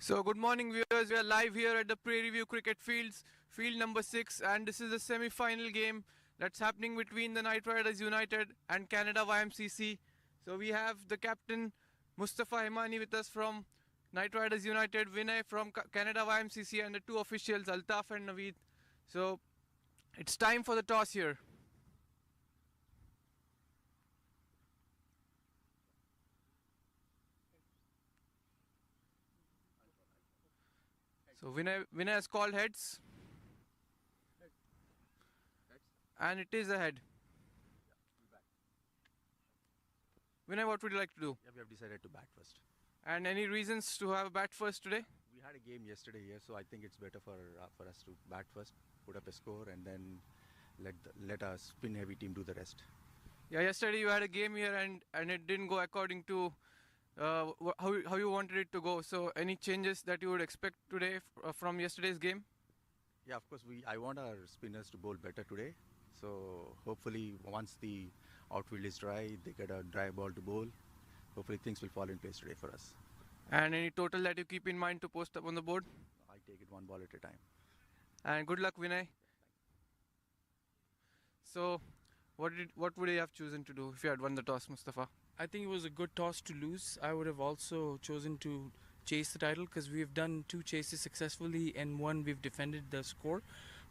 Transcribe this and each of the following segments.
So good morning viewers, we are live here at the Prairie View Cricket Fields, field number 6, and this is the semi-final game that's happening between the KinightRiders United and Canada YMCC. So we have the captain Mustafa Hemani with us from KinightRiders United, Vinay from Canada YMCC, and the two officials Altaf and Naveed. So it's time for the toss here. So Vinay has called heads, and it is a head. Vinay, what would you like to do? Yeah, we have decided to bat first. And any reasons to have a bat first today? We had a game yesterday here, so I think it's better for us to bat first, put up a score, and then let our spin-heavy team do the rest. Yeah, yesterday you had a game here and it didn't go according to how you wanted it to go. So any changes that you would expect today from yesterday's game? Yeah, of course, I want our spinners to bowl better today. So hopefully, once the outfield is dry, they get a dry ball to bowl. Hopefully, things will fall in place today for us. And any total that you keep in mind to post up on the board? I take it one ball at a time. And good luck, Vinay. So, what would you have chosen to do if you had won the toss, Mustafa? I think it was a good toss to lose. I would have also chosen to chase the title because we've done 2 chases successfully and 1 we've defended the score.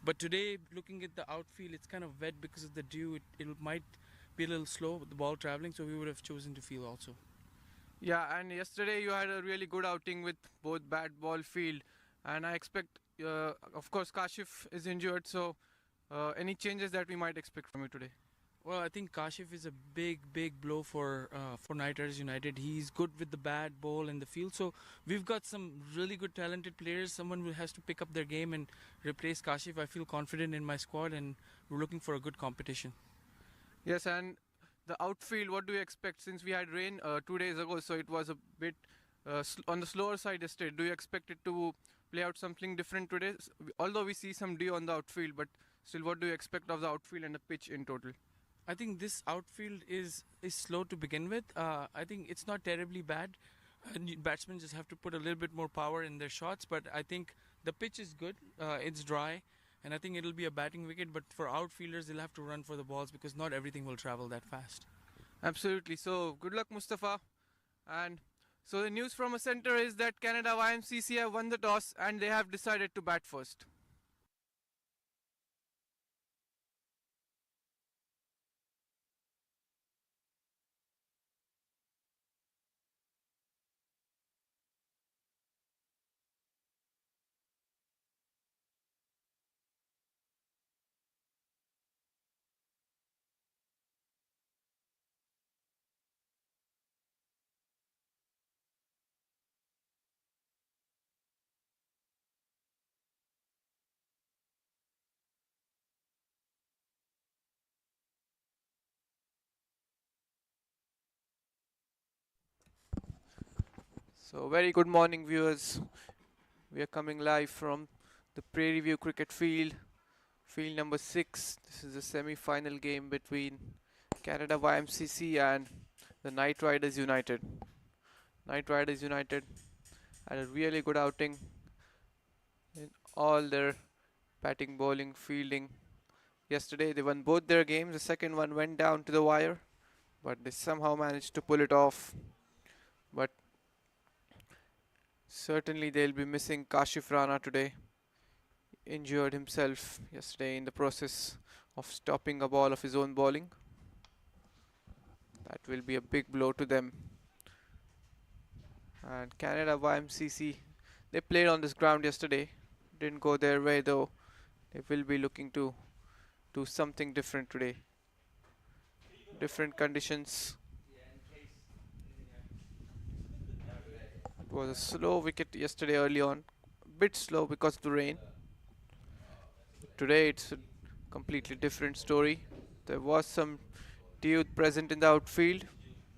But today, looking at the outfield, it's kind of wet because of the dew. It might be a little slow with the ball traveling, so we would have chosen to field also. Yeah, and yesterday you had a really good outing with both bat, ball, field, and I expect, of course, Kashif is injured, so any changes that we might expect from you today? Well, I think Kashif is a big blow for KinightRiders United. He's good with the bat, ball, and the field. So we've got some really good, talented players. Someone who has to pick up their game and replace Kashif. I feel confident in my squad, and we're looking for a good competition. Yes, and the outfield, what do you expect? Since we had rain 2 days ago, so it was a bit on the slower side yesterday. Do you expect it to play out something different today? Although we see some dew on the outfield, but still, what do you expect of the outfield and the pitch in total? I think this outfield is slow to begin with. I think it's not terribly bad. Batsmen just have to put a little bit more power in their shots, but I think the pitch is good. It's dry, and I think it'll be a batting wicket. But for outfielders, they'll have to run for the balls because not everything will travel that fast. Absolutely. So good luck, Mustafa. And so the news from a center is that Canada YMCC have won the toss and they have decided to bat first. So very good morning, viewers. We are coming live from the Prairie View Cricket Field, field number 6. This is a semi-final game between Canada YMCC and the KinightRiders United. KinightRiders United had a really good outing in all their batting, bowling, fielding. Yesterday they won both their games. The second one went down to the wire, but they somehow managed to pull it off. But certainly they'll be missing Kashif Rana today. Injured himself yesterday in the process of stopping a ball of his own bowling. That will be a big blow to them. And Canada YMCC, they played on this ground yesterday. Didn't go their way though. They will be looking to do something different today. Different conditions. It was a slow wicket yesterday early on. A bit slow because of the rain. Today it's a completely different story. There was some dew present in the outfield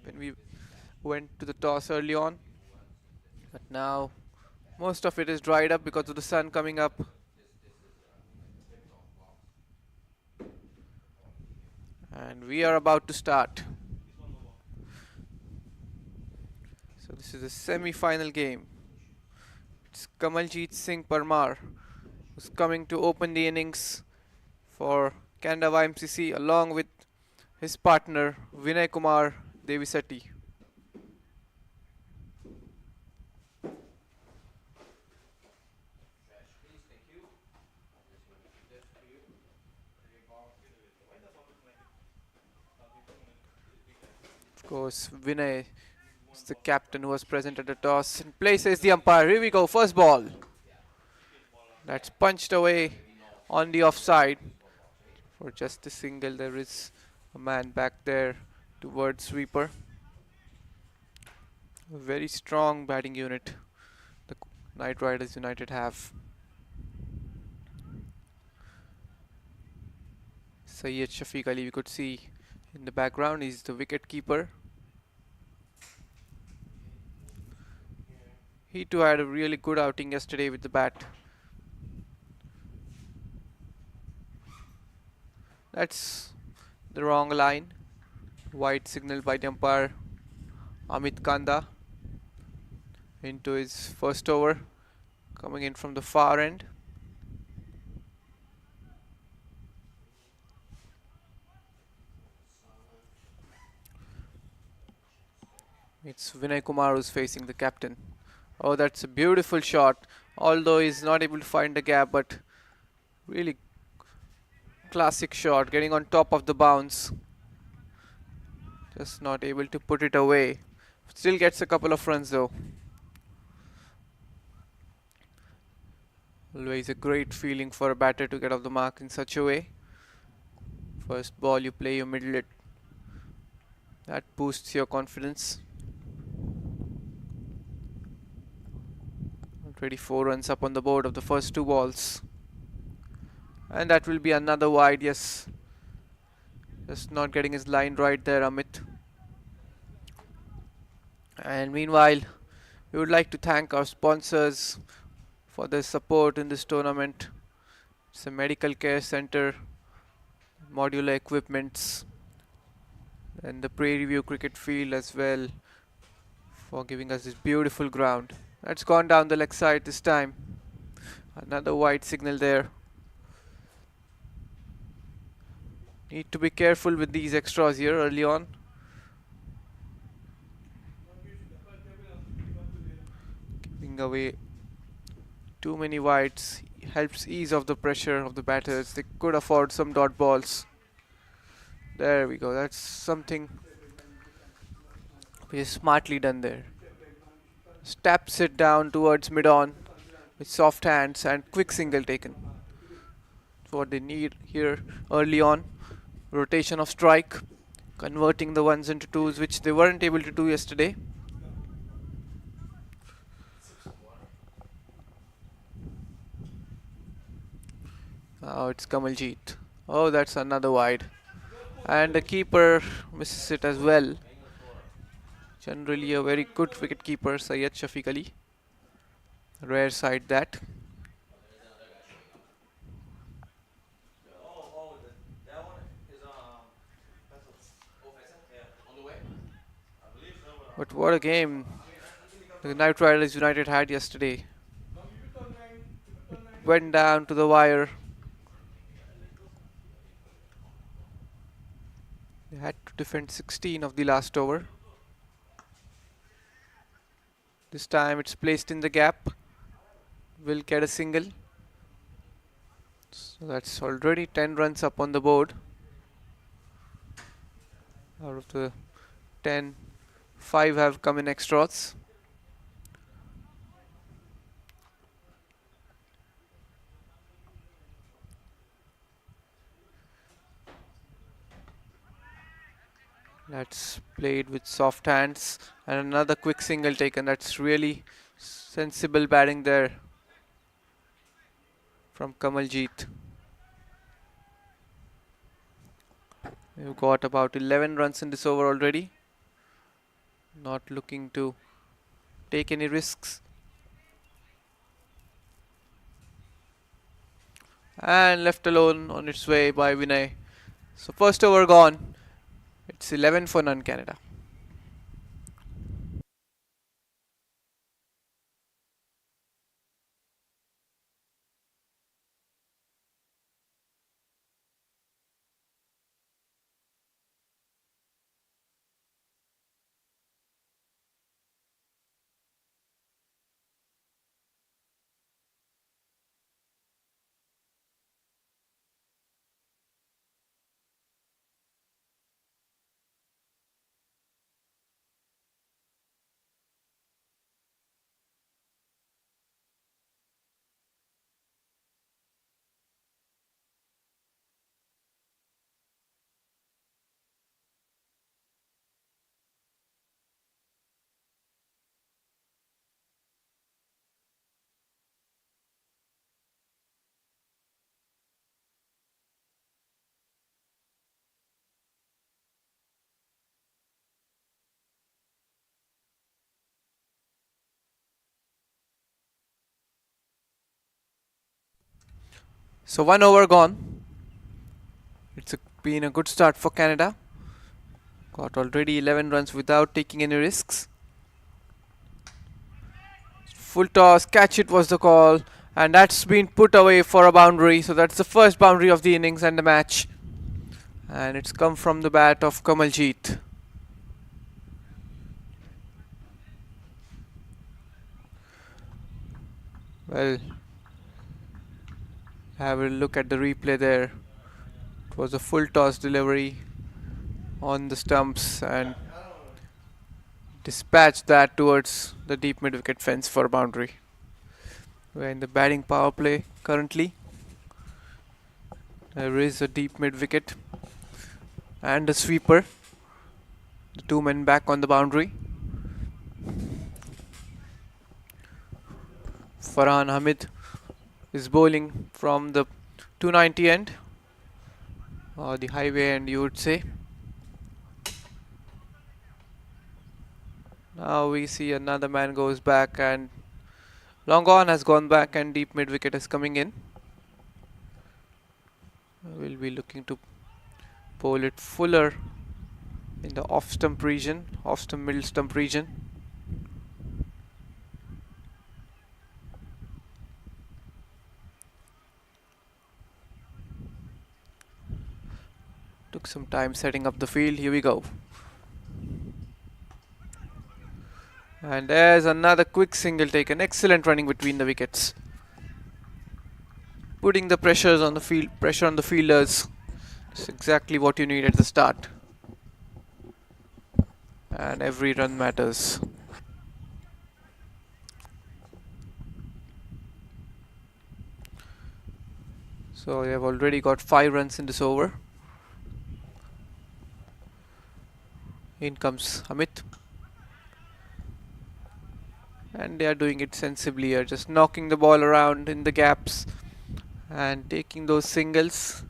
when we went to the toss early on. But now most of it is dried up because of the sun coming up. And we are about to start. So this is a semi-final game. It's Kamaljeet Singh Parmar who's coming to open the innings for Canada YMCC along with his partner Vinay Kumar Devisetti. Of course, Vinay is the captain who was present at the toss and places the umpire. Here we go, first ball. That's punched away on the offside. For just a single, there is a man back there towards sweeper. A very strong batting unit the Knight Riders United have. Syed Shafiq Ali, we could see in the background, he's the wicket keeper. He too had a really good outing yesterday with the bat. That's the wrong line. Wide signal by the umpire Amit Kanda into his first over, coming in from the far end. It's Vinay Kumar who's facing the captain. Oh, that's a beautiful shot. Although he's not able to find the gap, but really classic shot, getting on top of the bounce. Just not able to put it away. Still gets a couple of runs though. Always a great feeling for a batter to get off the mark in such a way. First ball you play, you middle it. That boosts your confidence. Already 4 runs up on the board of the first 2 balls. And that will be another wide, yes. Just not getting his line right there, Amit. And meanwhile, we would like to thank our sponsors for their support in this tournament. It's a medical care center, modular equipments, and the Prairie View cricket field as well for giving us this beautiful ground. That's gone down the leg side this time. Another wide signal there. Need to be careful with these extras here early on. Giving away too many wides helps ease off the pressure of the batters. They could afford some dot balls. There we go. That's something which is smartly done there. Steps it down towards mid-on with soft hands and quick single taken. That's what they need here early on. Rotation of strike, converting the ones into twos, which they weren't able to do yesterday. Now it's Kamaljeet. Oh, that's another wide. And the keeper misses it as well. Generally a very good wicket keeper, Syed Shafiq Ali. Rare side that. But what a game the Knight Riders United had yesterday. It went down to the wire. They had to defend 16 of the last over. This time it's placed in the gap. Will get a single. So that's already 10 runs up on the board. Out of the 10, 5 have come in extras. That's played with soft hands and another quick single taken. That's really sensible batting there from Kamaljeet. We've got about 11 runs in this over already. Not looking to take any risks. And left alone on its way by Vinay. So first over gone. It's 11 for none Canada. So 1 over gone. It's been a good start for Canada. Got already 11 runs without taking any risks. Full toss, catch it was the call, and that's been put away for a boundary. So that's the first boundary of the innings and the match. And it's come from the bat of Kamaljeet. Well, have a look at the replay there. It was a full toss delivery on the stumps and dispatched that towards the deep mid wicket fence for a boundary. We're in the batting power play currently. There is a deep mid wicket and a sweeper. The two men back on the boundary. Farhan Hamid is bowling from the 290 end, or the highway end you would say. Now we see another man goes back, and long on has gone back and deep mid wicket is coming in. We'll be looking to bowl it fuller in the off stump region, off stump middle stump region. Took some time setting up the field. Here we go. And there's another quick single taken. Excellent running between the wickets. Putting the pressure on the fielders. It's exactly what you need at the start. And every run matters. So they have already got 5 runs in this over. In comes Amit. And they are doing it sensibly here, just knocking the ball around in the gaps and taking those singles.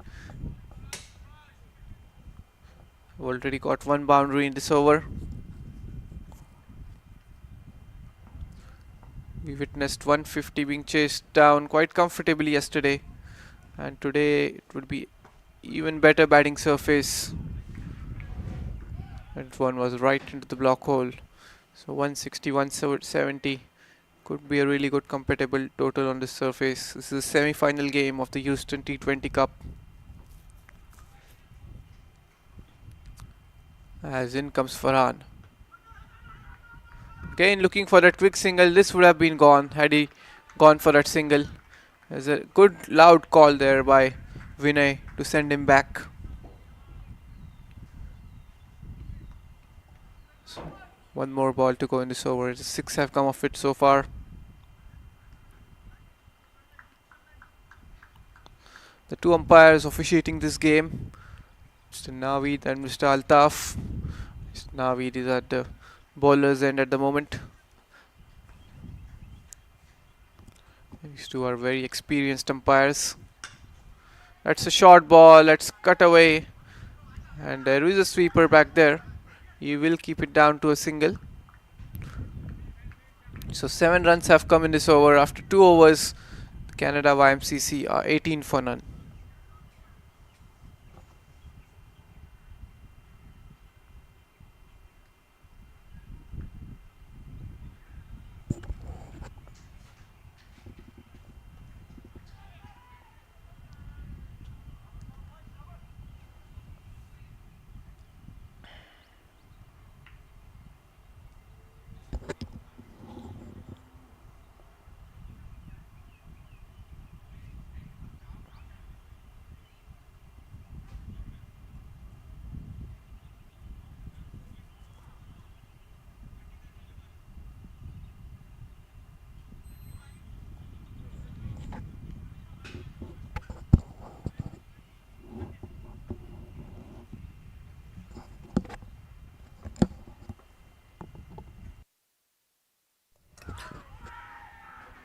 Already got 1 boundary in this over. We witnessed 150 being chased down quite comfortably yesterday, and today it would be even better batting surface. That one was right into the block hole. So 160, 170 could be a really good compatible total on this surface. This is the semi-final game of the Houston T20 Cup. As in comes Farhan. Again looking for that quick single. This would have been gone had he gone for that single. There's a good loud call there by Vinay to send him back. So 1 more ball to go in this over. 6 have come off it so far. The 2 umpires officiating this game, Mr. Naveed and Mr. Altaf. Mr. Naveed is at the bowler's end at the moment. These 2 are very experienced umpires. That's a short ball. Let's cut away. And there is a sweeper back there. He will keep it down to a single. So 7 runs have come in this over. After 2 overs, the Canada YMCC are 18 for none.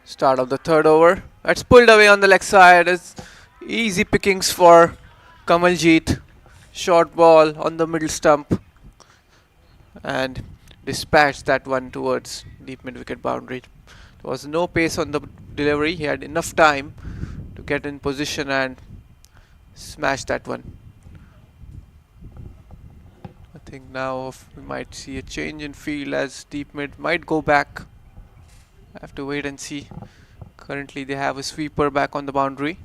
Start of the 3rd over. That's pulled away on the leg side. It's easy pickings for Kamaljeet. Short ball on the middle stump. And dispatched that one towards deep mid wicket boundary. There was no pace on the delivery. He had enough time to get in position and smash that one. I think now we might see a change in field as deep mid might go back. I have to wait and see. Currently they have a sweeper back on the boundary.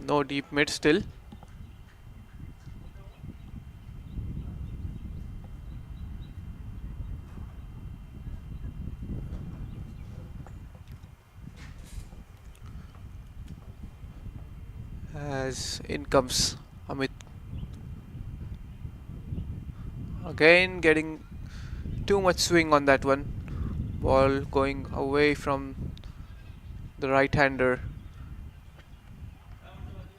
No deep mid still. As in comes Amit. Again getting too much swing on that one. Ball going away from the right hander.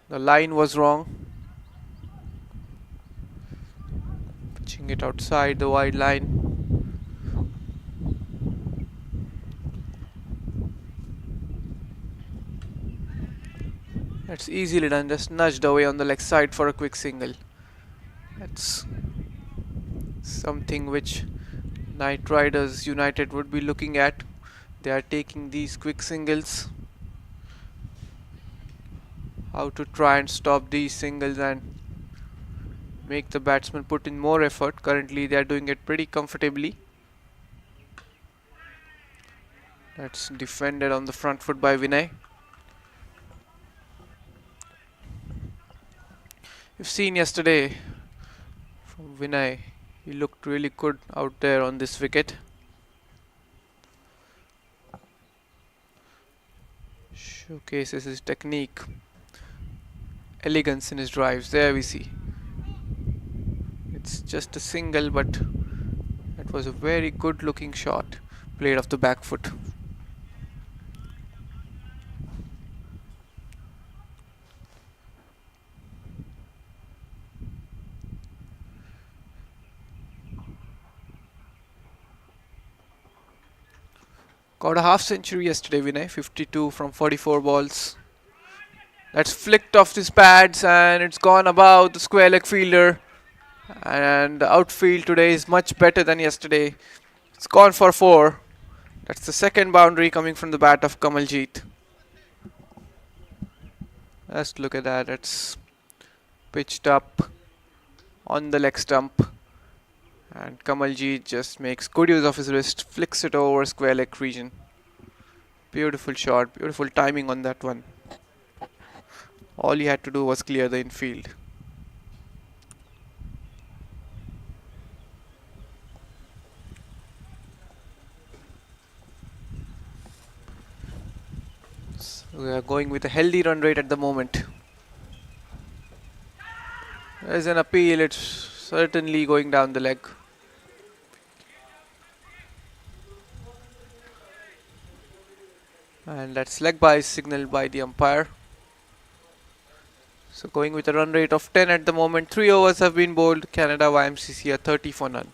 The line was wrong. Pitching it outside the wide line. That's easily done, just nudged away on the leg side for a quick single. That's something which KinightRiders United would be looking at. They are taking these quick singles. How to try and stop these singles and make the batsman put in more effort. Currently they are doing it pretty comfortably. That's defended on the front foot by Vinay. You've seen yesterday from Vinay, he looked really good out there on this wicket. Showcases his technique, elegance in his drives. There we see. It's just a single, but it was a very good looking shot played off the back foot. Got a half century yesterday, Vinay. 52 from 44 balls. That's flicked off his pads and it's gone above the square leg fielder. And the outfield today is much better than yesterday. It's gone for 4. That's the second boundary coming from the bat of Kamaljit. Just look at that. It's pitched up on the leg stump. And Kamaljit just makes good use of his wrist, flicks it over square leg region. Beautiful shot, beautiful timing on that one. All he had to do was clear the infield. So we are going with a healthy run rate at the moment. There's an appeal, it's certainly going down the leg. And that's leg by signaled by the umpire. So going with a run rate of 10 at the moment. 3 overs have been bowled. Canada YMCC are 30 for none.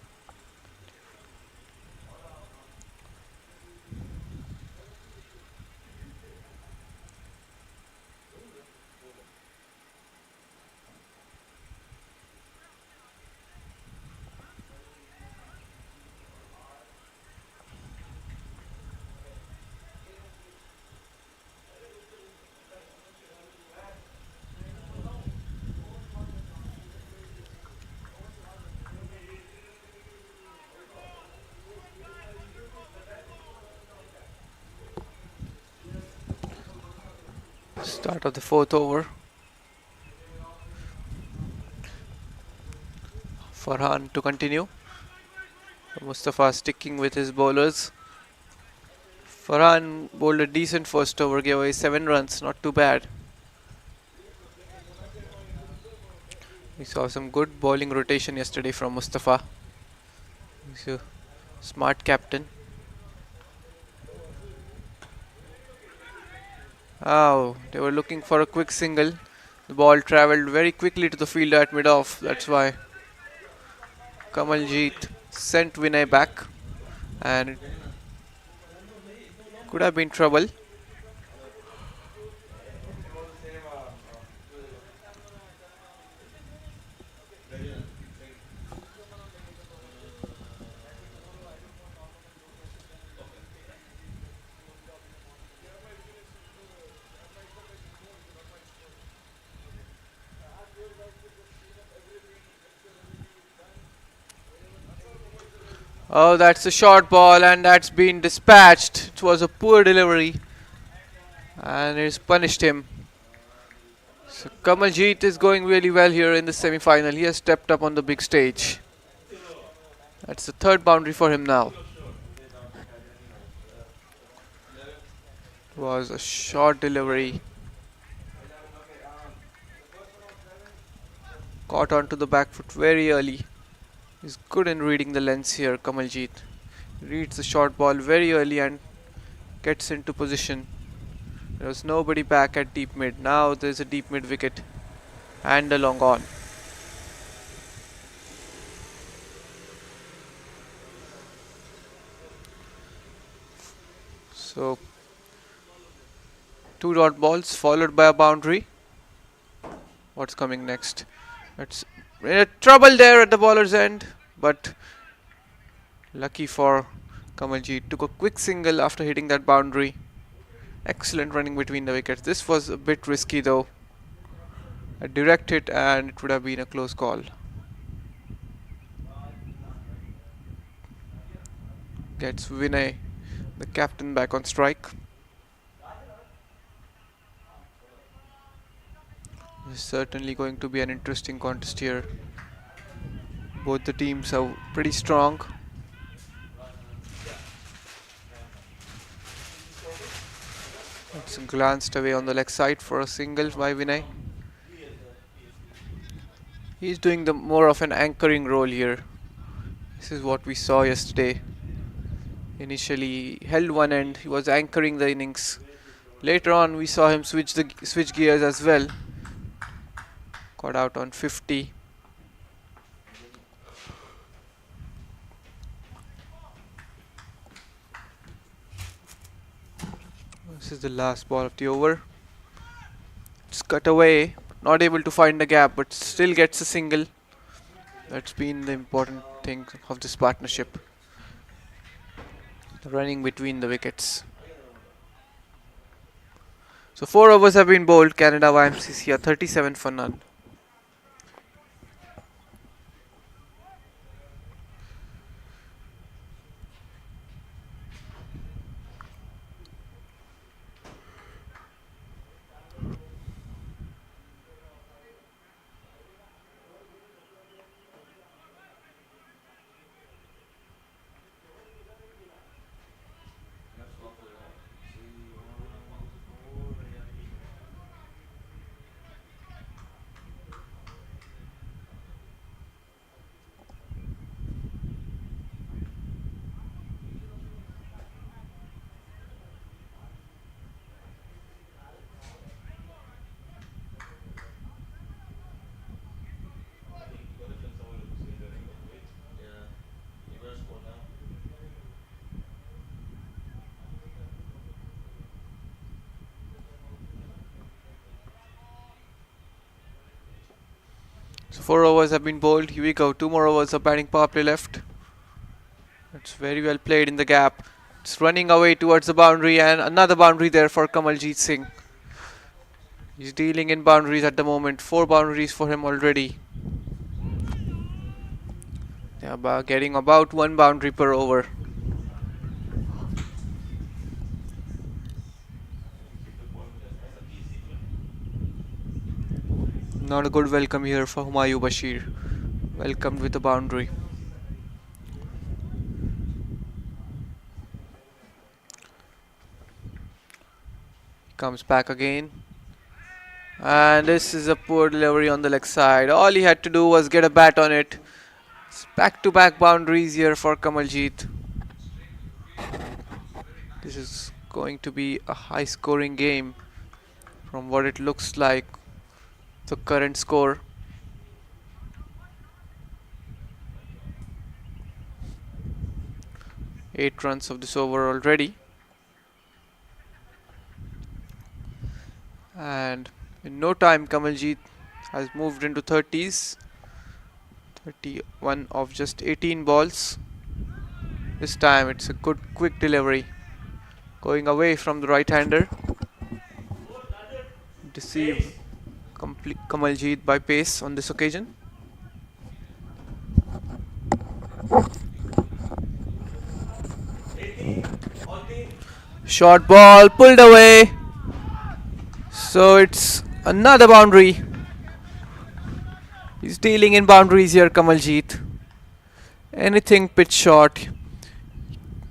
Start of the 4th over. Farhan to continue. Mustafa sticking with his bowlers. Farhan bowled a decent first over, gave away 7 runs, not too bad. We saw some good bowling rotation yesterday from Mustafa. He's a smart captain. Oh, they were looking for a quick single. The ball travelled very quickly to the fielder at mid-off. That's why Kamaljit sent Vinay back. And it could have been trouble. Oh, that's a short ball and that's been dispatched. It was a poor delivery and it's punished him. So Kamaljeet is going really well here in the semi-final. He has stepped up on the big stage. That's the third boundary for him now. It was a short delivery. Caught onto the back foot very early. He's good in reading the lens here, Kamaljeet. Reads the short ball very early and gets into position. There was nobody back at deep mid. Now there's a deep mid wicket and a long on. So 2 dot balls followed by a boundary. What's coming next? It's trouble there at the bowler's end, but lucky for Kamaljeet, took a quick single after hitting that boundary. Excellent running between the wickets. This was a bit risky though. A direct hit and it would have been a close call. Gets Vinay, the captain, back on strike. This is certainly going to be an interesting contest here. Both the teams are pretty strong. It's glanced away on the leg side for a single by Vinay. He's doing the more of an anchoring role here. This is what we saw yesterday. Initially he held one end, he was anchoring the innings. Later on we saw him switch gears as well. Got out on 50. This is the last ball of the over. It's cut away, not able to find the gap, but still gets a single. That's been the important thing of this partnership. The running between the wickets. So 4 overs have been bowled. Canada YMCC are 37 for none. So 4 overs have been bowled. Here we go. 2 more overs of batting power play left. It's very well played in the gap. It's running away towards the boundary and another boundary there for Kamaljeet Singh. He's dealing in boundaries at the moment. 4 boundaries for him already. They are getting about 1 boundary per over. Not a good welcome here for Humayun Bashir. Welcomed with a boundary. Comes back again. And this is a poor delivery on the leg side. All he had to do was get a bat on it. It's back-to-back boundaries here for Kamaljeet. This is going to be a high-scoring game from what it looks like. The current score. Eight runs of this over already. And in no time Kamaljeet has moved into 30s. 31 of just 18 balls. This time it's a good quick delivery. Going away from the right-hander. Deceive Kamaljeet by pace on this occasion. Short ball pulled away. So it's another boundary. He's dealing in boundaries here, Kamaljeet. Anything pitch short,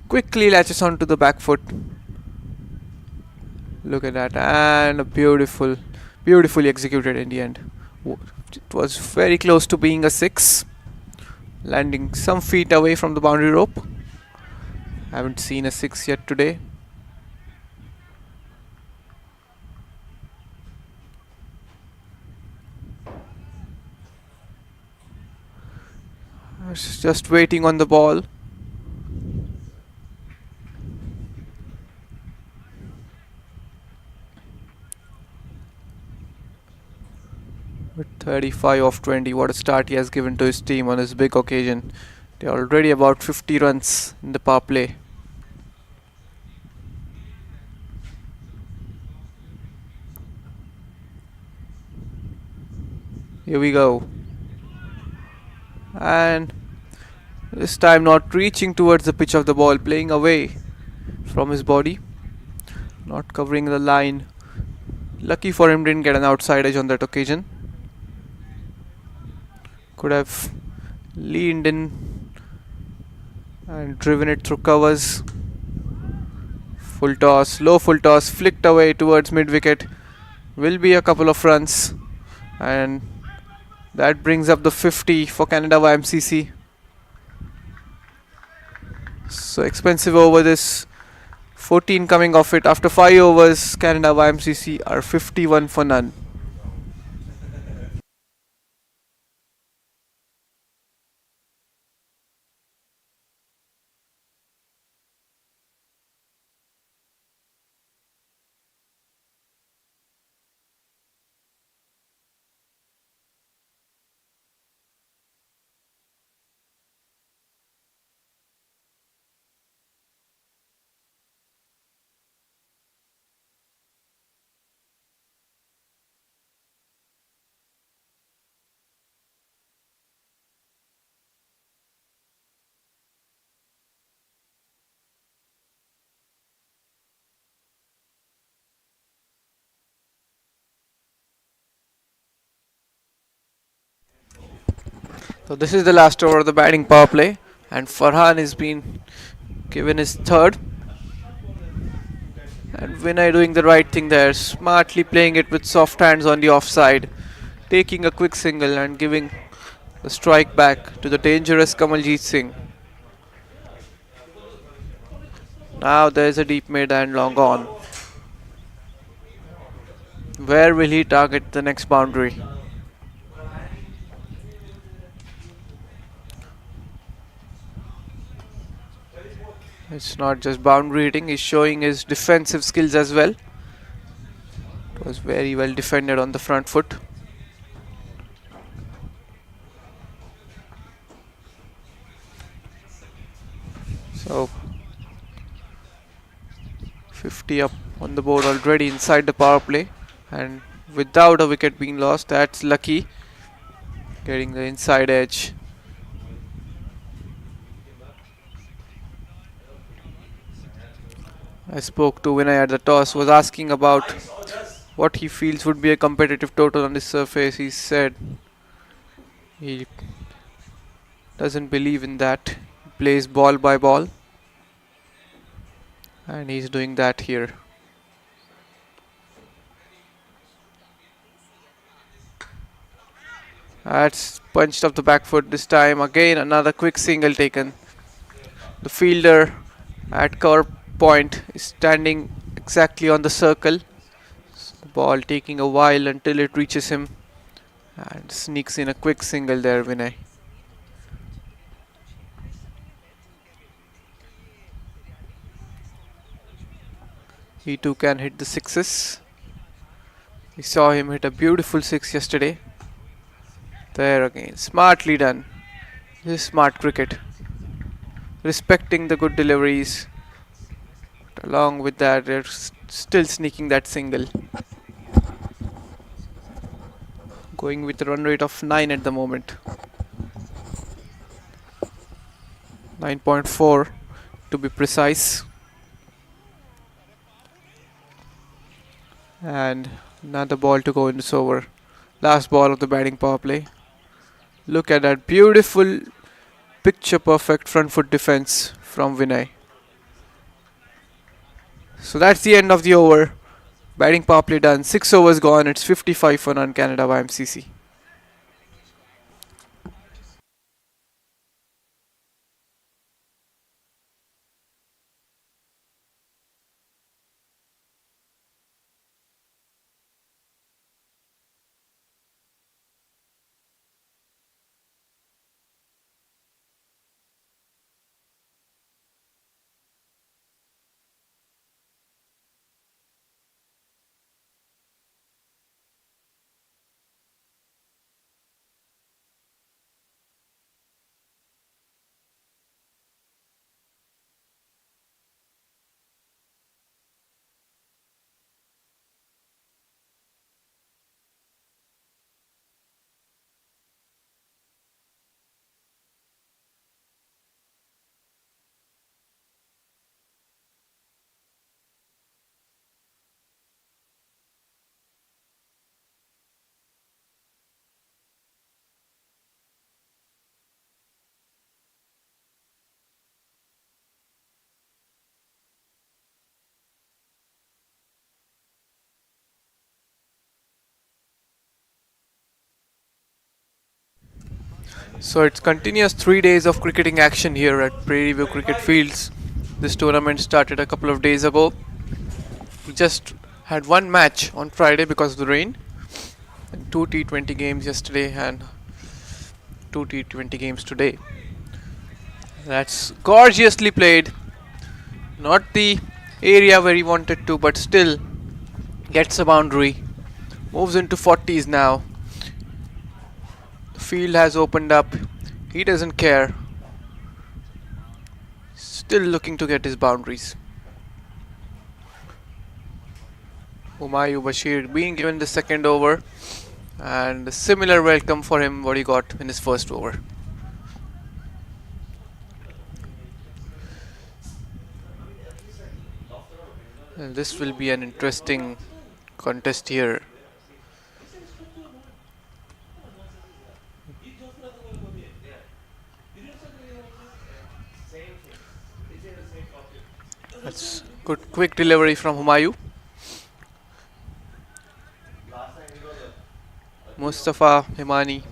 quickly latches onto the back foot. Look at that, and a beautifully executed in the end. It was very close to being a 6, landing some feet away from the boundary rope. Haven't seen a 6 yet today. Just waiting on the ball. With 35 of 20, what a start he has given to his team on this big occasion. They're already about 50 runs in the power play. Here we go. And this time not reaching towards the pitch of the ball, playing away from his body, not covering the line. Lucky for him, didn't get an outside edge on that occasion. Could have leaned in and driven it through covers. Full toss, low full toss, flicked away towards mid wicket. Will be a couple of runs, and that brings up the 50 for Canada YMCC. So expensive over this. 14 coming off it. After 5 overs, Canada YMCC are 51 for none. So this is the last over of the batting power play, and Farhan has been given his third. And Vinay doing the right thing there, smartly playing it with soft hands on the offside, taking a quick single and giving the strike back to the dangerous Kamaljeet Singh. Now there's a deep mid and long on. Where will he target the next boundary? It's not just boundary hitting, he's showing his defensive skills as well. It was very well defended on the front foot. So 50 up on the board already inside the power play, and without a wicket being lost. That's lucky, getting the inside edge. I spoke to Vinay at the toss, was asking about what he feels would be a competitive total on this surface. He said he doesn't believe in that. He plays ball by ball, and he's doing that here. That's punched up the back foot this time. Again, another quick single taken. The fielder at cover point is standing exactly on the circle. The ball taking a while until it reaches him, and sneaks in a quick single there, Vinay. He too can hit the sixes. We saw him hit a beautiful 6 yesterday. There again, smartly done. This is smart cricket. Respecting the good deliveries. But along with that, they're still sneaking that single. Going with a run rate of 9 at the moment. 9.4 to be precise. And another ball to go in this over. Last ball of the batting power play. Look at that beautiful picture perfect front foot defense from Vinay. So that's the end of the over. Batting power play done. 6 overs gone. It's 55 for non Canada YMCC. So it's continuous 3 days of cricketing action here at Prairie View Cricket Fields. This tournament started a couple of days ago. We just had one match on Friday because of the rain, and two T20 games yesterday and two T20 games today. That's gorgeously played. Not the area where he wanted to, but still gets a boundary. Moves into 40s now. The field has opened up. He doesn't care. Still looking to get his boundaries. Humayun Bashir being given the second over, and a similar welcome for him what he got in his first over. And this will be an interesting contest here. That's good quick delivery from Humayun. Mustafa Himani,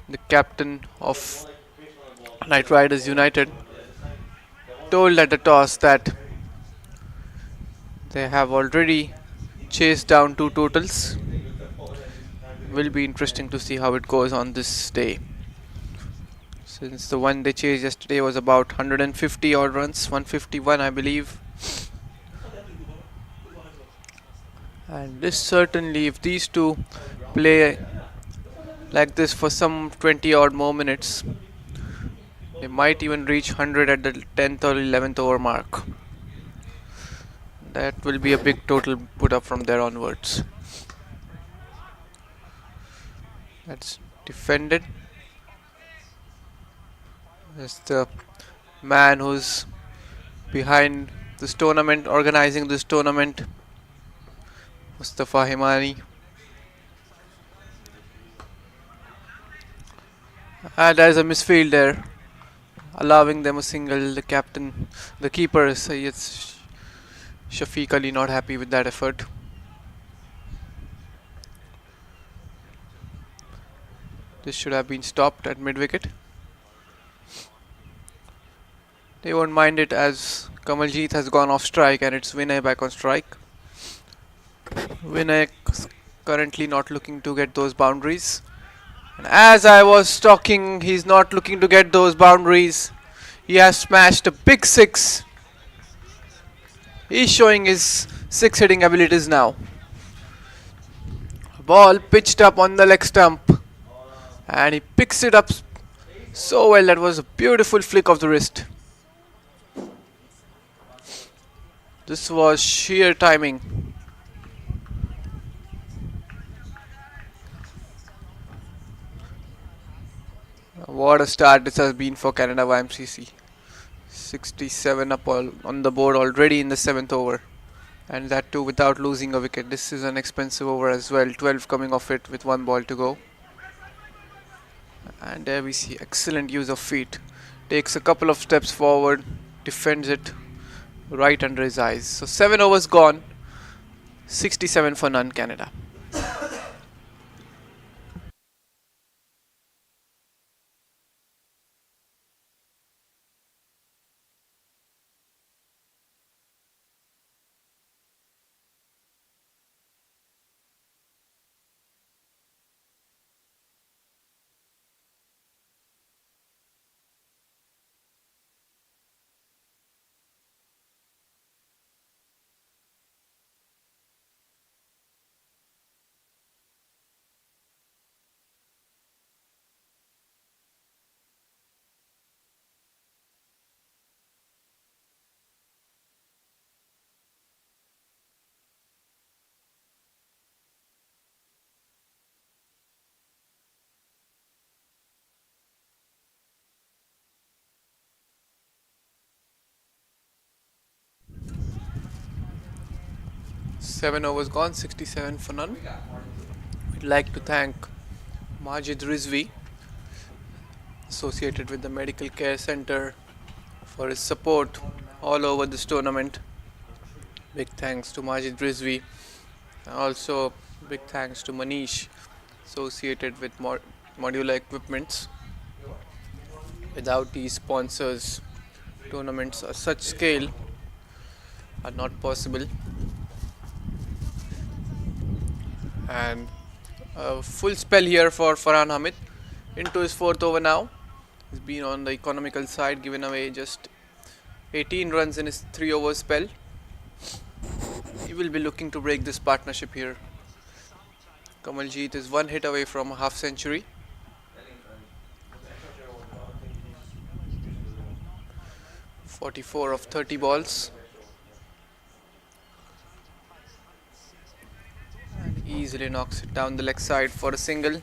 the captain of KinightRiders United, told at the toss that they have already chased down two totals. Will be interesting to see how it goes on this day. Since the one they chased yesterday was about 150 odd runs, 151 I believe. And this certainly, if these two play like this for some 20 odd more minutes, they might even reach 100 at the 10th or 11th over mark. That will be a big total put up from there onwards. That's defended. That's the man who's behind this tournament, organizing this tournament, Mustafa Himani. And there's a misfield there, allowing them a single. The captain, the keeper, Sayyid Shafiq Ali, not happy with that effort. This should have been stopped at mid-wicket. They won't mind it as Kamaljeet has gone off strike and it's Vinay back on strike. Vinay currently not looking to get those boundaries. And as I was talking, he's not looking to get those boundaries. He has smashed a big six. He's showing his six hitting abilities now. Ball pitched up on the leg stump. And he picks it up so well. That was a beautiful flick of the wrist. This was sheer timing. What a start this has been for Canada YMCC. 67 up on the board already in the 7th over. and that too without losing a wicket. This is an expensive over as well. 12 coming off it with 1 ball to go. And there we see excellent use of feet. Takes a couple of steps forward, defends it right under his eyes. So 7 overs gone, 67 for none, Canada. Seven overs gone, 67 for none. We'd like to thank Majid Rizvi, associated with the Medical Care Center, for his support all over this tournament. Big thanks to Majid Rizvi. Also, big thanks to Manish, associated with modular equipments. Without these sponsors, tournaments of such scale are not possible. And a full spell here for Farhan Hamid into his 4th over now. He's been on the economical side, given away just 18 runs in his 3 over spell. He will be looking to break this partnership here. Kamaljeet is 1 hit away from a half century. .44 of 30 balls. And easily knocks it down the leg side for a single.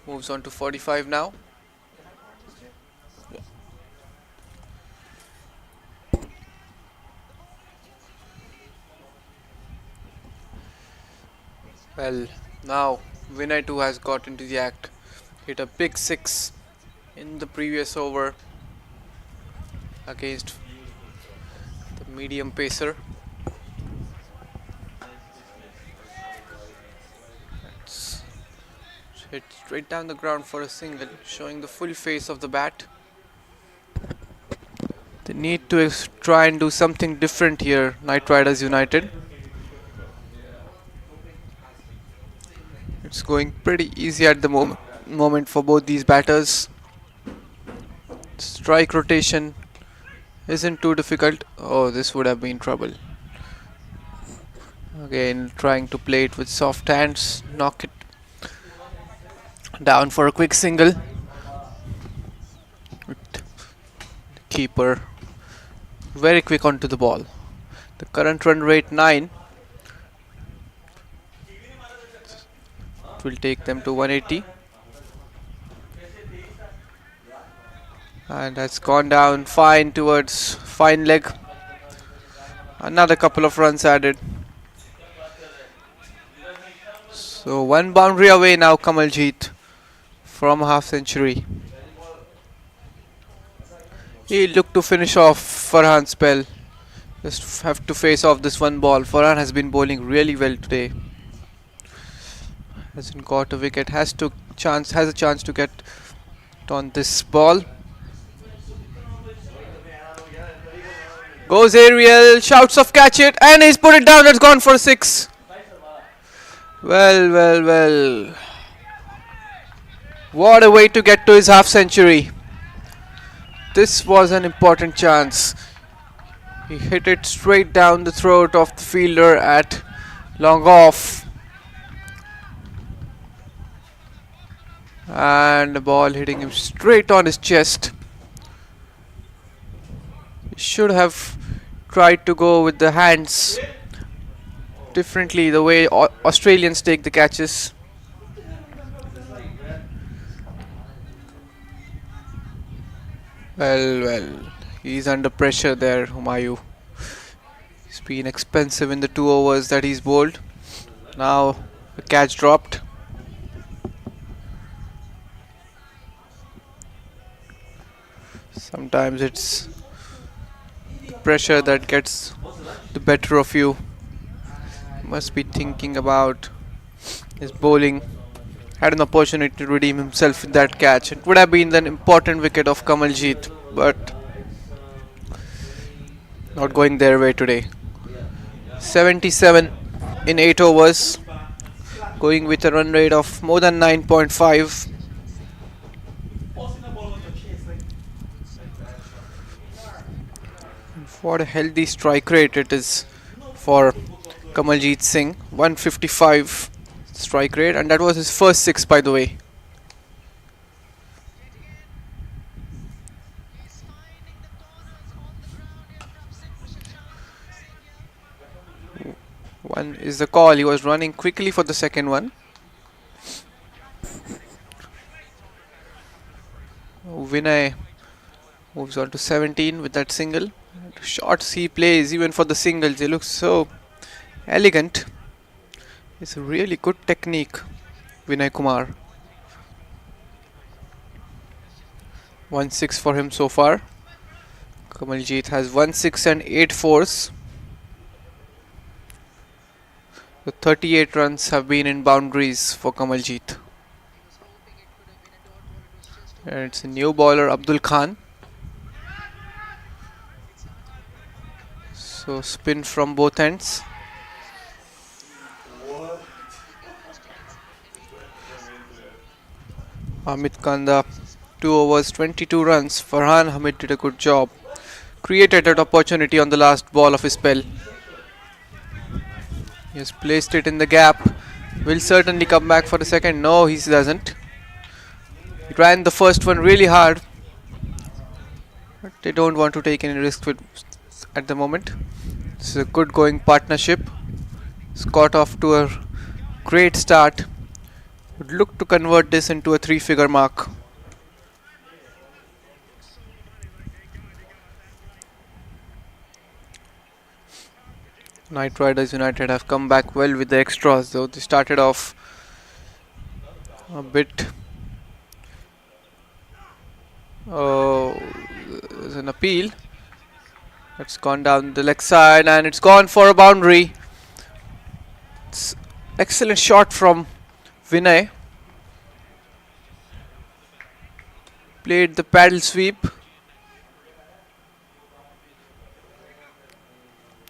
Moves on to 45 now. Well, now Vinay too has got into the act. Hit a big 6 in the previous over against the medium pacer. It's hit straight down the ground for a single, showing the full face of the bat. They need to try and do something different here, KinightRiders United. It's going pretty easy at the moment for both these batters. Strike rotation isn't too difficult. Oh, this would have been trouble. Again, trying to play it with soft hands, knock it down for a quick single. Keeper very quick onto the ball. The current run rate 9. It will take them to 180. And has gone down fine towards fine leg. Another couple of runs added. So 1 boundary away now, Kamaljeet, from a half century. He looked to finish off Farhan's spell. Just have to face off this 1 ball. Farhan has been bowling really well today. Hasn't got a wicket. Has a chance to get on this ball. Goes aerial, shouts of catch it, and he's put it down. It's gone for 6. Well. What a way to get to his half century. This was an important chance. He hit it straight down the throat of the fielder at long off. And the ball hitting him straight on his chest. He should have tried to go with the hands differently, the way Australians take the catches. Well, he's under pressure there, Humayu. He's He's been expensive in the 2 overs that he's bowled. Now the catch dropped. Sometimes it's pressure that gets the better of you. Must be thinking about his bowling. Had an opportunity to redeem himself in that catch. It would have been an important wicket of Kamaljit, but not going their way today. 77 in 8 overs, going with a run rate of more than 9.5. What a healthy strike rate it is for Kamaljit Singh. 155 strike rate, and that was his first six, by the way. One is the call. He was running quickly for the second one. Vinay moves on to 17 with that single. Shots he plays, even for the singles, he looks so elegant. It's a really good technique, Vinay Kumar. 1-6 for him so far. Kamaljit has 1-6 and 8 fours. The 38 runs have been in boundaries for Kamaljit. And it's a new bowler, Abdul Khan. So spin from both ends. Hamid Kanda, 2 overs, 22 runs. Farhan Hamid did a good job. Created that opportunity on the last ball of his spell. He has placed it in the gap. Will certainly come back for the second. No, he doesn't. He ran the first one really hard. But they don't want to take any risk with at the moment. This is a good going partnership. It's got off to a great start. Would look to convert this into a 3-figure mark. KinightRiders United have come back well with the extras, though they started off a bit. Oh, there's an appeal. It's gone down the leg side and it's gone for a boundary. It's excellent shot from Vinay. Played the paddle sweep.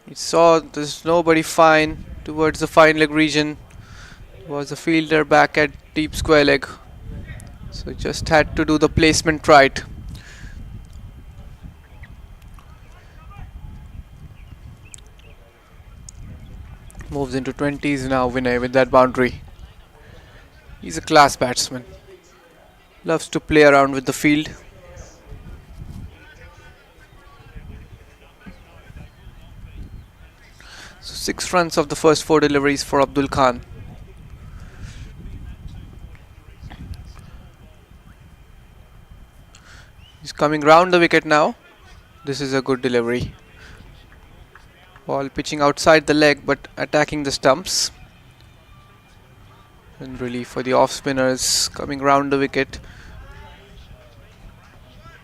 He saw there's nobody fine towards the fine leg region. There was a fielder back at deep square leg. So just had to do the placement right. Moves into 20s now, Vinay, with that boundary. He's a class batsman. Loves to play around with the field. So 6 runs of the first 4 deliveries for Abdul Khan. He's coming round the wicket now. This is a good delivery. Ball pitching outside the leg but attacking the stumps. And relief for the off spinners coming round the wicket.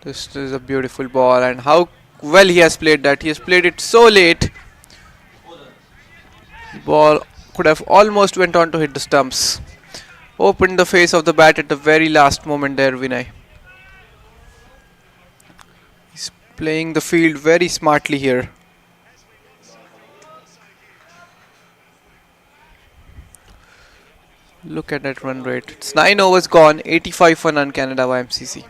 This is a beautiful ball, and how well he has played that. He has played it so late. The ball could have almost went on to hit the stumps. Opened the face of the bat at the very last moment there, Vinay. He's playing the field very smartly here. Look at that run rate. It's 9 overs gone, 85 for none, Canada YMCC.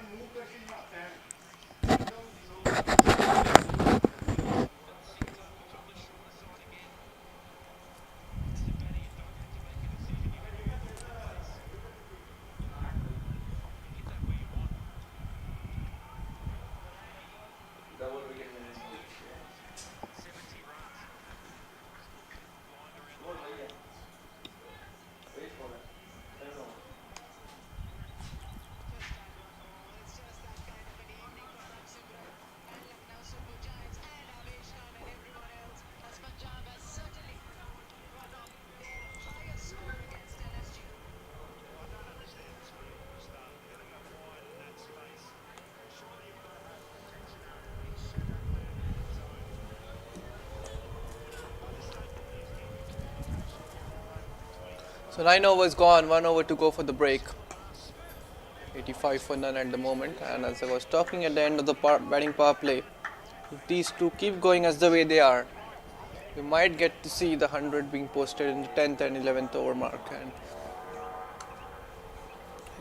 So 9 overs gone, 1 over to go for the break. 85 for none at the moment. And as I was talking at the end of the batting power play, if these two keep going as the way they are, we might get to see the 100 being posted in the 10th and 11th over mark. And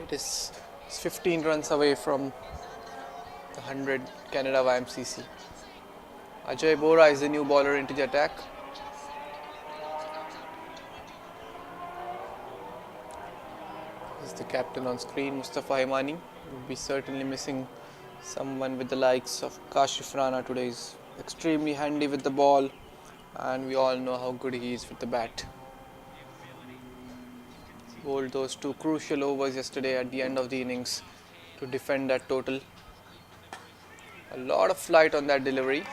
it is 15 runs away from the 100 Canada YMCC. Ajay Bora is the new bowler into the attack. This is the captain on screen, Mustafa Himani. We'll be certainly missing someone with the likes of Kashif Rana today. Is extremely handy with the ball, and we all know how good he is with the bat. Bowled those two crucial overs yesterday at the end of the innings to defend that total. A lot of flight on that delivery.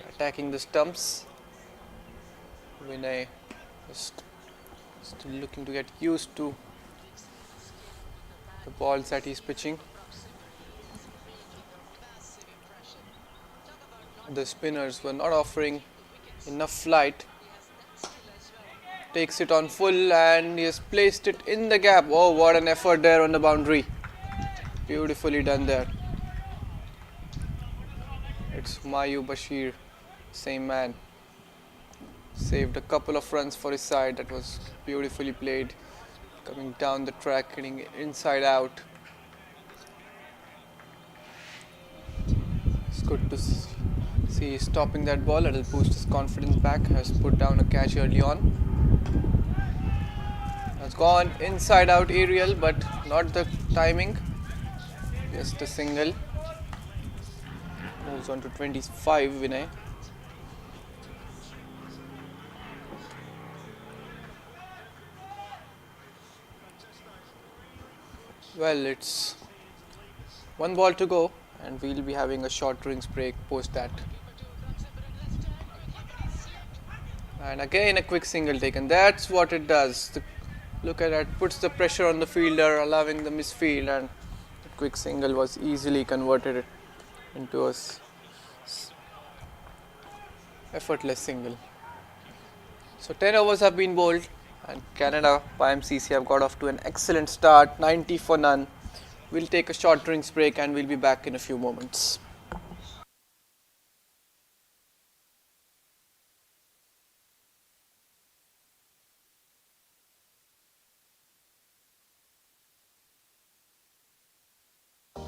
Attacking the stumps. Vinay is still looking to get used to the balls that he's pitching. The spinners were not offering enough flight. Takes it on full and he has placed it in the gap. Oh, what an effort there on the boundary. Beautifully done there. It's Mayu Bashir, same man. Saved a couple of runs for his side. That was beautifully played. Coming down the track, hitting inside out. It's good to see stopping that ball. It'll boost his confidence back. Has put down a catch early on. Has gone inside out aerial, but not the timing. Just a single. Moves on to 25, Vinay. Well, it's one ball to go, and we'll be having a short drinks break post that. And again a quick single taken. That's what it does. Look at that, puts the pressure on the fielder, allowing the misfield, and the quick single was easily converted into a effortless single. So 10 overs have been bowled, and Canada YMCC have got off to an excellent start, 90 for none. We'll take a short drinks break and we'll be back in a few moments.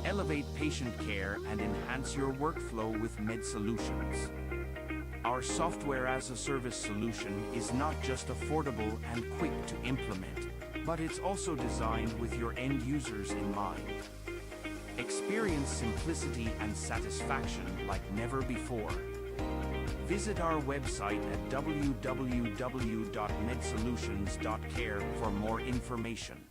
Elevate patient care and enhance your workflow with Med Solutions. Our software as a service solution is not just affordable and quick to implement, but it's also designed with your end users in mind. Experience simplicity and satisfaction like never before. Visit our website at www.medsolutions.care for more information.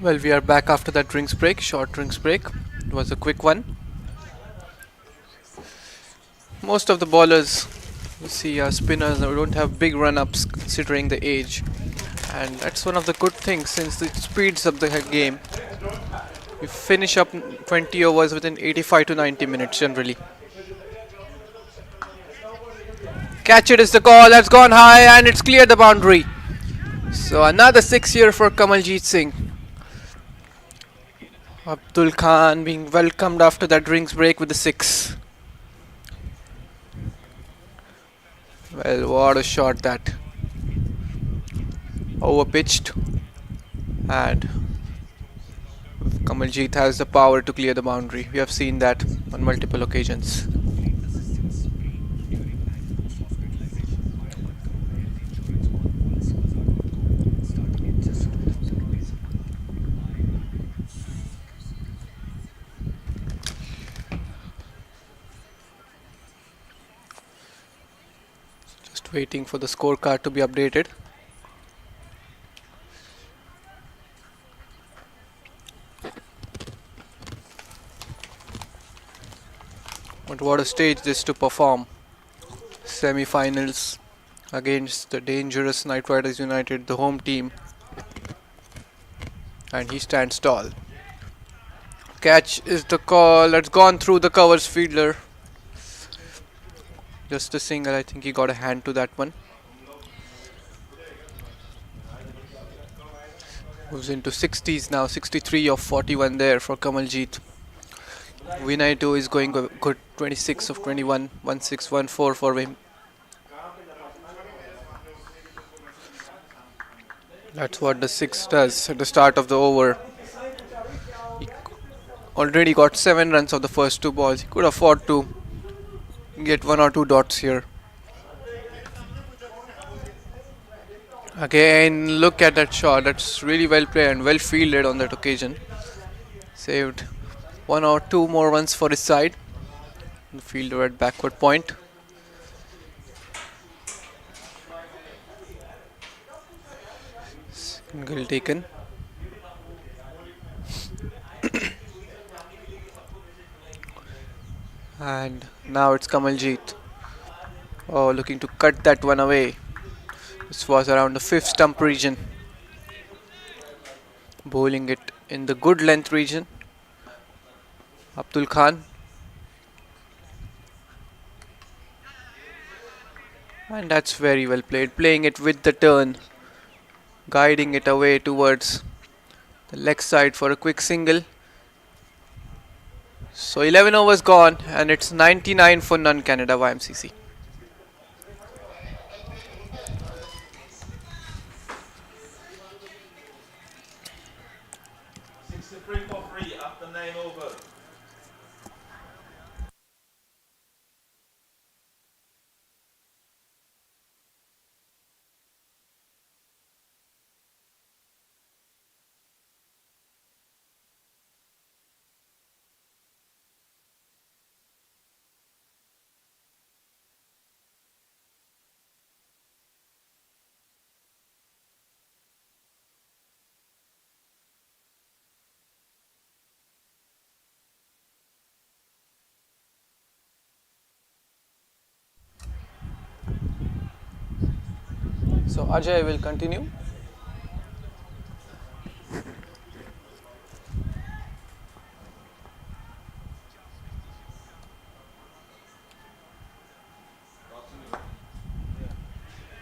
Well, we are back after that drinks break, short drinks break. It was a quick one. Most of the bowlers, you see, are spinners who don't have big run-ups considering the age, and that's one of the good things since it speeds up the game. You finish up 20 overs within 85 to 90 minutes generally. Catch it is the call. That's gone high and it's cleared the boundary. So another 6 here for Kamaljeet Singh. Abdul Khan being welcomed after that drinks break with the 6. Well, what a shot that. Overpitched. And Kamaljeet has the power to clear the boundary. We have seen that on multiple occasions. Just waiting for the scorecard to be updated. But what a stage this to perform. Semi-finals against the dangerous KinightRiders United, the home team. And he stands tall. Catch is the call. That's gone through the covers fielder. Just a single. I think he got a hand to that one. Moves into 60s now. 63 of 41 there for Kamaljeet. Vinay 2 is going good. 26 of 21. 1614 for him. That's what the 6 does at the start of the over. He already got 7 runs of the first 2 balls. He could afford to get 1 or 2 dots here. Again, look at that shot. That's really well played and well fielded on that occasion. Saved 1 or 2 more runs for his side. The fielder at backward point. Single taken. And now it's Kamaljeet. Oh, looking to cut that one away. This was around the 5th stump region. Bowling it in the good length region. Abdul Khan. And that's very well played. Playing it with the turn. Guiding it away towards the leg side for a quick single. So 11 overs gone and it's 99 for none Canada YMCC. So Ajay will continue.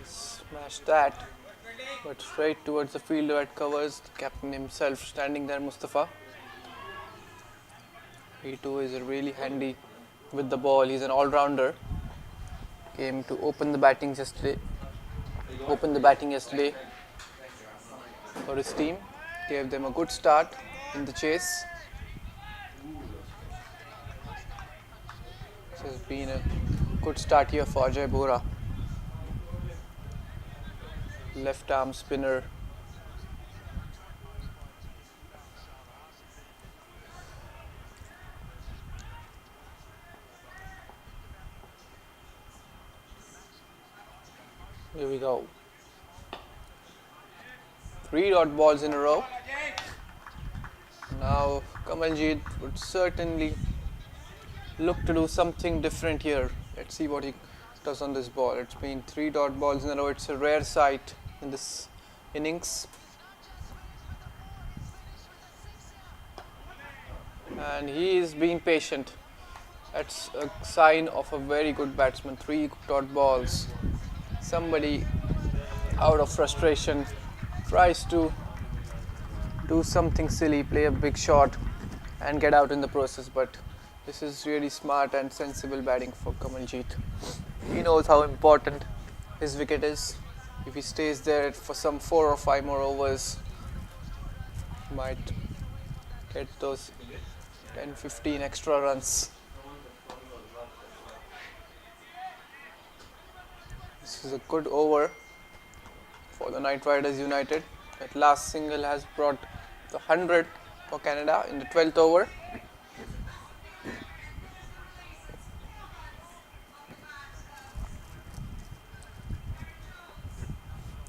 Smash that. But straight towards the fielder at covers. The captain himself standing there, Mustafa. He too is really handy with the ball. He's an all-rounder. Came to open the batting yesterday for his team. Gave them a good start in the chase. This has been a good start here for Ajay Bora. Left arm spinner. Here we go. 3 dot balls in a row. Kamaljeet would certainly look to do something different here. Let's see what he does on this ball. It's been 3 dot balls in a row. It's a rare sight in this innings. And he is being patient. That's a sign of a very good batsman. 3 dot balls. Somebody out of frustration tries to do something silly, play a big shot and get out in the process, but this is really smart and sensible batting for Kamaljeet. He knows how important his wicket is. If he stays there for some 4 or 5 more overs, he might get those 10-15 extra runs. This is a good over for the Knight Riders United. That last single has brought the 100 for Canada in the 12th over.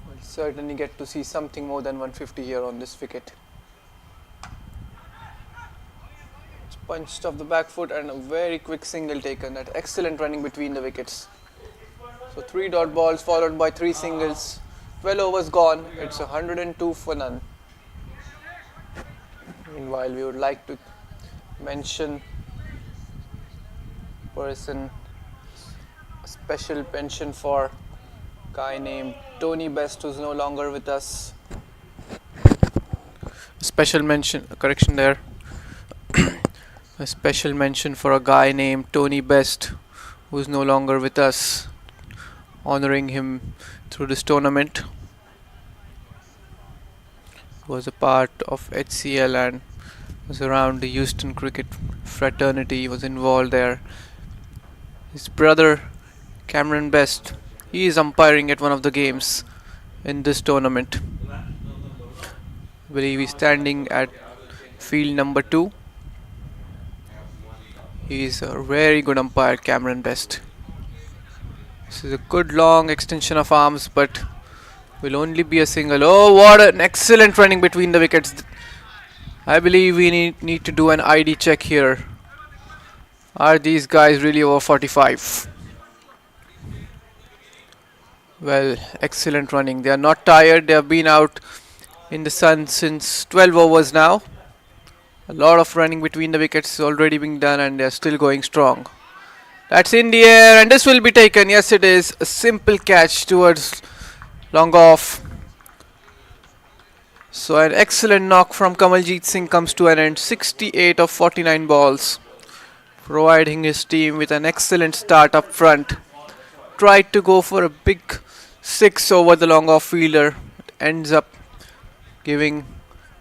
We'll certainly get to see something more than 150 here on this wicket. It's punched off the back foot and a very quick single taken. That excellent running between the wickets. So 3 dot balls followed by 3 singles. 12 overs gone. It's 102 for none. Meanwhile, we would like to mention a special pension for a guy named Tony Best, who's no longer with us. Special mention, correction there. A special mention for a guy named Tony Best, who's no longer with us, honoring him through this tournament. Was a part of HCL and was around the Houston cricket fraternity, was involved there. His brother Cameron Best, he is umpiring at one of the games in this tournament. I believe he's standing at field number 2. He is a very good umpire, Cameron Best. This is a good long extension of arms, but will only be a single. Oh, what an excellent running between the wickets. I believe we need to do an ID check here. Are these guys really over 45? Well, excellent running. They are not tired. They have been out in the sun since 12 overs now. A lot of running between the wickets is already being done and they are still going strong. That's in the air and this will be taken. Yes, it is. A simple catch towards long off. So an excellent knock from Kamaljeet Singh comes to an end. 68 of 49 balls, providing his team with an excellent start up front. Tried to go for a big 6 over the long off fielder. It ends up giving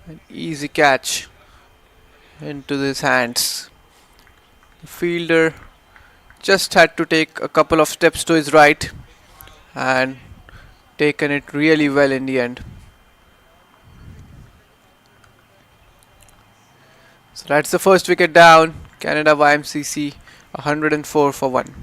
an easy catch into his hands. The fielder just had to take a couple of steps to his right and taken it really well in the end. So that's the first wicket down. Canada YMCC 104 for 1.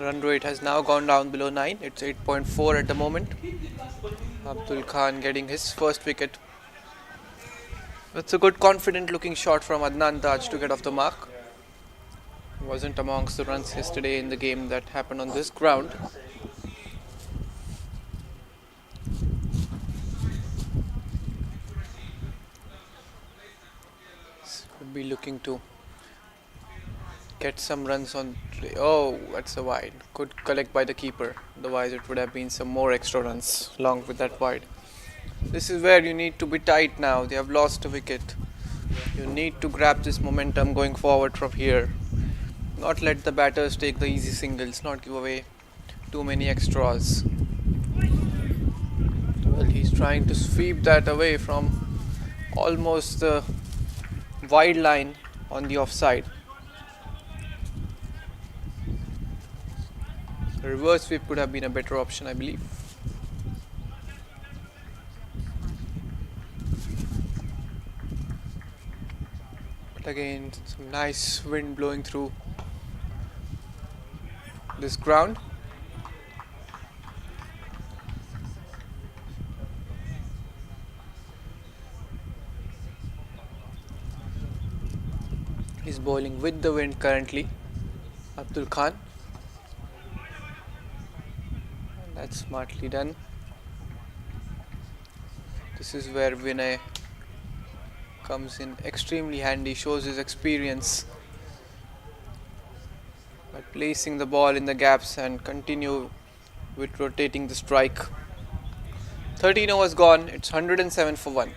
Run rate has now gone down below 9. It's 8.4 at the moment. Abdul Khan getting his first wicket. That's a good confident looking shot from Adnan Taj to get off the mark. Wasn't amongst the runs yesterday in the game that happened on this ground. Would be looking to get some runs on. Oh, that's a wide. Could collect by the keeper. Otherwise, it would have been some more extra runs along with that wide. This is where you need to be tight now. They have lost a wicket. You need to grab this momentum going forward from here. Not let the batters take the easy singles, not give away too many extras. Well, he's trying to sweep that away from almost the wide line on the offside. A reverse sweep could have been a better option, I believe. But again, some nice wind blowing through this ground. He's bowling with the wind currently, Abdul Khan. That's smartly done. This is where Vinay comes in extremely handy, shows his experience by placing the ball in the gaps and continue with rotating the strike. 13 overs gone, it's 107 for 1.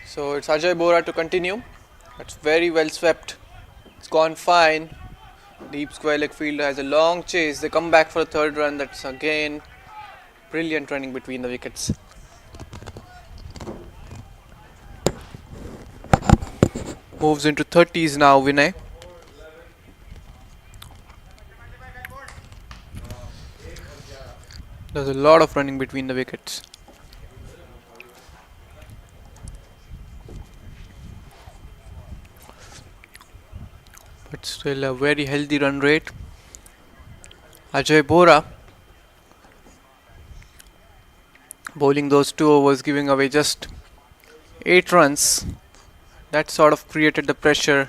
So it's Ajay Bora to continue. That's very well swept. It's gone fine. Deep square leg fielder has a long chase. They come back for a third run. That's again brilliant running between the wickets. Moves into 30s now, Vinay. There's a lot of running between the wickets. But still a very healthy run rate. Ajay Bora bowling those 2 overs, giving away just 8 runs. That sort of created the pressure,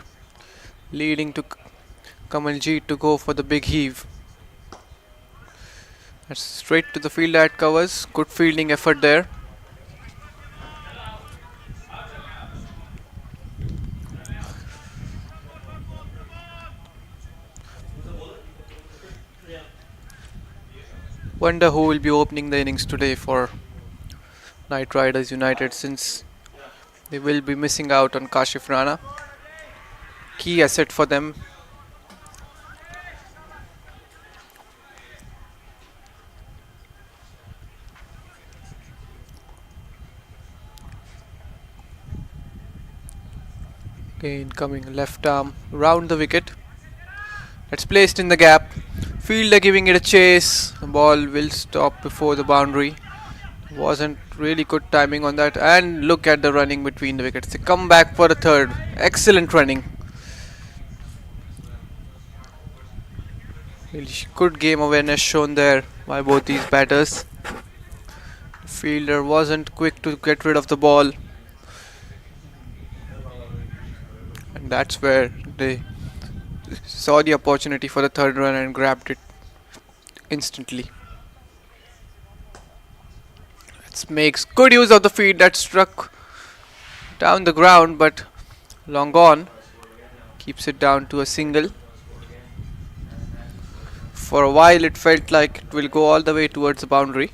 leading to Kamaljeet to go for the big heave. That's straight to the fielder at covers. Good fielding effort there. Wonder who will be opening the innings today for Knight Riders United, since they will be missing out on Kashif Rana. Key asset for them. Again coming left arm round the wicket. That's placed in the gap. Fielder giving it a chase. The ball will stop before the boundary. Wasn't really good timing on that. And look at the running between the wickets. They come back for a third. Excellent running. Really good game awareness shown there by both these batters. The fielder wasn't quick to get rid of the ball. And that's where they saw the opportunity for the third run and grabbed it instantly. It makes good use of the feed that struck down the ground, but long gone. Keeps it down to a single. For a while it felt like it will go all the way towards the boundary.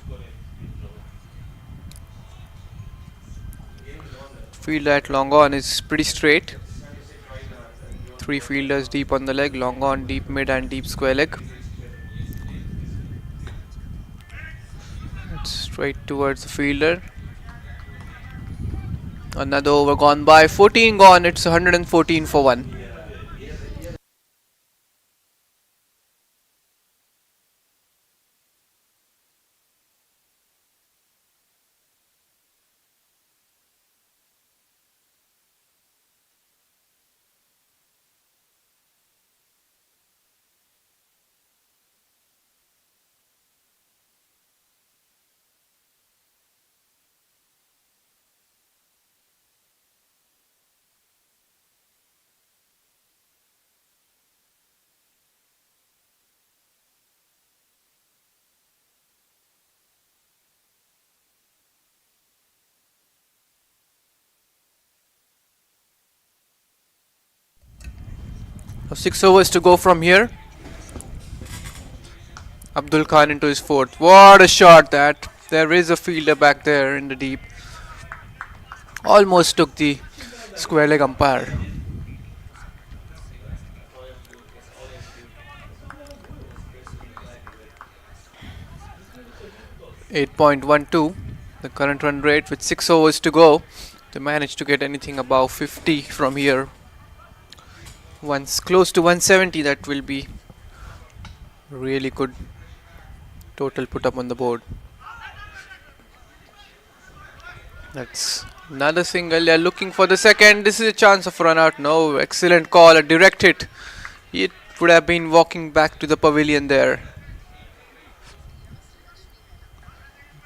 Field at long on is pretty straight. Three fielders deep on the leg, long on, deep mid and deep square leg. It's straight towards the fielder. Another over gone by, 14 gone, it's 114 for 1. Now 6 overs to go from here. Abdul Khan into his fourth. What a shot that! There is a fielder back there in the deep. Almost took the square leg umpire. 8.12, the current run rate with 6 overs to go. They managed to get anything above 50 from here. Once close to 170, that will be really good total put up on the board. That's another single. They're looking for the second. This is a chance of run out. No, excellent call, a direct hit. It would have been walking back to the pavilion there.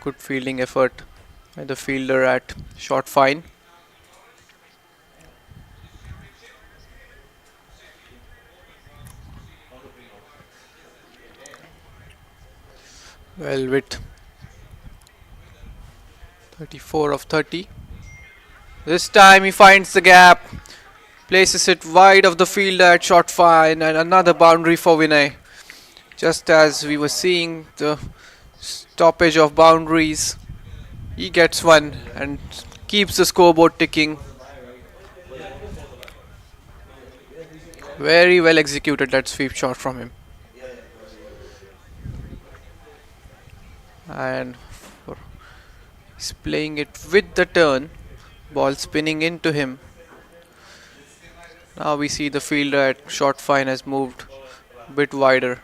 Good fielding effort by the fielder at short fine. Well, with 34 of 30. This time he finds the gap, places it wide of the fielder at short fine, and another boundary for Vinay. Just as we were seeing the stoppage of boundaries, he gets one and keeps the scoreboard ticking. Very well executed that sweep shot from him. And he's playing it with the turn, ball spinning into him. Now we see the fielder at short fine has moved a bit wider.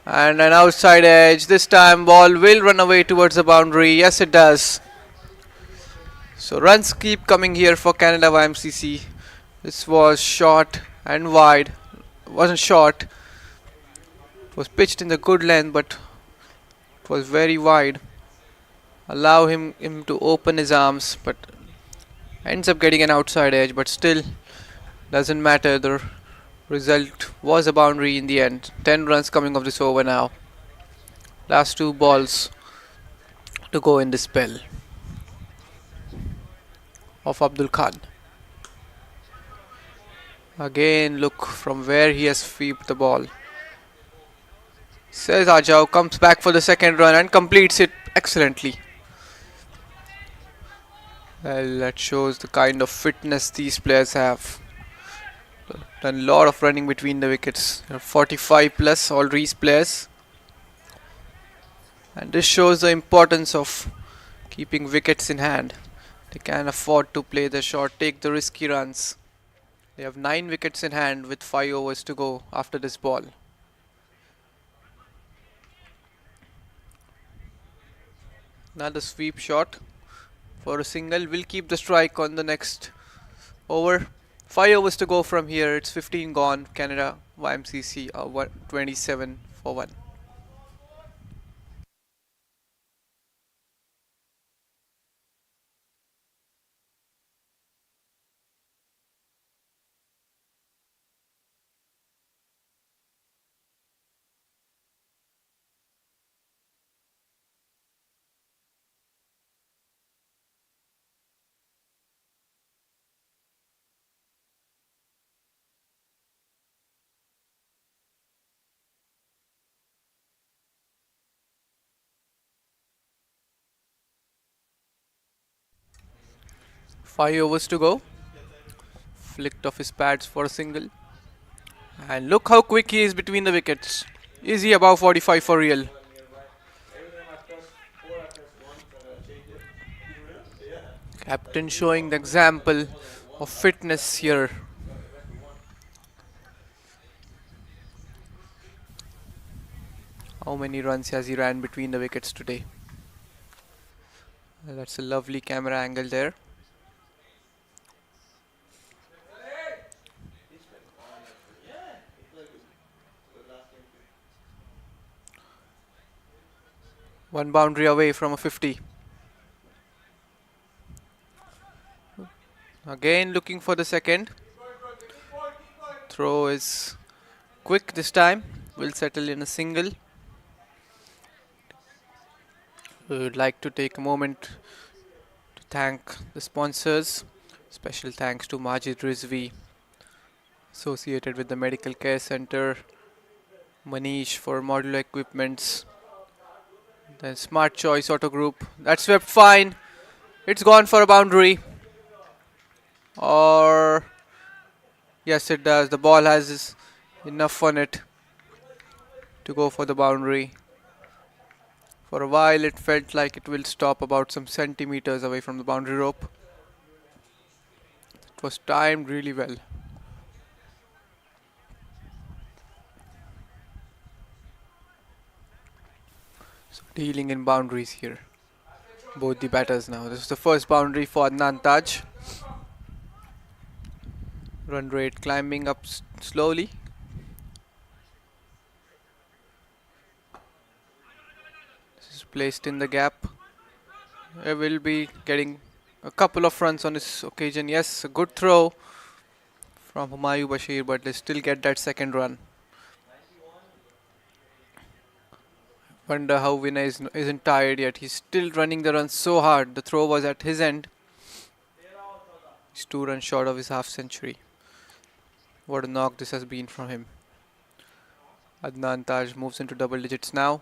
And an outside edge. This time ball will run away towards the boundary. Yes, it does. So runs keep coming here for Canada YMCC. This was short and wide. It wasn't short. It was pitched in the good length, but it was very wide. Allow him to open his arms, but ends up getting an outside edge, but still doesn't matter. The result was a boundary in the end. 10 runs coming off this over now. Last 2 balls to go in this spell of Abdul Khan. Again, look from where he has swept the ball. Says Ajao, comes back for the second run and completes it excellently. Well, that shows the kind of fitness these players have. Done a lot of running between the wickets. 45 plus all these players. And this shows the importance of keeping wickets in hand. They can afford to play the short, take the risky runs. They have 9 wickets in hand with 5 overs to go after this ball. Another sweep shot for a single. Will keep the strike on the next over. 5 overs to go from here. It's 15 gone. Canada YMCC 27 for 1. 5 overs to go. Flicked off his pads for a single. And look how quick he is between the wickets. Is he above 45 for real? Captain showing the example of fitness here. How many runs has he ran between the wickets today? Well, that's a lovely camera angle there. One boundary away from a 50. Again looking for the second. Throw is quick this time. Will settle in a single. We would like to take a moment to thank the sponsors. Special thanks to Majid Rizvi, associated with the Medical Care Center, Manish for modular equipments, then Smart Choice Auto Group. That swept fine. It's gone for a boundary. Or yes, it does. The ball has enough on it to go for the boundary. For a while it felt like it will stop about some centimeters away from the boundary rope. It was timed really well. So dealing in boundaries here. Both the batters now. This is the first boundary for Adnan Taj. Run rate climbing up slowly. This is placed in the gap. I will be getting a couple of runs on this occasion. Yes, a good throw from Humayun Bashir, but they still get that second run. Wonder how Vinay isn't tired yet. He's still running the run so hard. The throw was at his end. He's 2 runs short of his half century. What a knock this has been from him. Adnan Taj moves into double digits now.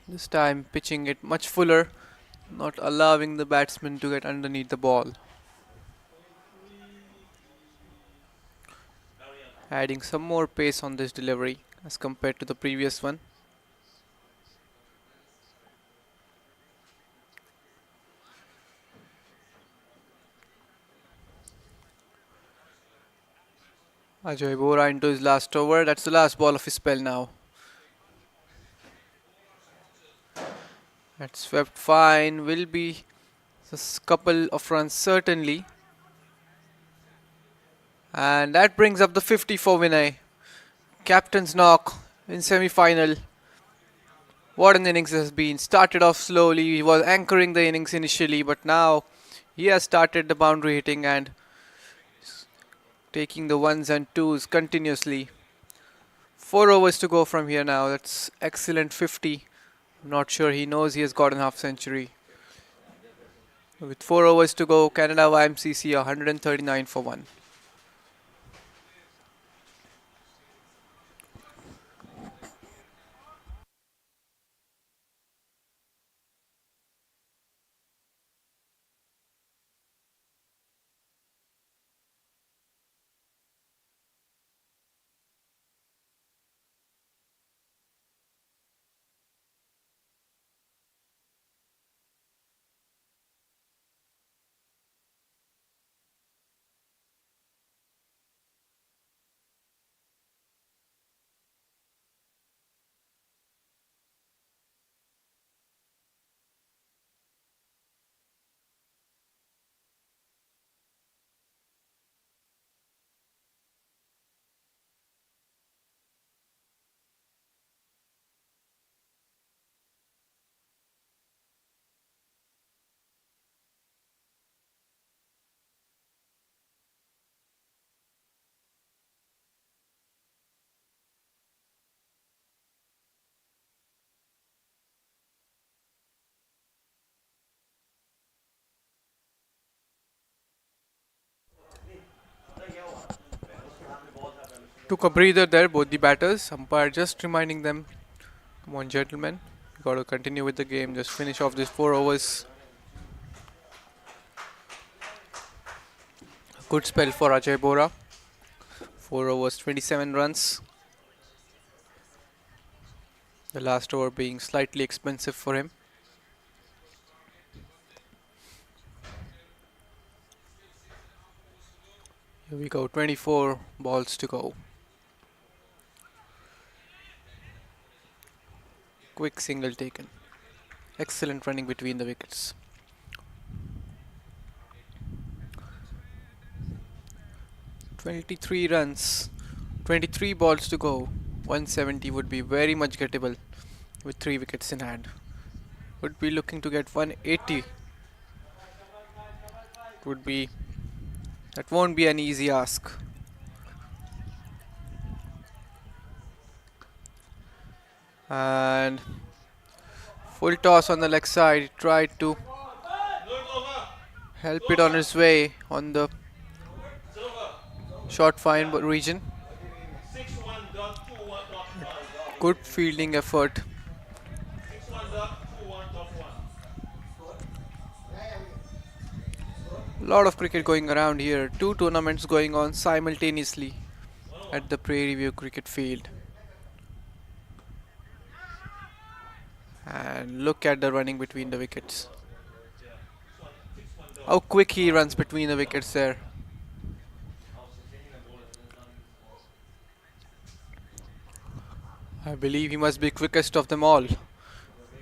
This time pitching it much fuller, not allowing the batsman to get underneath the ball. Adding some more pace on this delivery as compared to the previous one. Ajoy Bora into his last over. That's the last ball of his spell now. That swept fine. Will be a couple of runs certainly. And that brings up the 50 for Vinay. Captain's knock in semi-final. What an innings has been. Started off slowly. He was anchoring the innings initially, but now he has started the boundary hitting and taking the ones and twos continuously. 4 overs to go from here now. That's excellent 50. I'm not sure he knows he has got a half century. With 4 overs to go, Canada YMCC 139 for 1. Took a breather there, both the batters. Umpire just reminding them, come on gentlemen, Got to continue with the game. Just finish off these 4 overs. Good spell for Ajay Bora. 4 overs, 27 runs. The last over being slightly expensive for him. Here we go, 24 balls to go. Quick single taken. Excellent running between the wickets. 23 runs, 23 balls to go. 170 would be very much gettable with 3 wickets in hand. Would be looking to get 180. Would be that won't be an easy ask. And full toss on the leg side. Tried to help it on his way on the short fine region. Good fielding effort. A lot of cricket going around here. 2 tournaments going on simultaneously at the Prairie View cricket field. And look at the running between the wickets. How quick he runs between the wickets there. I believe he must be quickest of them all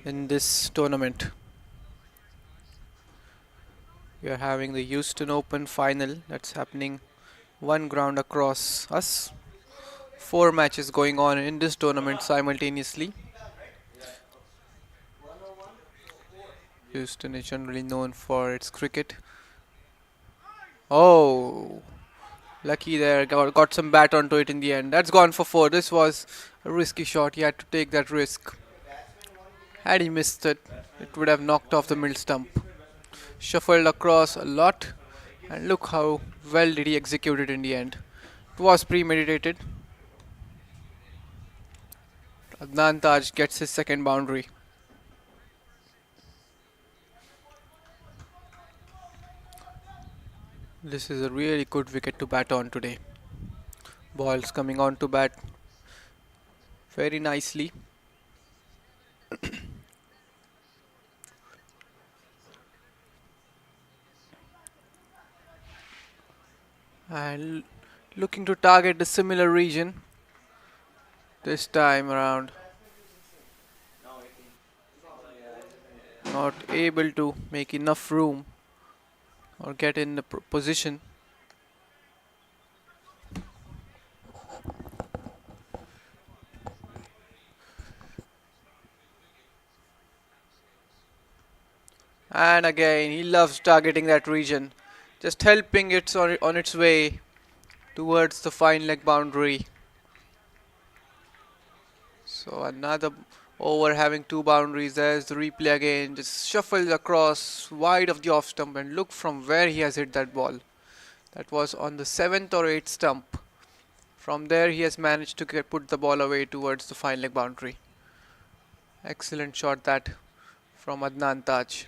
in this tournament. We are having the Houston Open final that's happening one ground across us. 4 matches going on in this tournament simultaneously. Houston is generally known for its cricket. Oh, lucky there, got some bat onto it in the end. That's gone for 4. This was a risky shot. He had to take that risk. Had he missed it, it would have knocked off the middle stump. Shuffled across a lot, and look how well did he execute it in the end. It was premeditated. Adnan Taj gets his second boundary. This is a really good wicket to bat on today. Balls coming on to bat very nicely. And looking to target the similar region this time around. Not able to make enough room or get in the position. And again, he loves targeting that region, just helping it on its way towards the fine leg boundary. So another over having 2 boundaries. There's the replay again, just shuffles across wide of the off stump, and look from where he has hit that ball. That was on the 7th or 8th stump. From there he has managed to put the ball away towards the fine leg boundary. Excellent shot that from Adnan Taj.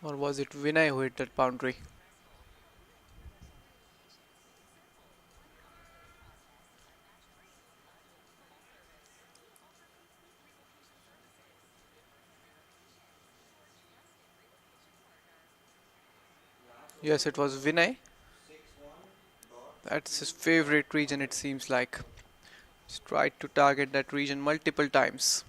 Or was it Vinay who hit that boundary? Yes, it was Vinay. That's his favorite region, it seems like. He's tried to target that region multiple times.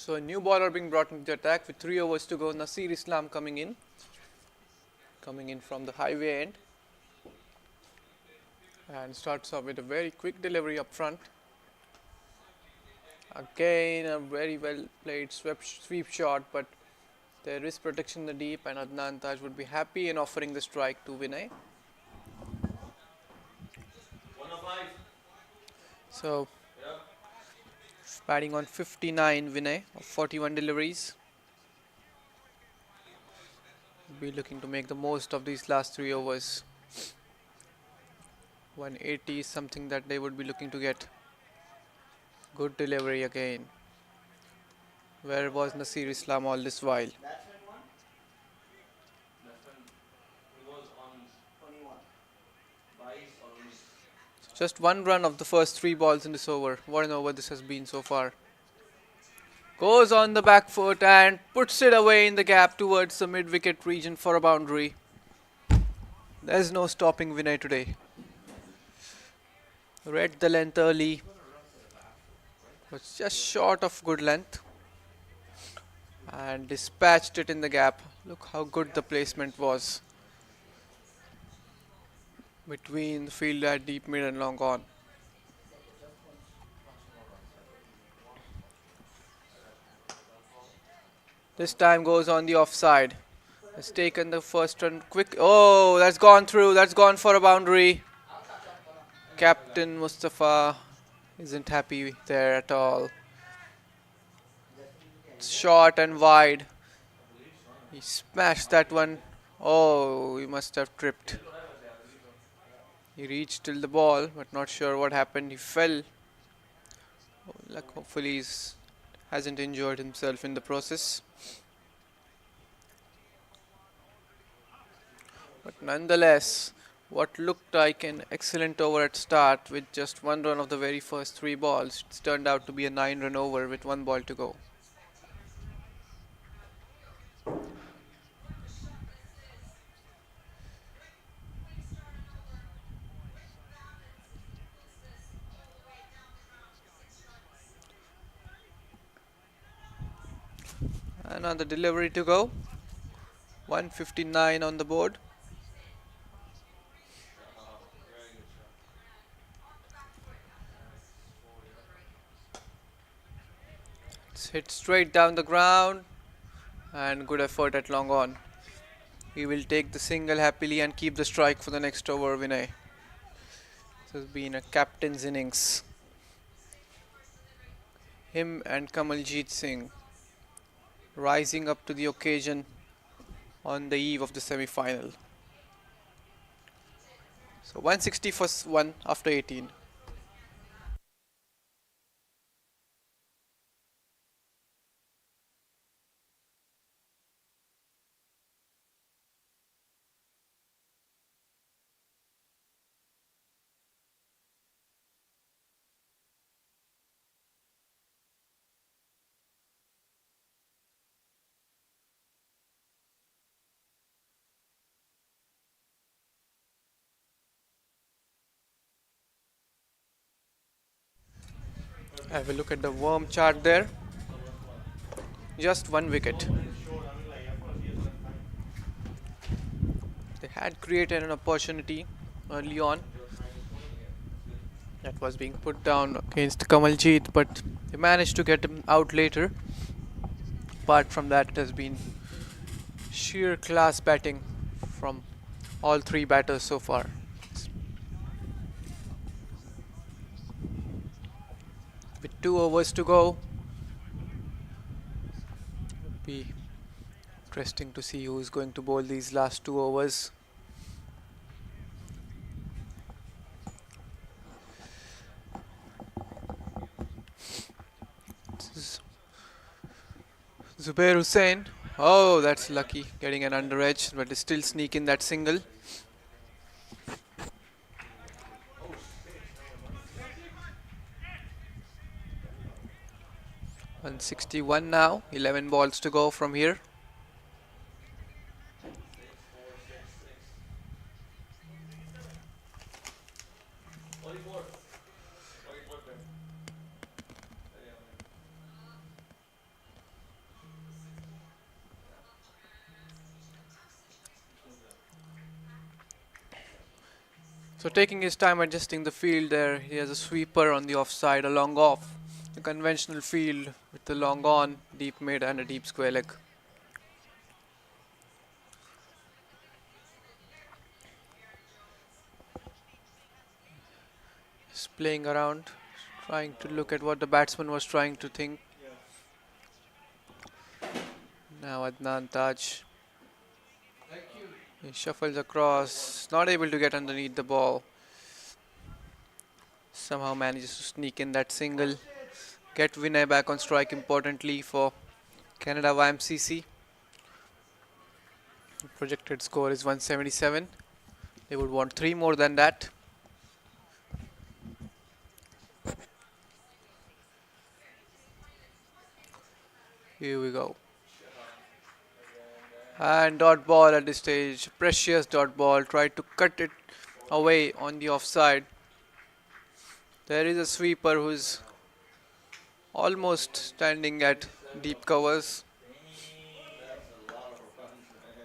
So a new bowler being brought into the attack with 3 overs to go. Nasir Islam coming in from the highway end, and starts off with a very quick delivery up front. Again a very well played sweep shot, but there is protection in the deep, and Adnan Taj would be happy in offering the strike to Vinay. So batting on 59, Vinay of 41 deliveries. Be looking to make the most of these last 3 overs. 180 is something that they would be looking to get. Good delivery again. Where was Nasir Islam all this while? Just 1 run of the first 3 balls in this over. What an over this has been so far. Goes on the back foot and puts it away in the gap towards the mid-wicket region for a boundary. There's no stopping Vinay today. Read the length early. Was just short of good length. And dispatched it in the gap. Look how good the placement was between the fielder at deep mid and long on. This time goes on the offside. Has taken the first run quick. Oh, that's gone through. That's gone for a boundary. Captain Mustafa isn't happy there at all. It's short and wide. He smashed that one. Oh, he must have tripped. He reached till the ball, but not sure what happened. He fell. Oh, luck, hopefully he hasn't injured himself in the process. But nonetheless, what looked like an excellent over at start with just 1 run of the very first 3 balls, it's turned out to be a 9-run over with 1 ball to go. Another delivery to go. 159 on the board. It's hit straight down the ground, and good effort at long on. He will take the single happily and keep the strike for the next over, Vinay. This has been a captain's innings. Him and Kamaljit Singh rising up to the occasion on the eve of the semi-final. So 160 for 1 after 18. Have a look at the worm chart there. Just 1 wicket. They had created an opportunity early on that was being put down against Kamaljit, but they managed to get him out later. Apart from that, it has been sheer class batting from all 3 batters so far. With 2 overs to go, it'll be interesting to see who is going to bowl these last 2 overs. Zubair Hussain. Oh, that's lucky, getting an under edge, but they still sneak in that single. .161 now, 11 balls to go from here. So taking his time adjusting the field there, he has a sweeper on the offside, a long off, a conventional field with the long on, deep mid and a deep square leg. He's playing around, trying to look at what the batsman was trying to think. Now Adnan Taj. He shuffles across, not able to get underneath the ball. Somehow manages to sneak in that single. Get Vinay back on strike importantly for Canada YMCC. The projected score is 177. They would want 3 more than that. Here we go. And dot ball at this stage. Precious dot ball. Tried to cut it away on the offside. There is a sweeper who's almost standing at deep covers.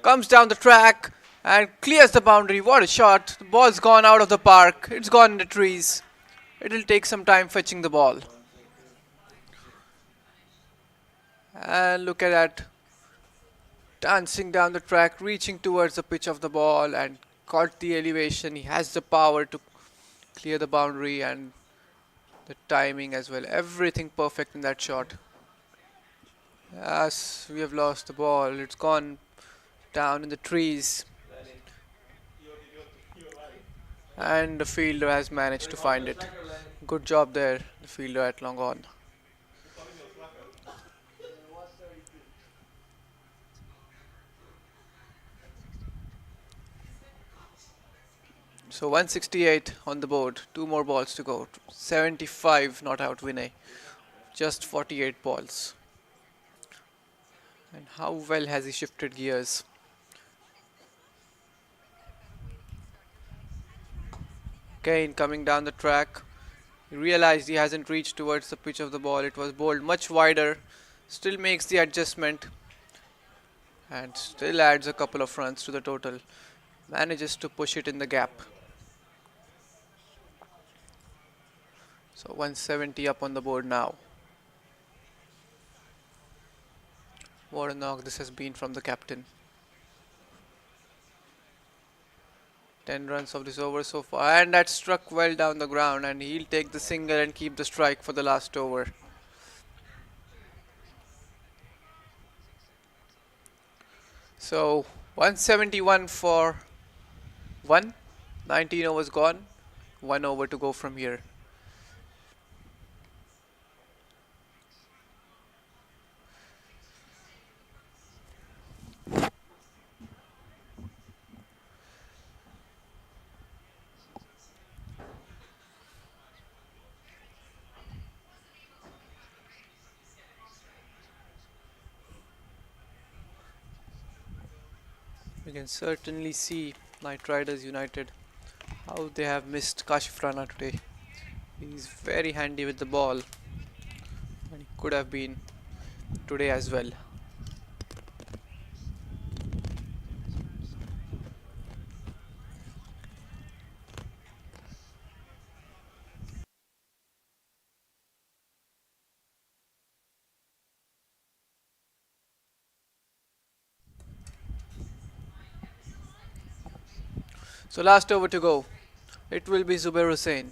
Comes down the track and clears the boundary. What a shot. The ball's gone out of the park. It's gone in the trees. It'll take some time fetching the ball. And look at that. Dancing down the track, reaching towards the pitch of the ball and caught the elevation. He has the power to clear the boundary and the timing as well. Everything perfect in that shot. Yes, we have lost the ball. It's gone down in the trees. And the fielder has managed to find it. Good job there, the fielder at long on. So 168 on the board, 2 more balls to go. 75 not out Vinay. Just 48 balls. And how well has he shifted gears? Kane coming down the track. He realized he hasn't reached towards the pitch of the ball. It was bowled much wider. Still makes the adjustment. And still adds a couple of runs to the total. Manages to push it in the gap. So 170 up on the board now. What a knock this has been from the captain. 10 runs of this over so far, and that struck well down the ground, and he'll take the single and keep the strike for the last over. So 171 for 1. 19 overs gone. 1 over to go from here. We can certainly see KinightRiders United how they have missed Kashif Rana today. He's very handy with the ball and he could have been today as well. So last over to go. It will be Zubair Hussain.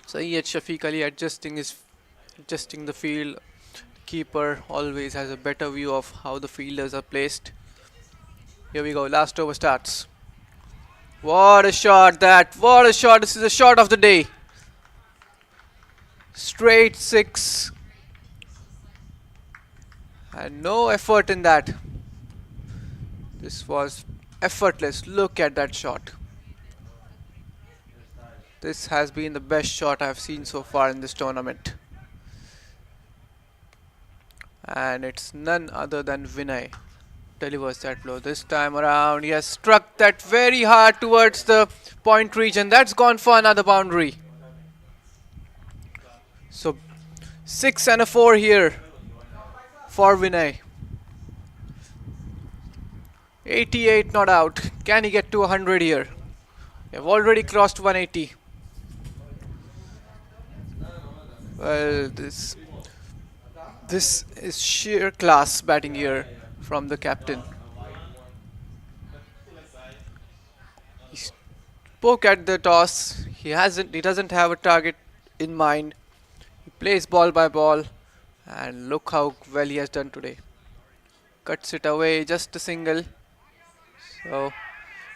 Sayyid Shafiq Ali adjusting the field. Keeper always has a better view of how the fielders are placed. Here we go. Last over starts. What a shot that! What a shot! This is a shot of the day. Straight 6. And no effort in that. This was effortless. Look at that shot. This has been the best shot I have seen so far in this tournament. And it's none other than Vinay delivers that blow. This time around, he has struck that very hard towards the point region. That's gone for another boundary. So 6 and a 4 here for Vinay. 88 not out. Can he get to 100 here? We have already crossed 180. Well, this is sheer class batting here from the captain. He spoke at the toss. He doesn't have a target in mind. He plays ball by ball, and look how well he has done today. Cuts it away, just a single. So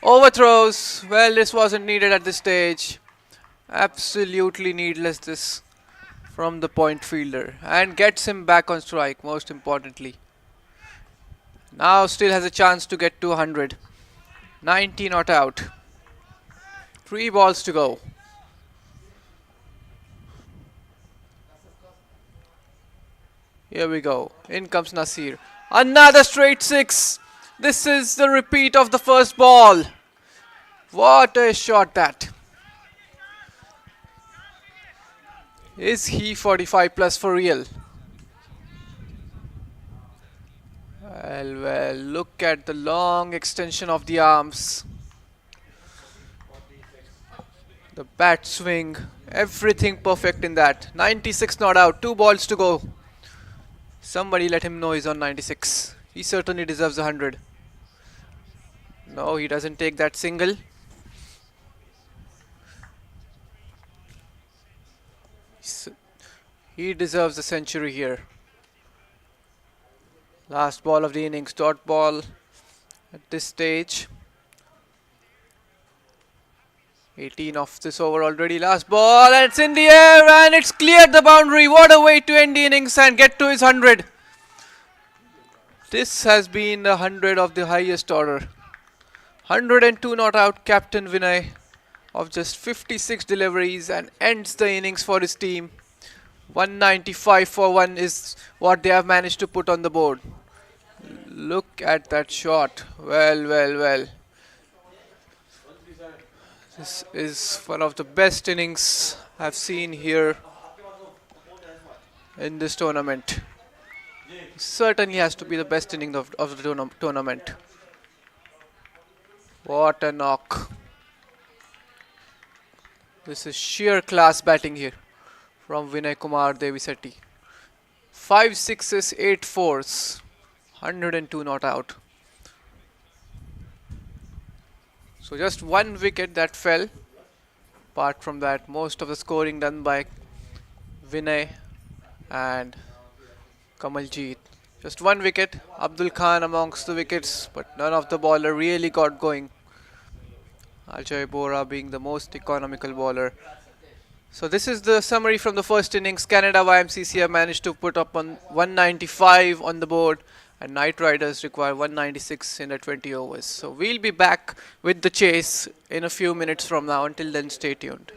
overthrows. Well, this wasn't needed at this stage. Absolutely needless this from the point fielder, and gets him back on strike, most importantly. Now still has a chance to get to 100. 90 not out. 3 balls to go. Here we go. In comes Nasir. Another straight 6. This is the repeat of the first ball. What a shot that. Is he 45 plus for real? Well, look at the long extension of the arms. The bat swing, everything perfect in that. 96 not out, 2 balls to go. Somebody let him know he's on 96. He certainly deserves 100. No, he doesn't take that single. He deserves a century here. Last ball of the innings, dot ball at this stage. 18 of this over already. Last ball, and it's in the air, and it's cleared the boundary. What a way to end the innings and get to his 100. This has been a 100 of the highest order. 102 not out, Captain Vinay of just 56 deliveries, and ends the innings for his team. 195 for 1 is what they have managed to put on the board. Look at that shot. Well. This is one of the best innings I've seen here in this tournament. Certainly has to be the best inning of the tournament. What a knock. This is sheer class batting here from Vinay Kumar Devisetti. 5 sixes, 8 fours, 102 not out. So just 1 wicket that fell. Apart from that, most of the scoring done by Vinay and Kamaljeet. Just 1 wicket. Abdul Khan amongst the wickets, but none of the bowler really got going. Ajay Bora being the most economical bowler. So this is the summary from the first innings. Canada YMCC have managed to put up on 195 on the board, and Knight Riders require 196 in the 20 overs. So we'll be back with the chase in a few minutes from now. Until then, stay tuned.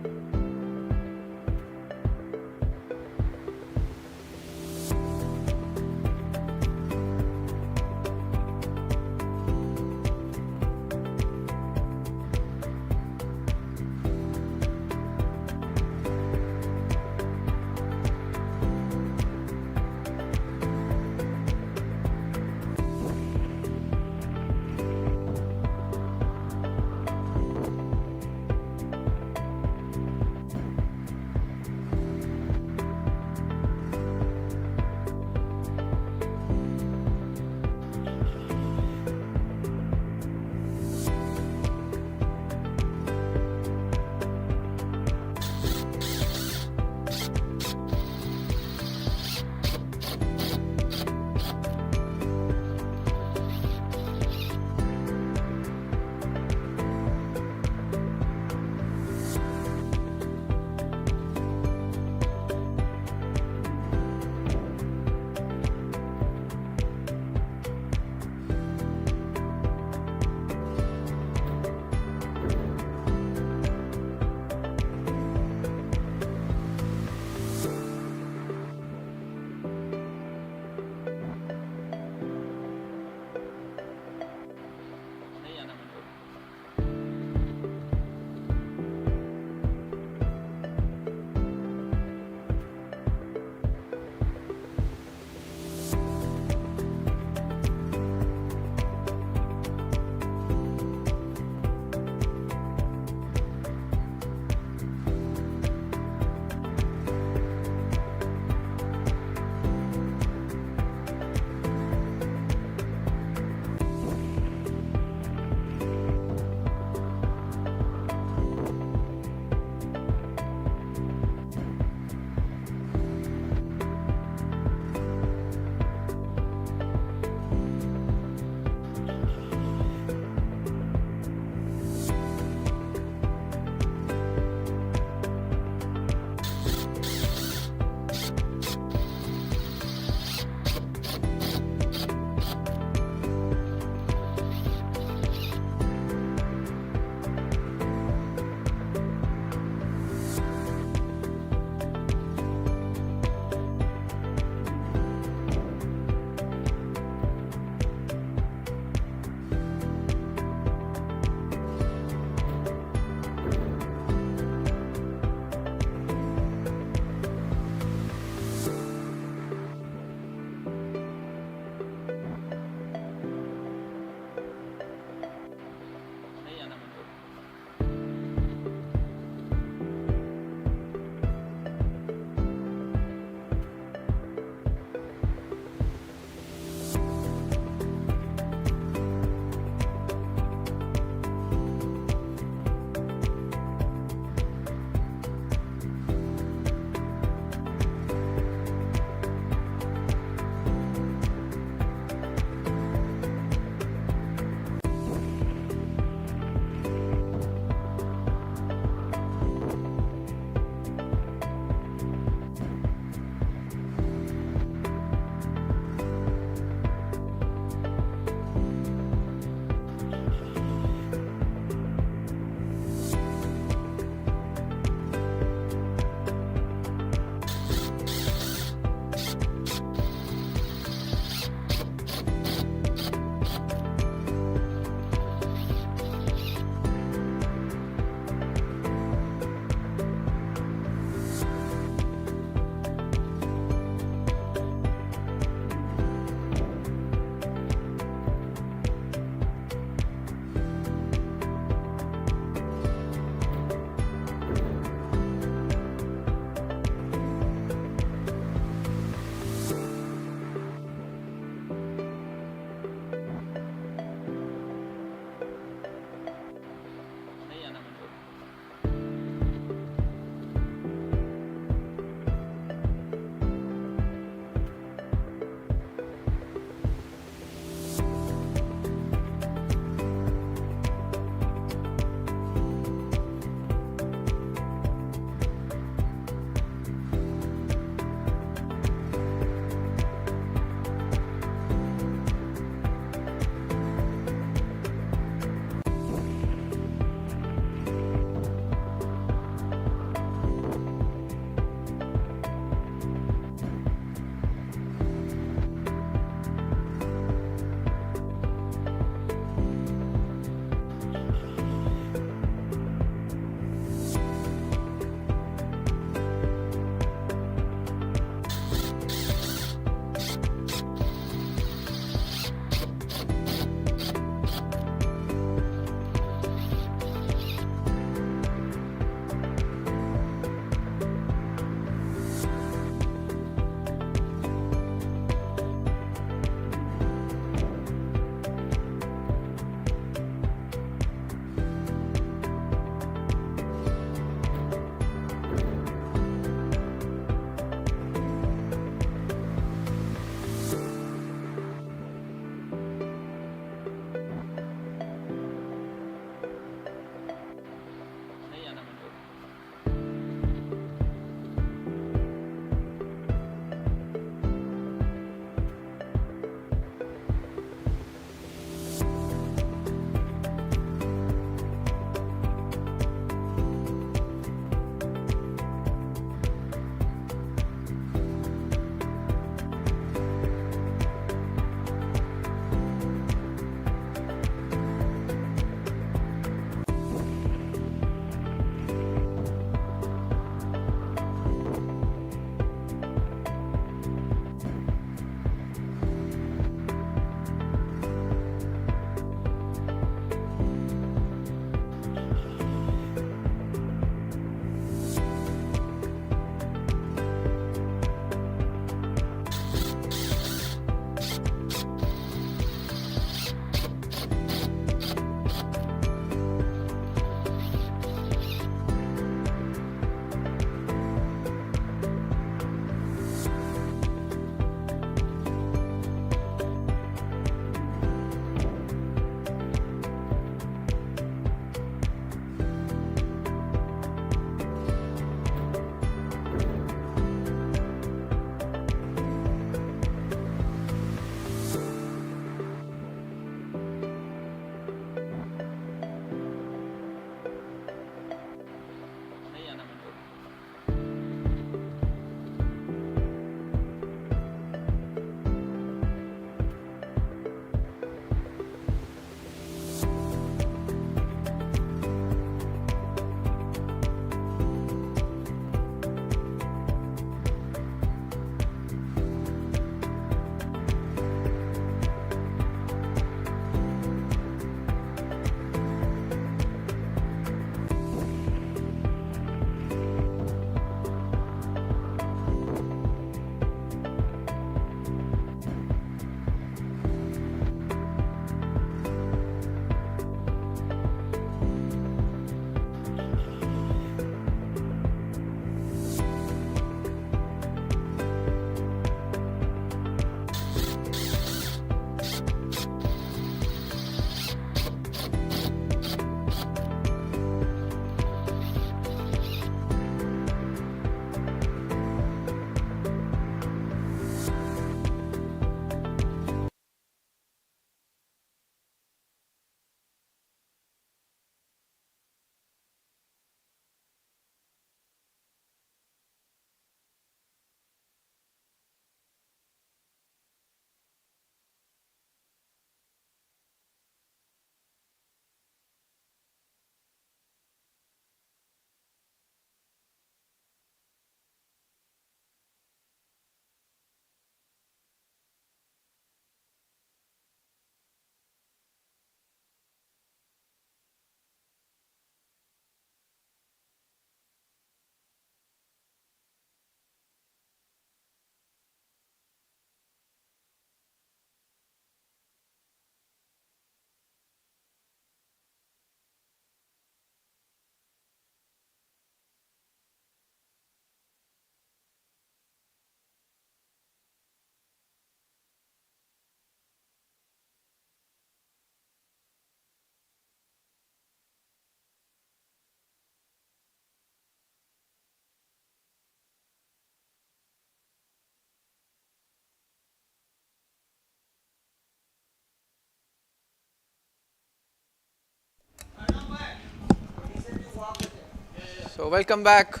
So welcome back.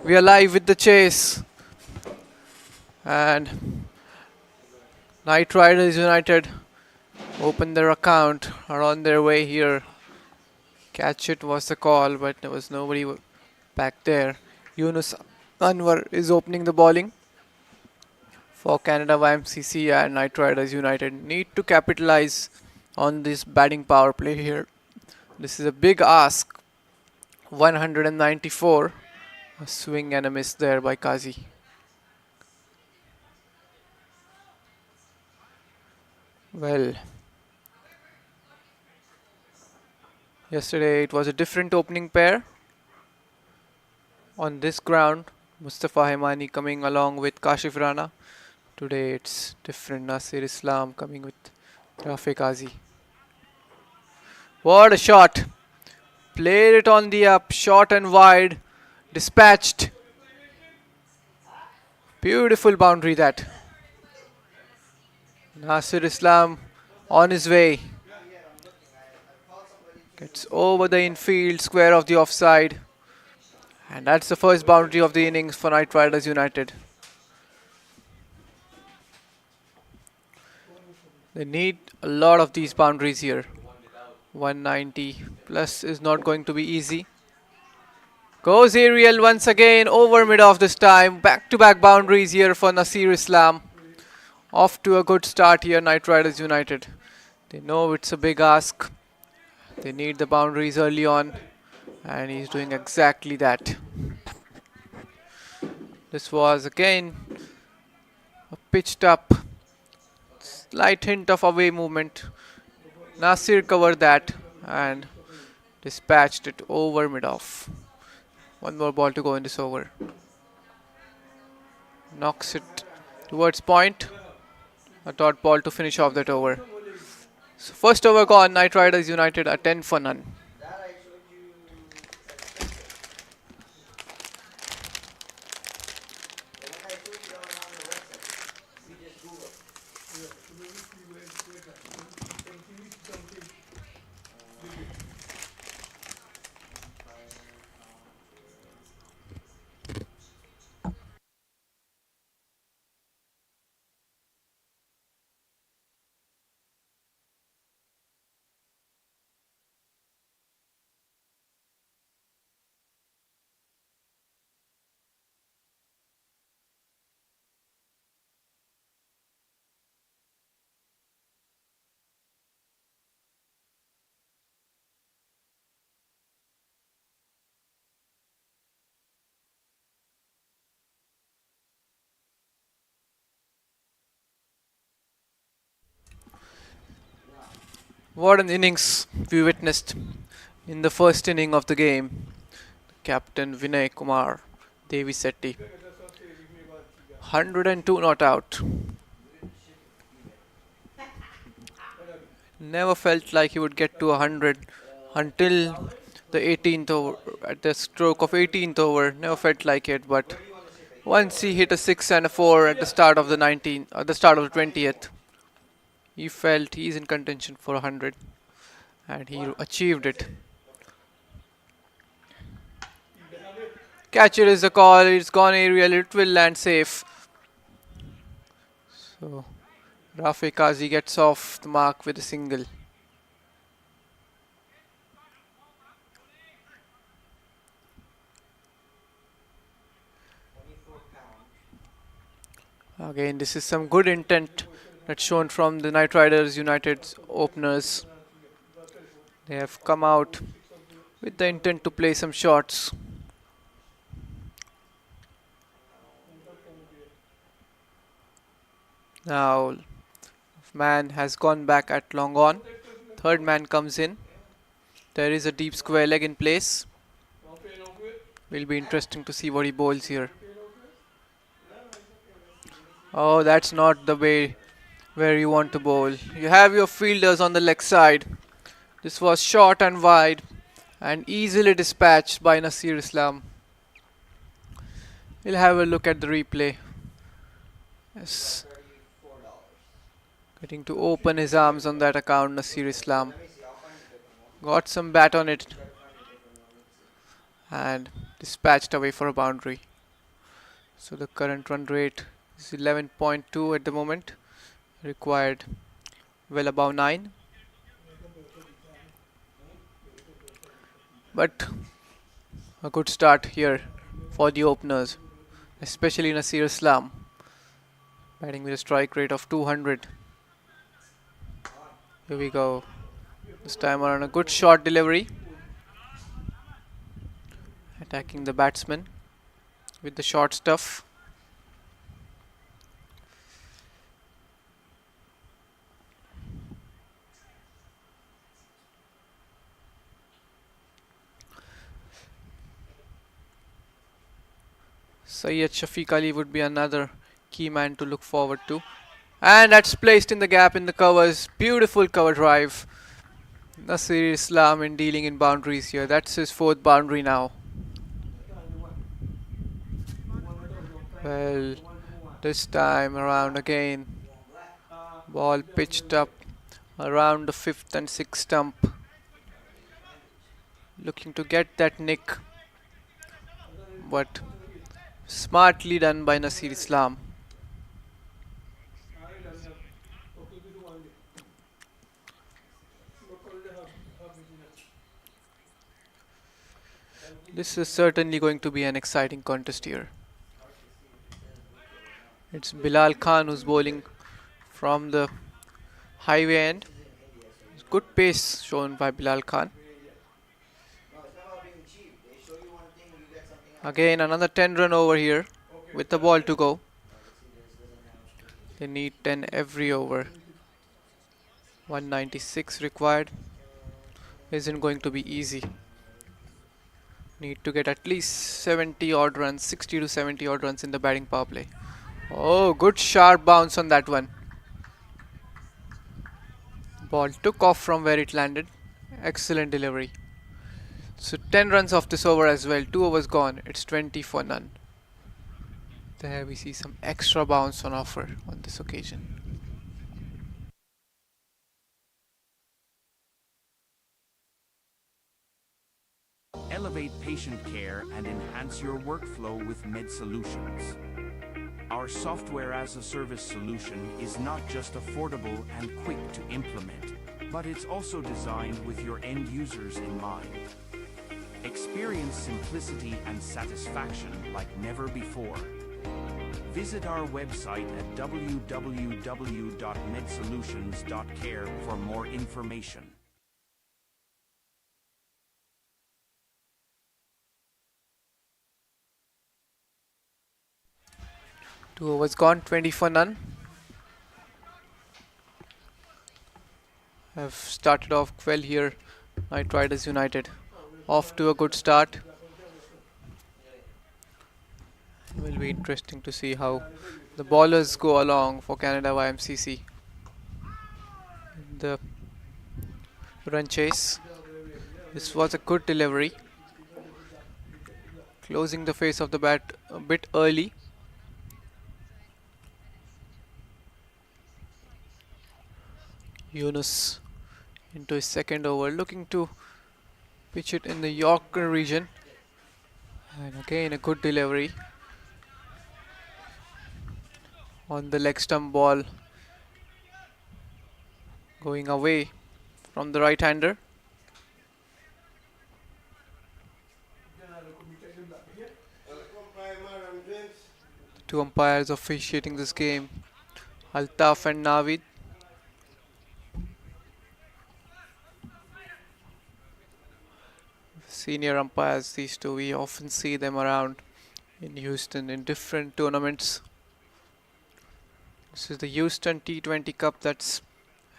We are live with the chase, and Knight Riders United opened their account, are on their way here. Catch it was the call, but there was nobody back there. Yunus Anwar is opening the bowling for Canada YMCC, and Knight Riders United need to capitalize on this batting power play here. This is a big ask. 194. A swing and a miss there by Kazi. Well, yesterday it was a different opening pair. On this ground, Mustafa Hemani coming along with Kashif Rana. Today it's different. Nasir Islam coming with Rafiq Kazi. What a shot! Played it on the up, short and wide, dispatched. Beautiful boundary that. Nasir Islam on his way. Gets over the infield square of the offside. And that's the first boundary of the innings for Knight Riders United. They need a lot of these boundaries here. 190 plus is not going to be easy. Goes aerial once again over mid-off this time. Back-to-back boundaries here for Nasir Islam. Off to a good start here, Knight Riders United. They know it's a big ask. They need the boundaries early on, and he's doing exactly that. This was again a pitched up, slight hint of away movement. Nasir covered that and dispatched it over mid-off. One more ball to go in this over. Knocks it towards point. A dot ball to finish off that over. So first over gone, Knight Riders United are 10 for none. What an innings we witnessed in the first inning of the game. Captain Vinay Kumar Devi Setti. 102 not out. Never felt like he would get to 100 until the 18th over. At the stroke of 18th over, never felt like it. But once he hit a 6 and a 4 at the start of the 19th, at the start of the 20th, he felt he's in contention for 100, and he achieved it. Catcher is the call. It's gone aerial. It will land safe. So Rafiq Kazi gets off the mark with a single. Again, this is some good intent that's shown from the Knight Riders United's openers. They have come out with the intent to play some shots. Now, man has gone back at long on. Third man comes in. There is a deep square leg in place. Will be interesting to see what he bowls here. Oh, that's not the way where you want to bowl. You have your fielders on the leg side. This was short and wide and easily dispatched by Nasir Islam. We'll have a look at the replay. Yes. Getting to open his arms on that account, Nasir Islam. Got some bat on it. and dispatched away for a boundary. So the current run rate is 11.2 at the moment, required well above 9. But a good start here for the openers, especially Nasir Islam, batting with a strike rate of 200. Here we go. This time around a good short delivery. Attacking the batsman with the short stuff. Syed Shafiq Ali would be another key man to look forward to. And that's placed in the gap in the covers. Beautiful cover drive. Nasir Islam in dealing in boundaries here. That's his 4th boundary now. Well, this time around again. Ball pitched up around the 5th and 6th stump. Looking to get that nick. But smartly done by Nasir Islam. This is certainly going to be an exciting contest here. It's Bilal Khan who's bowling from the highway end. Good pace shown by Bilal Khan. Again another 10 run over here with the ball to go. They need 10 every over. 196 required. Isn't going to be easy. Need to get at least 70 odd runs, 60 to 70 odd runs in the batting power play. Oh, good sharp bounce on that one. Ball took off from where it landed. Excellent delivery. So 10 runs off this over as well. 2 overs gone. It's 20 for none. There we see some extra bounce on offer on this occasion. Elevate patient care and enhance your workflow with Med Solutions. Our software as a service solution is not just affordable and quick to implement, but it's also designed with your end users in mind. Experience simplicity and satisfaction like never before. Visit our website at www.medsolutions.care for more information. Two overs gone, 20 for none. Have started off well here, KinightRiders United. Off to a good start. It will be interesting to see how the bowlers go along for Canada YMCC. The run chase. This was a good delivery. Closing the face of the bat a bit early. Yunus into his 2nd over, looking to pitch it in the Yorker region. And again a good delivery on the leg stump ball, going away from the right-hander. The 2 umpires officiating this game, Altaf and Navid. Senior umpires, these two, we often see them around in Houston in different tournaments. This is the Houston T20 Cup that's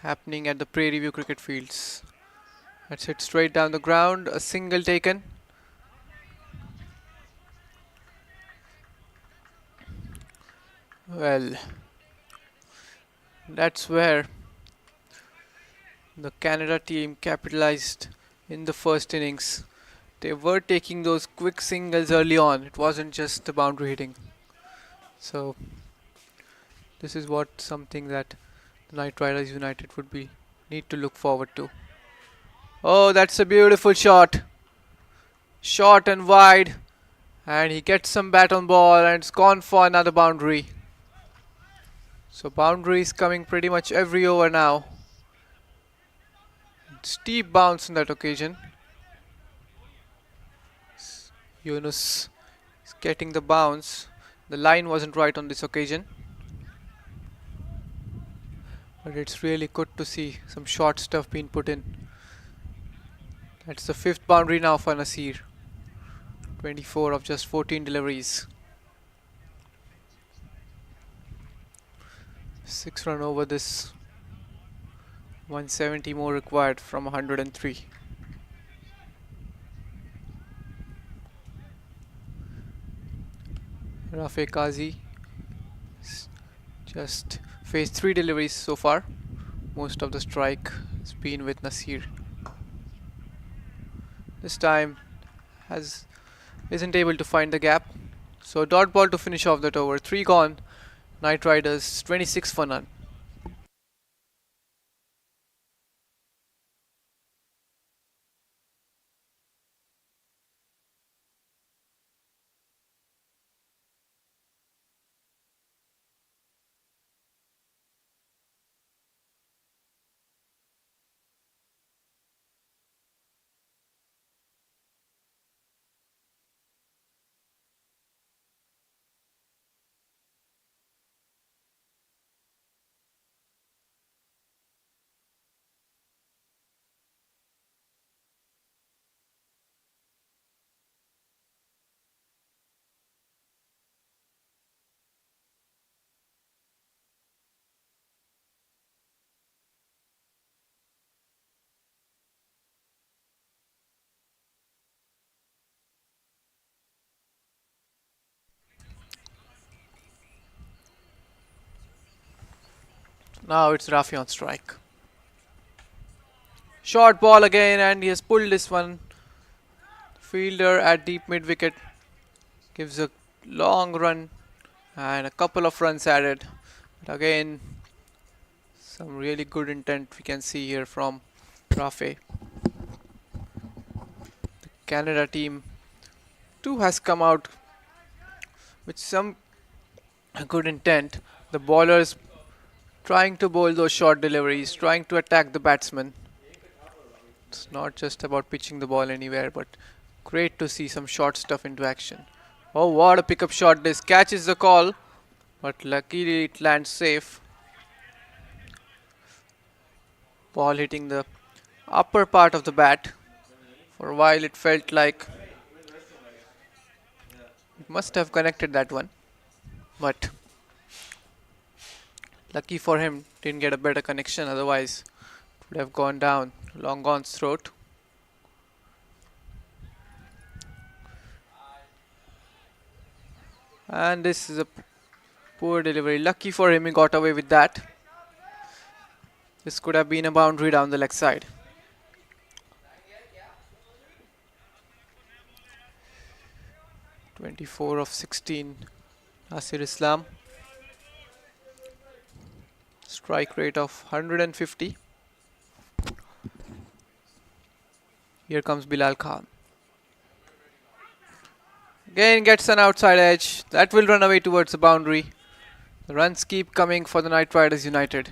happening at the Prairie View cricket fields. That's hit straight down the ground, a single taken. Well, that's where the Canada team capitalized in the first innings. They were taking those quick singles early on. It wasn't just the boundary hitting. So this is what something that the KinightRiders United would need to look forward to. Oh, that's a beautiful shot. Short and wide. And he gets some bat on ball and it's gone for another boundary. So boundaries coming pretty much every over now. Steep bounce on that occasion. Yunus is getting the bounce. The line wasn't right on this occasion. But it's really good to see some short stuff being put in. That's the 5th boundary now for Nasir. 24 of just 14 deliveries. 6 run over this. 170 more required from 103. Rafe Kazi just faced 3 deliveries so far. Most of the strike has been with Nasir. This time isn't able to find the gap. So dot ball to finish off that over. 3 gone. Knight Riders 26 for none. Now it's Rafi on strike. Short ball again and he has pulled this one. Fielder at deep mid wicket gives a long run and a couple of runs added. But again, some really good intent we can see here from Rafe. The Canada team too has come out with some good intent. The bowlers trying to bowl those short deliveries, trying to attack the batsman. It's not just about pitching the ball anywhere, but great to see some short stuff into action. Oh, what a pickup shot this. Catches the call, but luckily it lands safe. Ball hitting the upper part of the bat. For a while it felt like it must have connected that one. But lucky for him, didn't get a better connection, otherwise it would have gone down long on's throat. And this is a poor delivery. Lucky for him, he got away with that. This could have been a boundary down the leg side. (24 of 16). Nasir Islam. Strike rate of 150. Here comes Bilal Khan. Again gets an outside edge. That will run away towards the boundary. The runs keep coming for the Knight Riders United.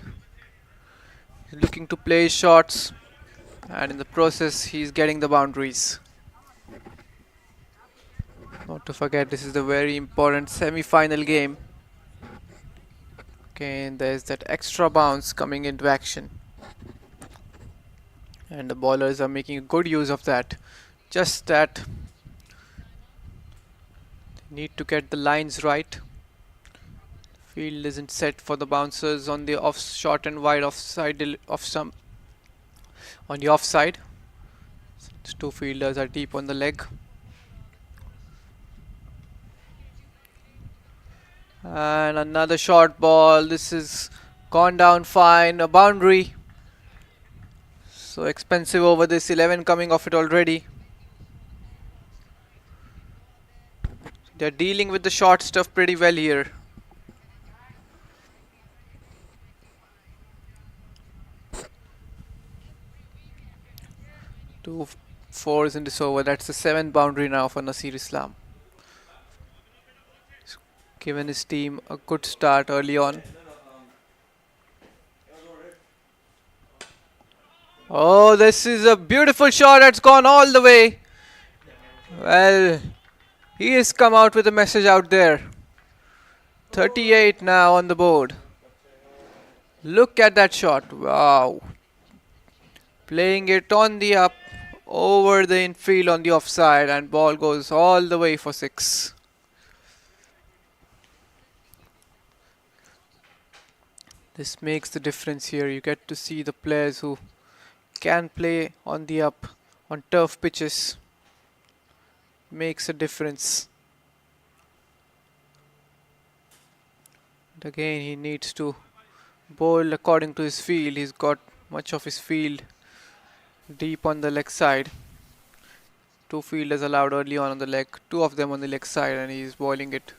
He's looking to play his shots, and in the process he's getting the boundaries. Not to forget, this is the very important semi-final game. Again, there's that extra bounce coming into action. And the bowlers are making a good use of that. Just that they need to get the lines right. Field isn't set for the bouncers on the off short and wide offside on the offside. These two fielders are deep on the leg. And another short ball. This is gone down fine. A boundary. So expensive over this. 11 coming off it already. They're dealing with the short stuff pretty well here. Two 4s in this over. That's the 7th boundary now for Nasir Islam. He's given his team a good start early on. Oh, this is a beautiful shot that's gone all the way. Well, he has come out with a message out there. 38 now on the board. Look at that shot. Wow. Playing it on the up, over the infield on the offside, and ball goes all the way for 6. This makes the difference here. You get to see the players who can play on the up on turf pitches. Makes a difference. And again, he needs to bowl according to his field. He's got much of his field deep on the leg side. 2 fielders allowed early on the leg, 2 of them on the leg side, and he's bowling it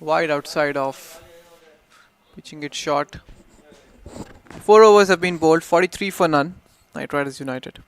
wide outside off, pitching it short. 4 overs have been bowled, 43 for none. Knight Riders United.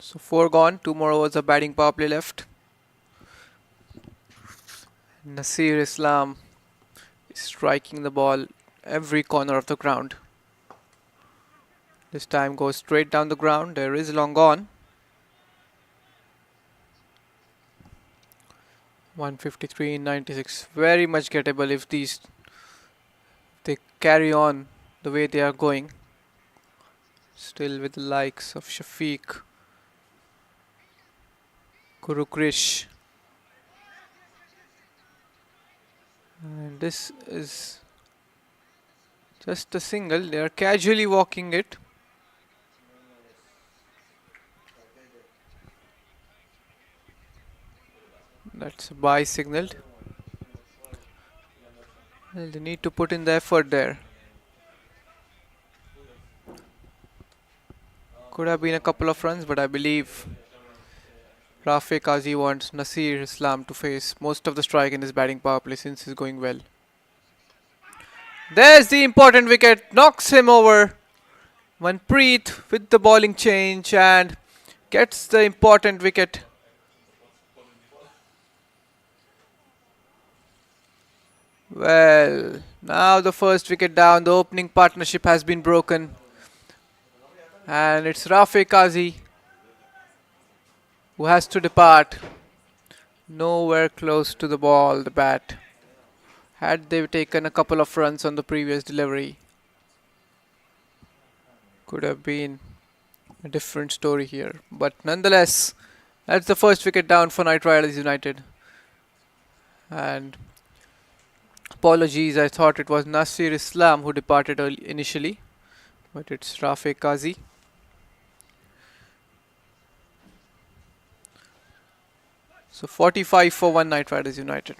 So 4 gone, 2 more overs of batting power play left. Nasir Islam is striking the ball every corner of the ground. This time goes straight down the ground. There is long on. 153 in 96. Very much gettable if they carry on the way they are going. Still with the likes of Shafiq, Guru Krish. And this is just a single. They are casually walking it. That's a bye signaled. Well, they need to put in the effort there. Could have been a couple of runs, but I believe Rafiq Qazi wants Nasir Islam to face most of the strike in his batting power play since he's going well. There's the important wicket, knocks him over. Manpreet with the bowling change and gets the important wicket. Well, now the first wicket down, the opening partnership has been broken. And it's Rafiq Qazi who has to depart. Nowhere close to the ball, the bat. Had they taken a couple of runs on the previous delivery, could have been a different story here. But nonetheless, that's the first wicket down for Knight Riders United. And apologies, I thought it was Nasir Islam who departed initially, but it's Rafiq Qazi. So 45 for 1 Knight Riders United.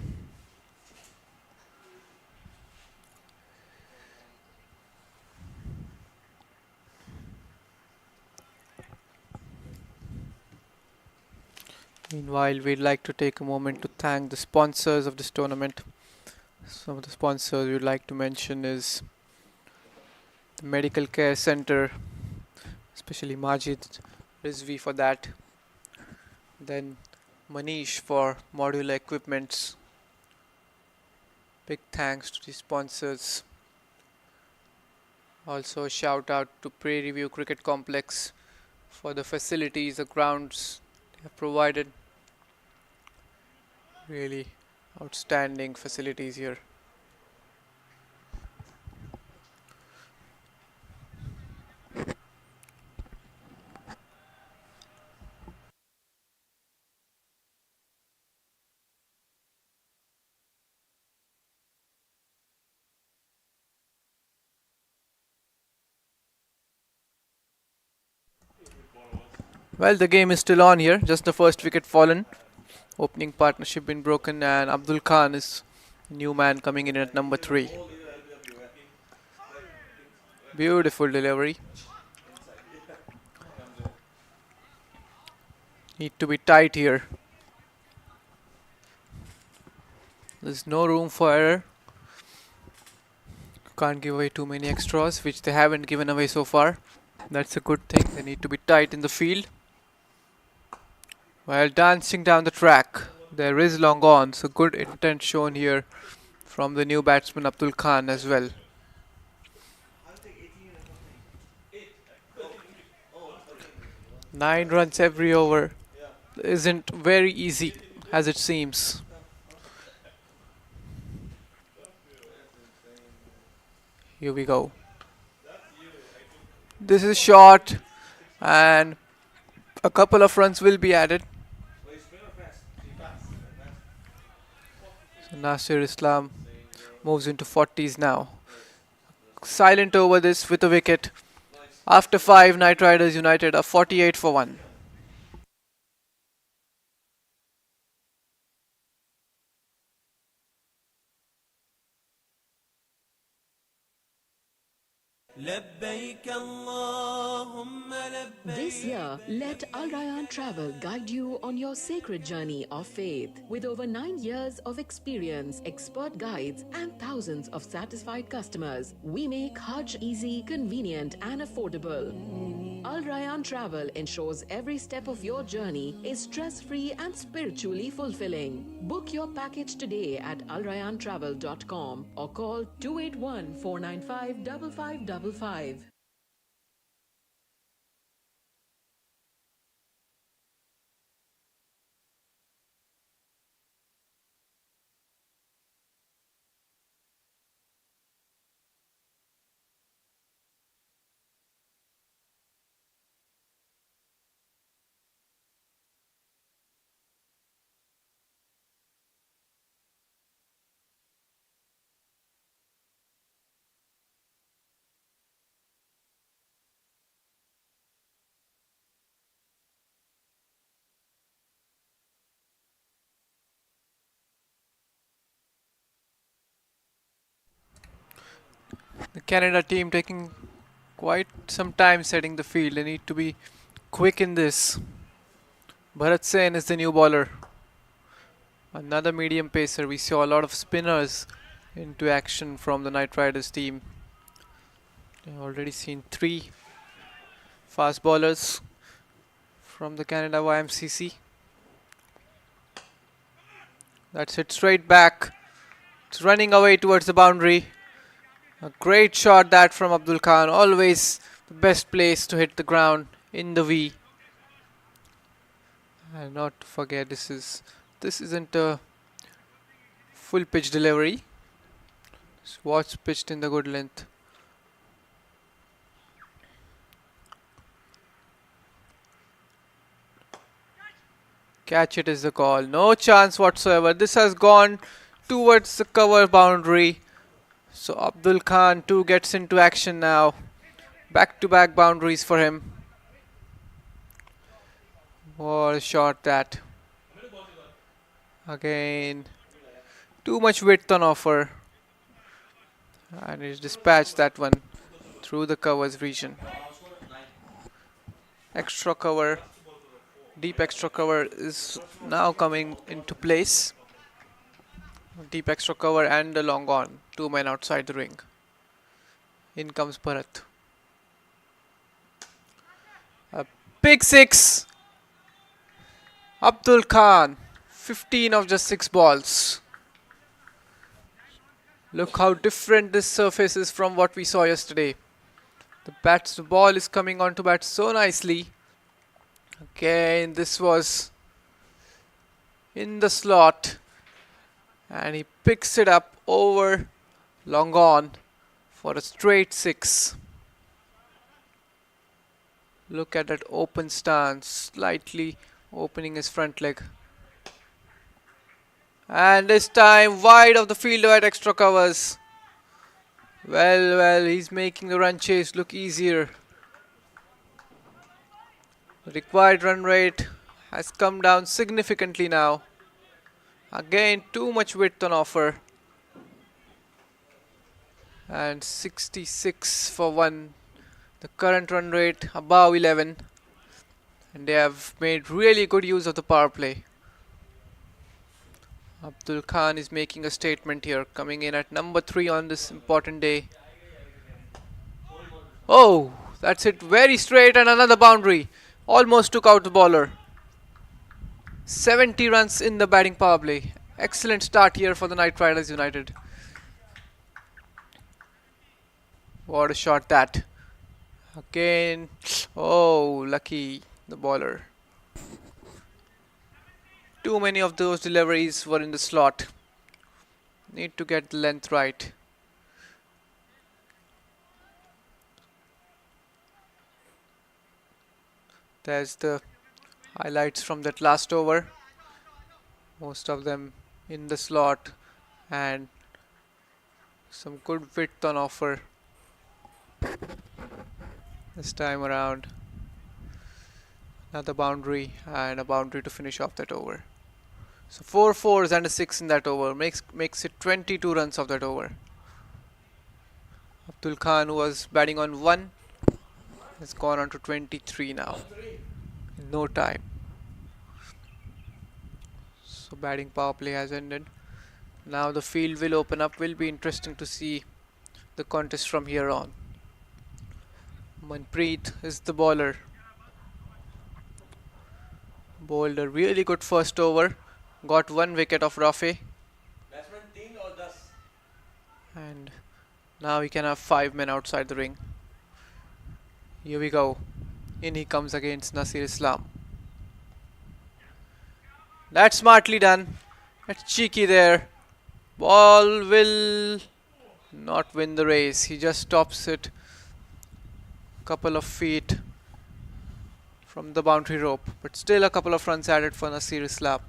Meanwhile, we'd like to take a moment to thank the sponsors of this tournament. Some of the sponsors we'd like to mention is the Medical Care Center, especially Majid Rizvi for that. Then Manish for modular equipments. Big thanks to the sponsors. Also a shout out to Prairie View Cricket Complex for the facilities, the grounds they have provided. Really outstanding facilities here. Well, the game is still on here. Just the first wicket fallen. Opening partnership been broken, and Abdul Khan is new man coming in at number 3. Beautiful delivery. Need to be tight here. There's no room for error. Can't give away too many extras, which they haven't given away so far. That's a good thing. They need to be tight in the field. While dancing down the track, there is long on, so good intent shown here from the new batsman Abdul Khan as well. 9 runs every over isn't very easy as it seems. Here we go. This is short, and a couple of runs will be added. So Nasir Islam moves into 40s now. Silent over this with a wicket. After 5, Knight Riders United are 48 for 1. This year, let Al Rayyan Travel guide you on your sacred journey of faith. With over 9 years of experience, expert guides, and thousands of satisfied customers, we make Hajj easy, convenient, and affordable. Al Rayyan Travel ensures every step of your journey is stress-free and spiritually fulfilling. Book your package today at alrayyantravel.com or call 281-495-5555. The Canada team taking quite some time setting the field. They need to be quick in this. Bharat Sen is the new bowler. Another medium pacer. We saw a lot of spinners into action from the Knight Riders team. I've already seen 3 fast bowlers from the Canada YMCC. That's it straight back. It's running away towards the boundary. A great shot that from Abdul Khan. Always the best place to hit the ground in the V. And not to forget, this isn't a full pitch delivery. It's what's pitched in the good length. Catch it is the call. No chance whatsoever. This has gone towards the cover boundary. So Abdul Khan too gets into action now. Back-to-back boundaries for him. What a shot that. Again, too much width on offer. And he's dispatched that one through the covers region. Extra cover. Deep extra cover is now coming into place. Deep extra cover and a long on. 2 men outside the ring. In comes Bharat. A big 6. Abdul Khan. 15 of just 6 balls. Look how different this surface is from what we saw yesterday. The ball is coming onto bat so nicely. Again, this was in the slot. And he picks it up over long on for a straight 6. Look at that open stance, slightly opening his front leg. And this time wide of the field at extra covers. Well, he's making the run chase look easier. Required run rate has come down significantly now. Again, too much width on offer. And 66 for 1. The current run rate above 11. And they have made really good use of the power play. Abdul Khan is making a statement here, coming in at number 3 on this important day. Oh, that's it very straight and another boundary. Almost took out the bowler. 70 runs in the batting power play. Excellent start here for the KinightRiders United. What a shot that. Again. Oh, lucky the bowler. Too many of those deliveries were in the slot. Need to get the length right. There's the highlights from that last over. Most of them in the slot and some good width on offer this time around. Another boundary and a boundary to finish off that over. So 4 fours and a 6 in that over makes it 22 runs of that over. Abdul Khan, who was batting on 1, has gone on to 23 now in no time. So batting power play has ended. Now the field will open up. Will be interesting to see the contest from here on. Manpreet is the bowler. Bowled a really good first over. Got 1 wicket of Rafe. And now he can have 5 men outside the ring. Here we go. In he comes against Nasir Islam. That's smartly done. That's cheeky there. Ball will not win the race. He just stops it a couple of feet from the boundary rope. But still a couple of runs added for Nasir Islam.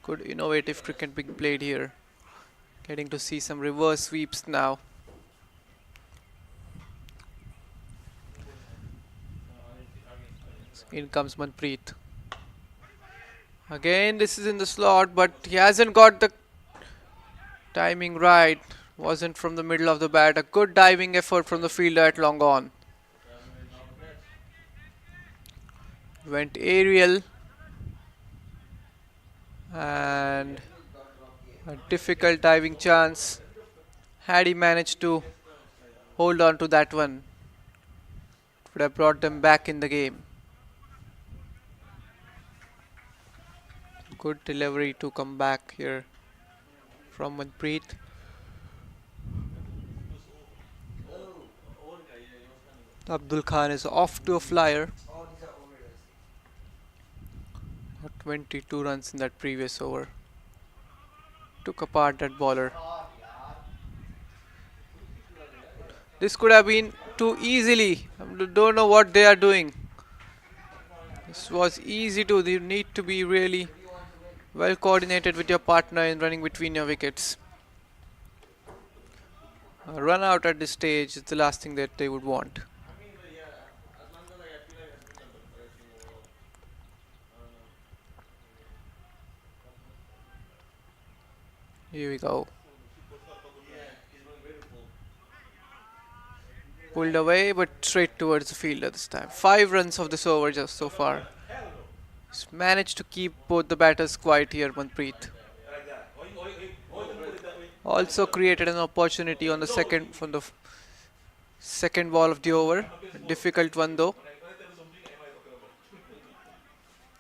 Good innovative cricket being played here. Getting to see some reverse sweeps now. In comes Manpreet. Again, this is in the slot, but he hasn't got the timing right. Wasn't from the middle of the bat. A good diving effort from the fielder at long on. Went aerial. And a difficult diving chance. Had he managed to hold on to that one, it would have brought them back in the game. Good delivery to come back here from Manpreet. Abdul Khan is off to a flyer. Got 22 runs in that previous over. Took apart that bowler. This could have been too easily. I don't know what they are doing. This was easy to. You need to be really well coordinated with your partner in running between your wickets. A run out at this stage is the last thing that they would want. Here we go. Pulled away, but straight towards the fielder this time. 5 runs of this over just so far. He's managed to keep both the batters quiet here, Manpreet. Also created an opportunity on the second ball of the over. A difficult one though.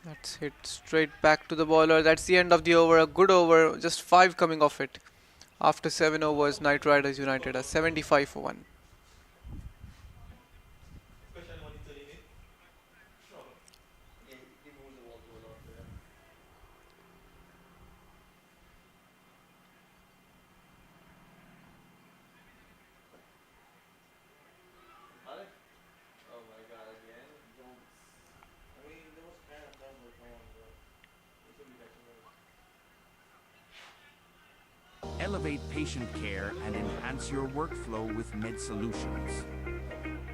That's hit straight back to the bowler. That's the end of the over. A good over. Just 5 coming off it. After 7 overs, KinightRiders United are 75 for 1. Elevate patient care and enhance your workflow with Med Solutions.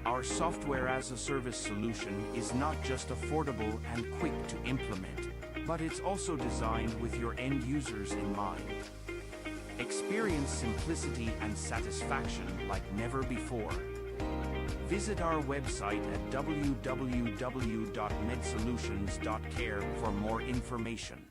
Our Our software as a service solution is not just affordable and quick to implement, but it's also designed with your end users in mind. Experience simplicity and satisfaction like never before. Visit our website at www.medsolutions.care for more information.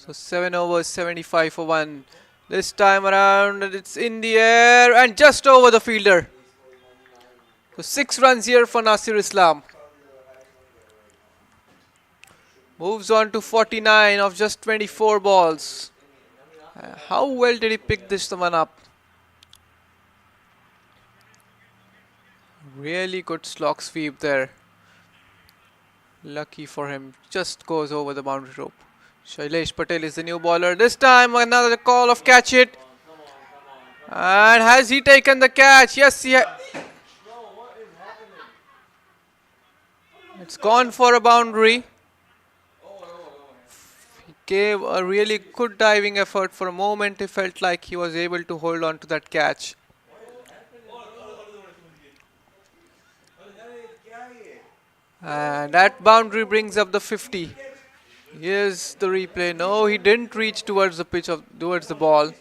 So 7 overs, 75 for 1. This time around it's in the air and just over the fielder. So 6 runs here for Nasir Islam. Moves on to 49 of just 24 balls. How well did he pick this one up? Really good slog sweep there. Lucky for him. Just goes over the boundary rope. Shailesh Patel is the new bowler. This time another call of catch it. And has he taken the catch? Yes, he it's gone for a boundary. He gave a really good diving effort. For a moment, he felt like he was able to hold on to that catch. And that boundary brings up the 50. Here's the replay. No, he didn't reach towards the pitch towards the ball.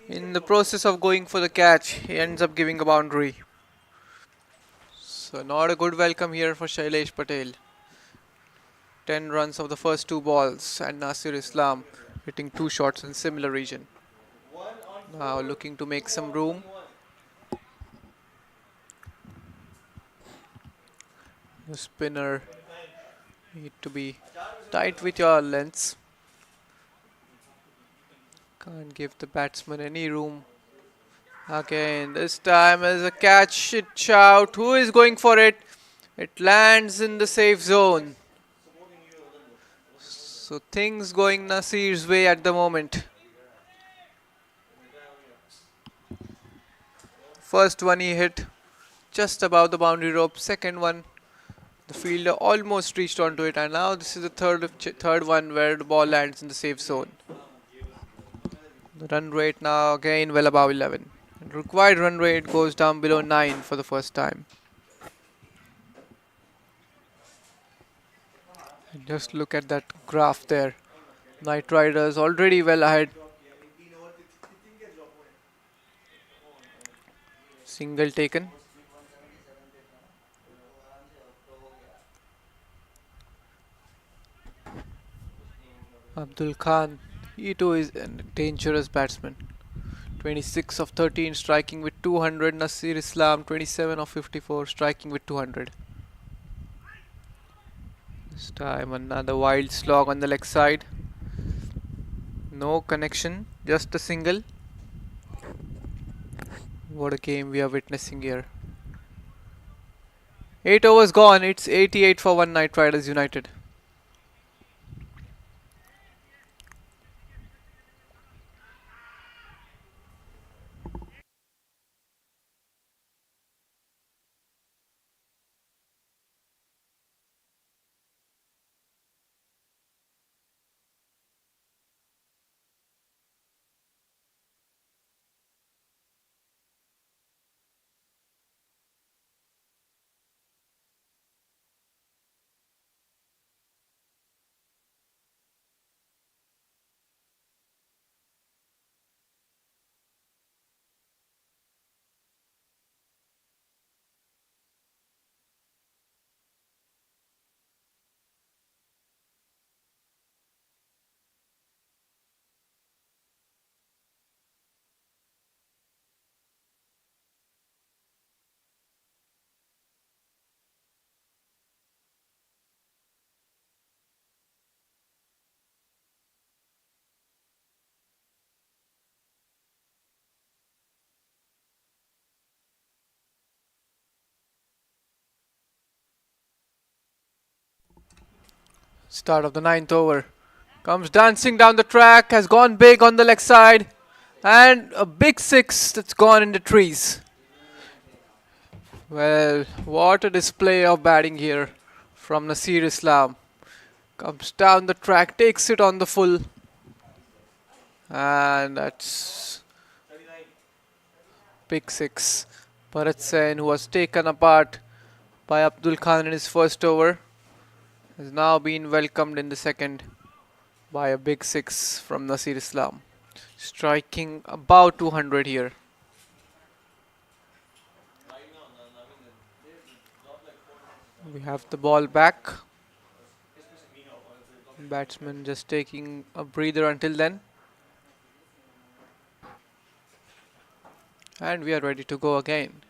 In the process of going for the catch, he ends up giving a boundary. So not a good welcome here for Shailesh Patel. 10 runs of the first 2 balls and Nasir Islam hitting 2 shots in similar region. Now looking to make some room. The spinner need to be tight with your lengths. Can't give the batsman any room. Again, this time as a catch it shout. Who is going for it? It lands in the safe zone. So things going Nasir's way at the moment. First one he hit just above the boundary rope. Second one, the fielder almost reached onto it, and now this is the third one where the ball lands in the safe zone. The run rate now again well above 11. The required run rate goes down below 9 for the first time. And just look at that graph there. Knight Riders already well ahead. Single taken. Abdul Khan, he too is a dangerous batsman. 26 of 13 striking with 200. Nasir Islam 27 of 54 striking with 200. This time another wild slog on the leg side. No connection, just a single. What a game we are witnessing here. 8 overs gone, it's 88 for 1 Knight Riders United. Start of the 9th over. Comes dancing down the track, has gone big on the leg side, and a big six that's gone in the trees. Well, what a display of batting here from Nasir Islam. Comes down the track, takes it on the full, and that's big six. Bharat Sen, who was taken apart by Abdul Khan in his first over, has now been welcomed in the second by a big six from Nasir Islam, striking about 200 here. We have the ball back. Batsman just taking a breather until then. And we are ready to go again.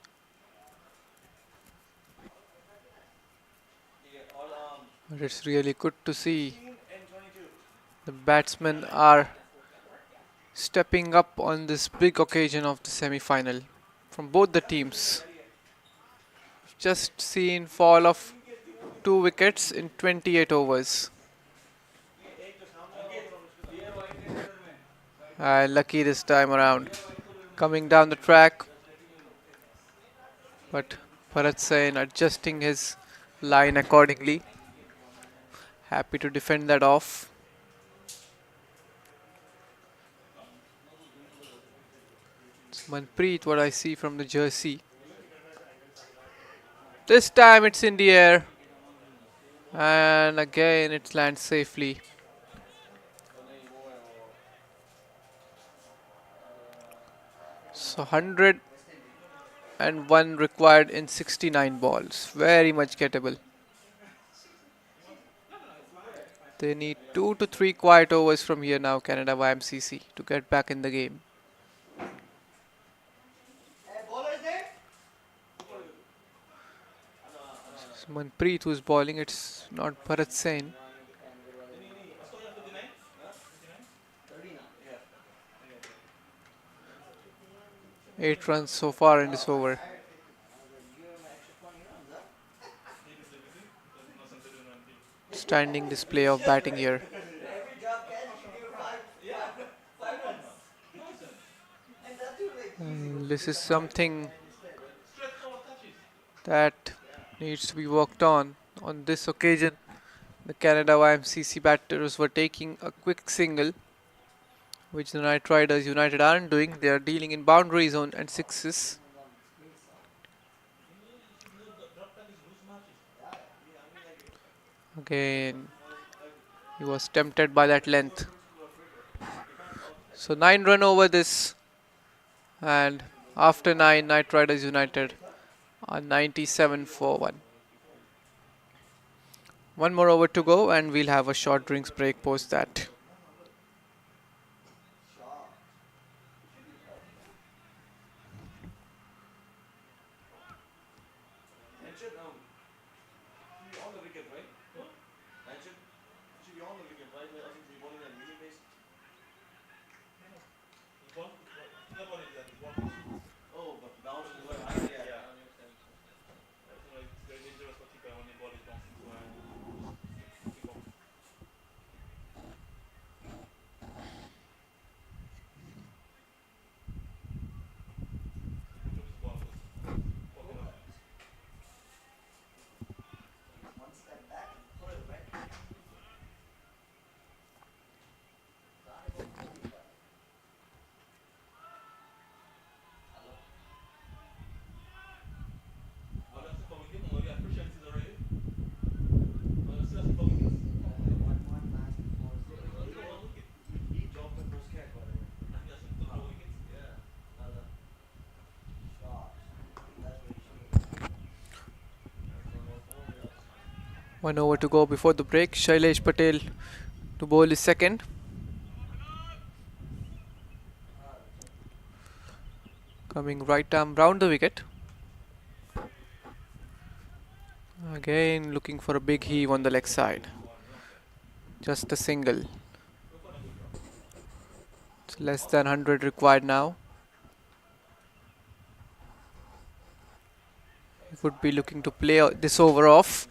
But it's really good to see the batsmen are stepping up on this big occasion of the semi-final from both the teams. Just seen fall of 2 wickets in 28 overs. Lucky this time around. Coming down the track, but Bharat Sen adjusting his line accordingly. Happy to defend that off. It's Manpreet, what I see from the jersey. This time it's in the air, and again it lands safely. So 101 required in 69 balls. Very much gettable. They need 2 to 3 quiet overs from here now, Canada YMCC, to get back in the game. It's Manpreet who's bowling, it's not Bharat Sen. 8 runs so far in this over. Standing display of batting here. This is something that needs to be worked on this occasion. The Canada YMCC batters were taking a quick single, which the KinightRiders United aren't doing. They are dealing in boundary zone and sixes. Again, he was tempted by that length. So 9 run over this, and after 9, KinightRiders United are 97 for 1. One more over to go, and we'll have a short drinks break post that. One over to go before the break. Shailesh Patel to bowl his second. Coming right arm round the wicket. Again looking for a big heave on the leg side. Just a single. It's less than 100 required now. He would be looking to play this over off.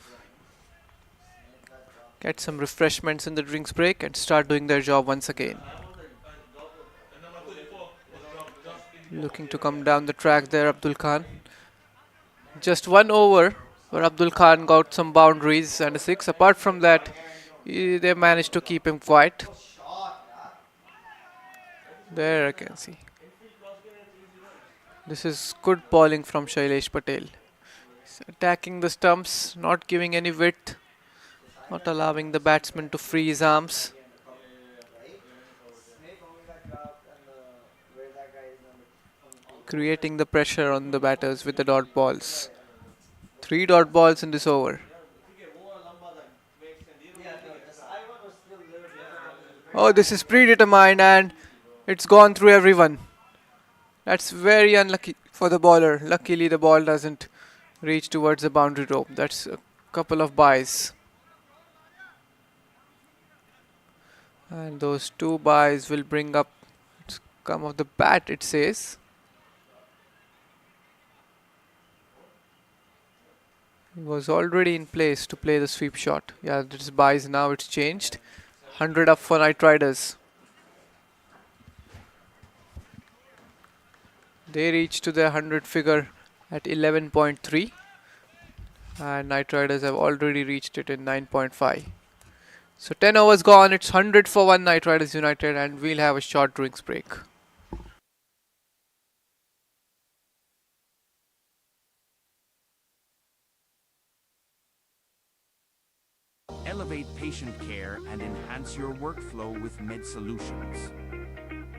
get some refreshments in the drinks break and start doing their job once again. Looking to come down the track there, Abdul Khan. Just 1 over where Abdul Khan got some boundaries and a 6. Apart from that, they managed to keep him quiet. There I can see. This is good bowling from Shailesh Patel. He's attacking the stumps, not giving any width, not allowing the batsman to free his arms. Creating the pressure on the batters with the dot balls. 3 dot balls in this over. Oh, this is predetermined and it's gone through everyone. That's very unlucky for the bowler. Luckily, the ball doesn't reach towards the boundary rope. That's a couple of byes. And those 2 byes will bring up come of the bat, it says. He was already in place to play the sweep shot. Yeah, this byes now, it's changed. 100 up for KinightRiders. They reached to their 100 figure at 11.3 and KinightRiders have already reached it in 9.5. So 10 overs gone, it's 100 for 1 KinightRiders United and we'll have a short drinks break. Elevate patient care and enhance your workflow with Med Solutions.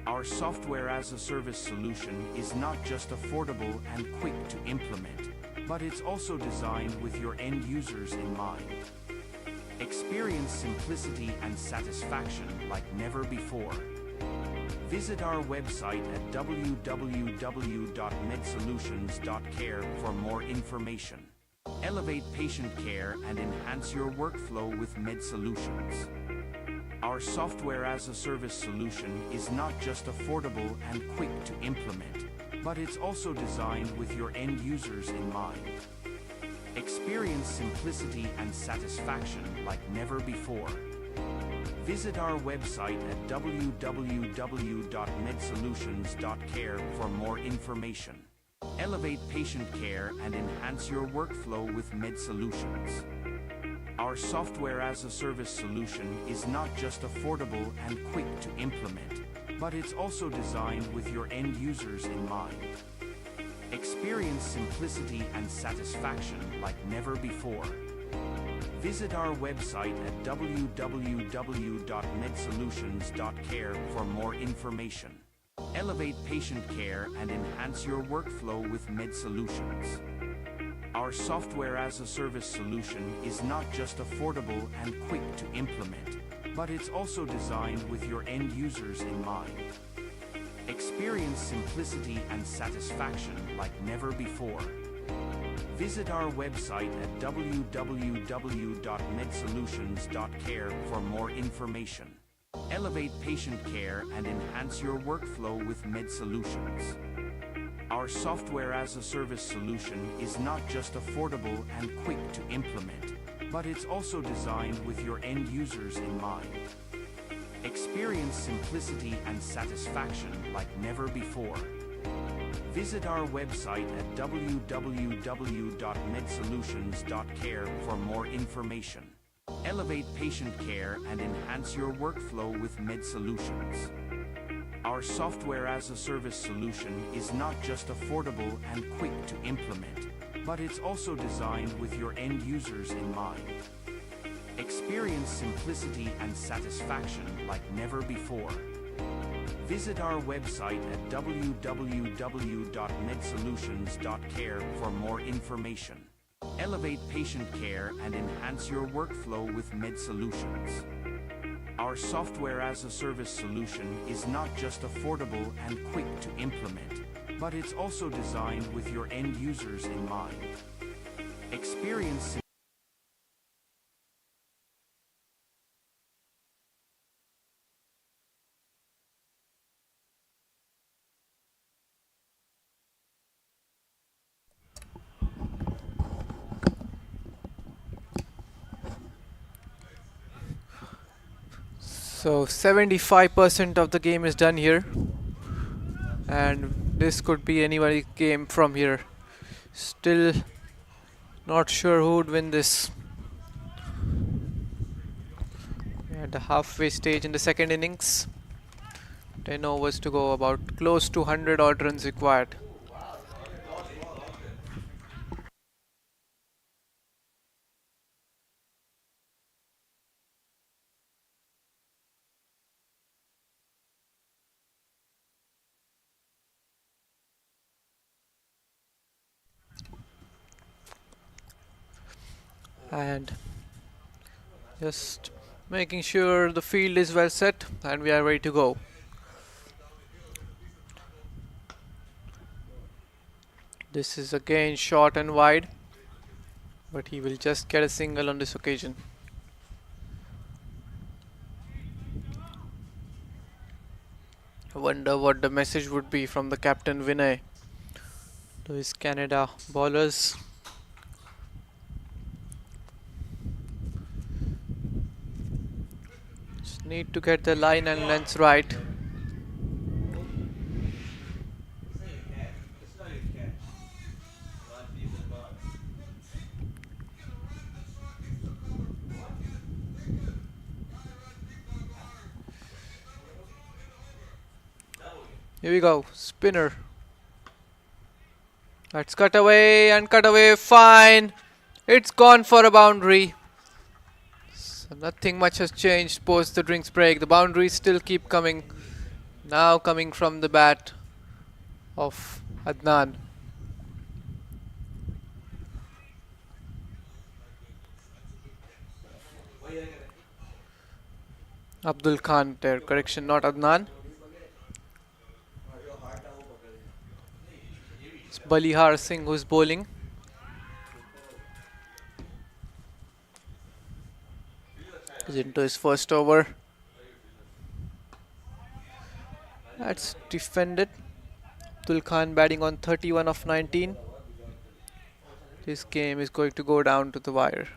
Our software as a service solution is not just affordable and quick to implement, but it's also designed with your end users in mind. Experience simplicity and satisfaction like never before. Visit our website at www.medsolutions.care for more information. Elevate patient care and enhance your workflow with Med Solutions. Our software as a service solution is not just affordable and quick to implement, but it's also designed with your end users in mind. Experience simplicity and satisfaction like never before. Visit our website at www.medsolutions.care for more information. Elevate patient care and enhance your workflow with Med Solutions. Our software as a service solution is not just affordable and quick to implement, but it's also designed with your end users in mind. Experience simplicity and satisfaction like never before. Visit our website at www.medsolutions.care for more information. Elevate patient care and enhance your workflow with Med Solutions. Our software as a service solution is not just affordable and quick to implement, but it's also designed with your end users in mind. Experience simplicity and satisfaction like never before. Visit our website at www.medsolutions.care for more information. Elevate patient care and enhance your workflow with Med Solutions. Our software as a service solution is not just affordable and quick to implement, but it's also designed with your end users in mind. Experience simplicity and satisfaction like never before. Visit our website at www.medsolutions.care for more information. Elevate patient care and enhance your workflow with Med Solutions. Our software as a service solution is not just affordable and quick to implement, but it's also designed with your end users in mind. Experience simplicity and satisfaction like never before. Visit our website at www.medsolutions.care for more information. Elevate patient care and enhance your workflow with Med Solutions. Our software as a service solution is not just affordable and quick to implement, but it's also designed with your end users in mind. Experience So 75% of the game is done here, and this could be anybody's game from here. Still not sure who would win this. We're at the halfway stage in the second innings. 10 overs to go, about close to 100 odd runs required. And just making sure the field is well set and we are ready to go. This is again short and wide, but he will just get a single on this occasion. I wonder what the message would be from the captain Vinay to his Canada bowlers. Just need to get the line and length right. Here we go, spinner. Let's cut away and cut away, fine. It's gone for a boundary. So nothing much has changed post the drinks break. The boundaries still keep coming. Now coming from the bat of Adnan. Abdul Khan there, correction, not Adnan. It's Balihar Singh who's bowling. He's into his first over. That's defended. Abdul Khan batting on 31 of 19. This game is going to go down to the wire.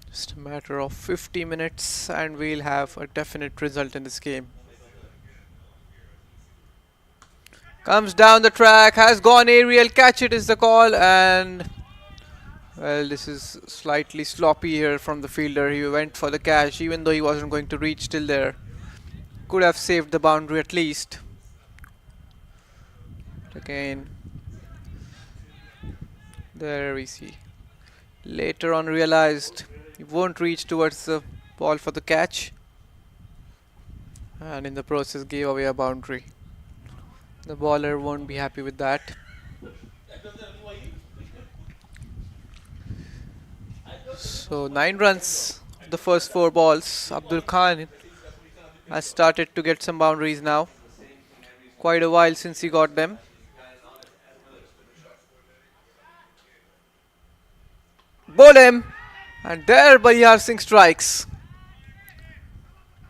Just a matter of 50 minutes and we'll have a definite result in this game. Comes down the track, has gone aerial, catch it is the call, and well, this is slightly sloppy here from the fielder. He went for the catch even though he wasn't going to reach till there. Could have saved the boundary at least. But again, there we see. Later on realized he won't reach towards the ball for the catch, and in the process gave away a boundary. The bowler won't be happy with that. So 9 runs the first 4 balls. Abdul Khan has started to get some boundaries now. Quite a while since he got them. Bowl him! And there Balihar Singh strikes.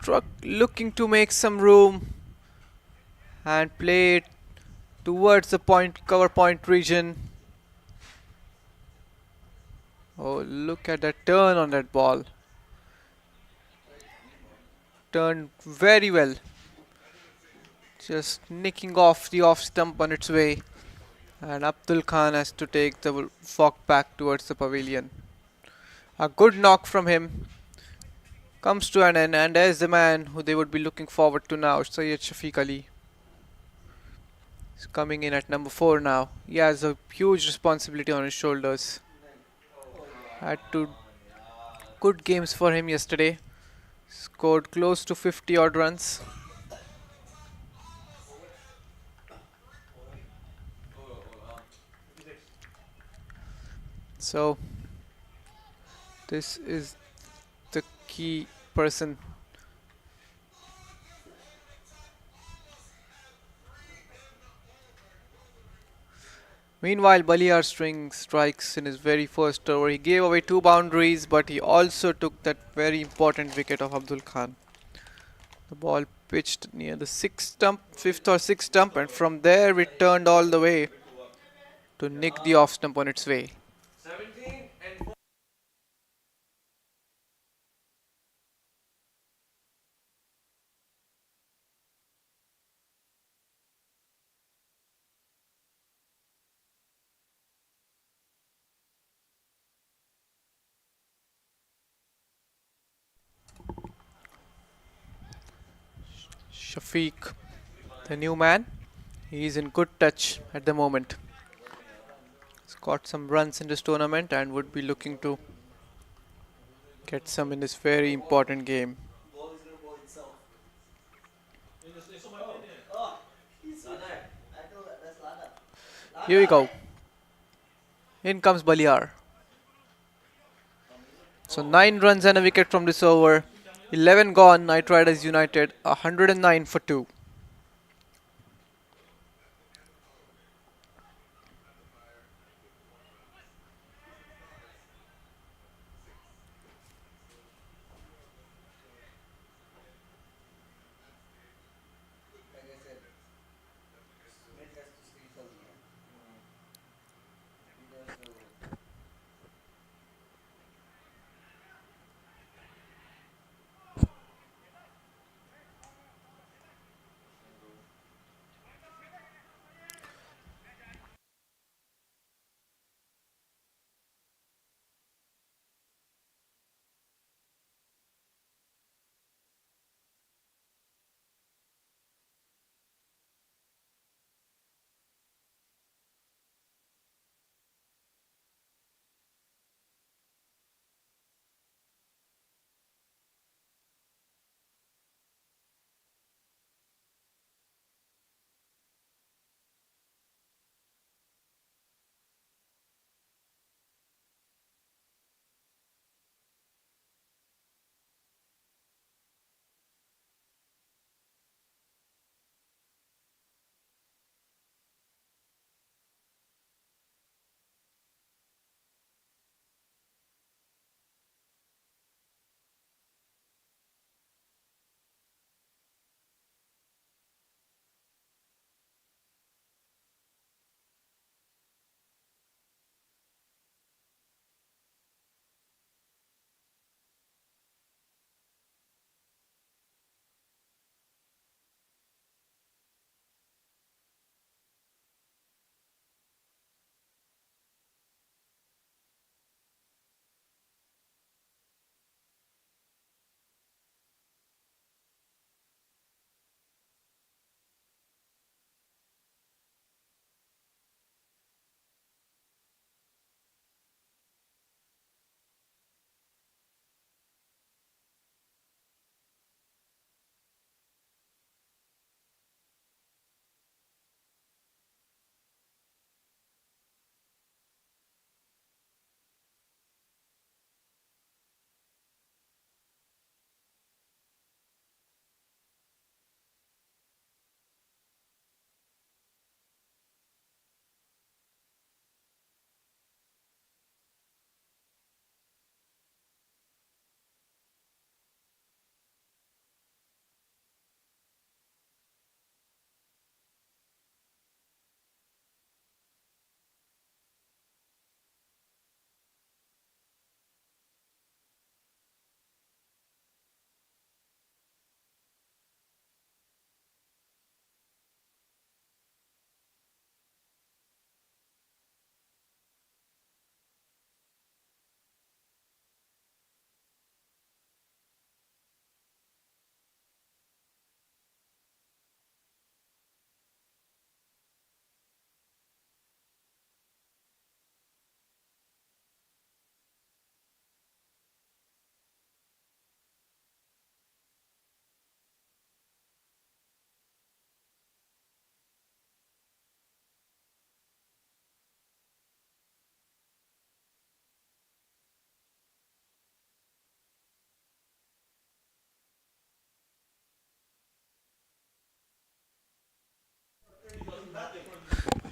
Truck looking to make some room and play it towards the cover point region. Oh, look at that turn on that ball. Turned very well. Just nicking off the off stump on its way. And Abdul Khan has to take the walk back towards the pavilion. A good knock from him comes to an end, and there's the man who they would be looking forward to now, Syed Shafiq Ali. He's coming in at number 4 now. He has a huge responsibility on his shoulders. Had 2 good games for him yesterday. Scored close to 50 odd runs. So this is the key person. Meanwhile, Balihar Singh strikes in his very first over. He gave away 2 boundaries, but he also took that very important wicket of Abdul Khan. The ball pitched near the 5th or 6th stump, and from there it turned all the way to nick the off stump on its way. Shafiq, the new man, he is in good touch at the moment. He's got some runs in this tournament and would be looking to get some in this very important game. Here we go. In comes Baliar. So 9 runs and a wicket from this over. 11 gone. Knight Riders United 109 for 2.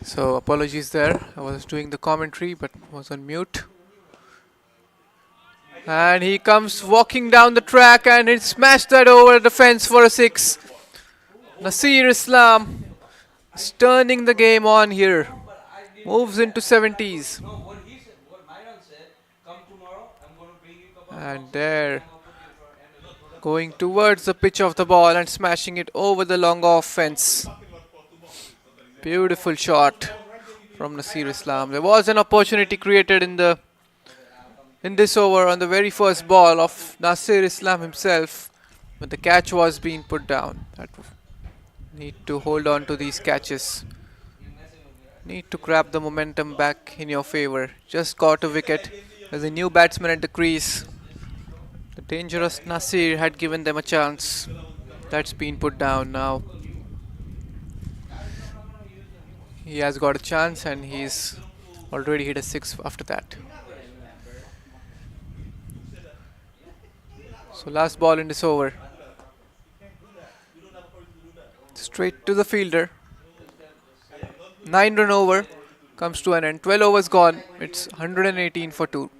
So apologies there. I was doing the commentary but was on mute. And he comes walking down the track and he smashed that over the fence for a 6. Nasir Islam is turning the game on here. Moves into 70s. And there, going towards the pitch of the ball and smashing it over the long off fence. Beautiful shot from Nasir Islam. There was an opportunity created in this over on the very first ball of Nasir Islam himself, but the catch was being put down. That Need to hold on to these catches. Need to grab the momentum back in your favor. Just got a wicket. There's a new batsman at the crease. The dangerous Nasir had given them a chance. That's been put down now. He has got a chance and he's already hit a 6 after that. So last ball in this over. Straight to the fielder. 9 run over comes to an end. 12 overs gone. It's 118 for 2.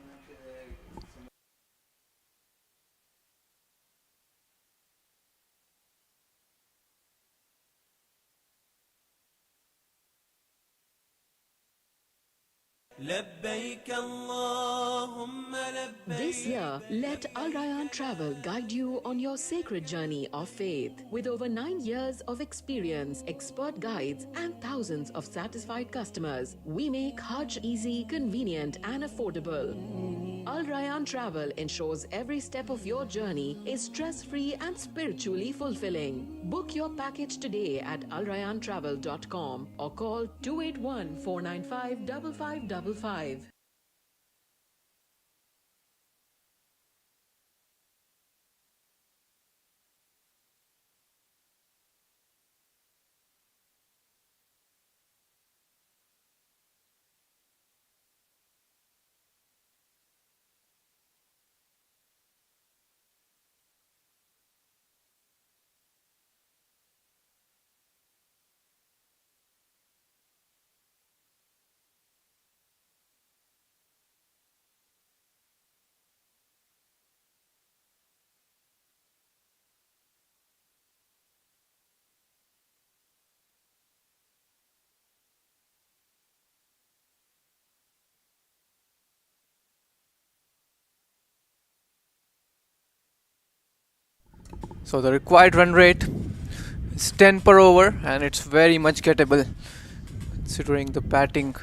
This year, let Al Rayan Travel guide you on your sacred journey of faith. With over 9 years of experience, expert guides, and thousands of satisfied customers, we make Hajj easy, convenient, and affordable. Al Rayan Travel ensures every step of your journey is stress-free and spiritually fulfilling. Book your package today at alrayantravel.com or call 281-495-5555. So the required run rate is 10 per over and it's very much gettable considering the batting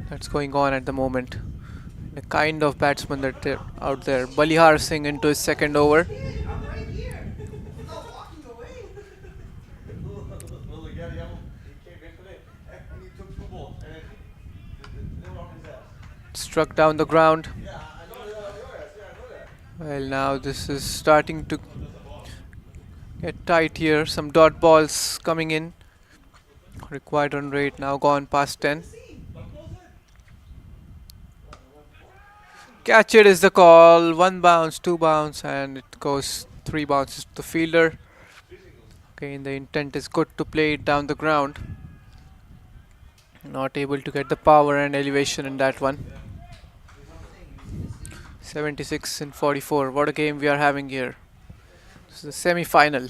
that's going on at the moment. The kind of batsman that they're out there. Balihar Singh into his second over. Struck down the ground. Well, now this is starting to get tight here. Some dot balls coming in. Required run rate now gone past 10. Catch it is the call. 1 bounce, 2 bounce, and it goes 3 bounces to the fielder. Again, the intent is good to play it down the ground. Not able to get the power and elevation in that one. 76 in 44. What a game we are having here. This is the semi-final.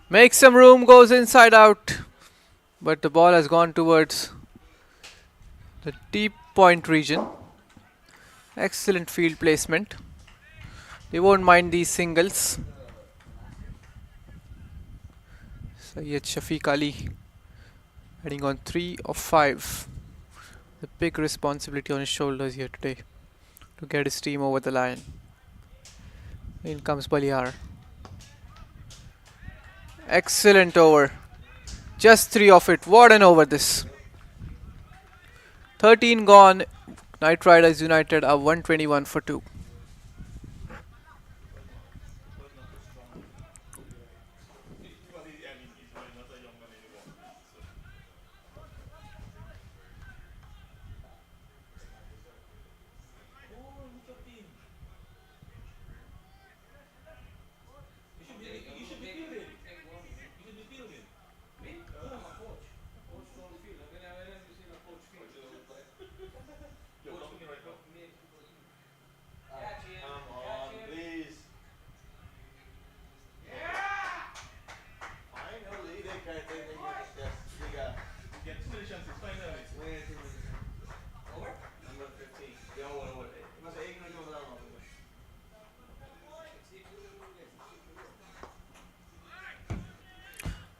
Makes some room, goes inside out. But the ball has gone towards the deep point region. Excellent field placement. They won't mind these singles. Syed Shafiq Ali heading on 3 of 5. The big responsibility on his shoulders here today to get his team over the line. In comes Balihar. Excellent over. Just 3 of it. What an over this. 13 gone. KinightRiders United are 121 for 2.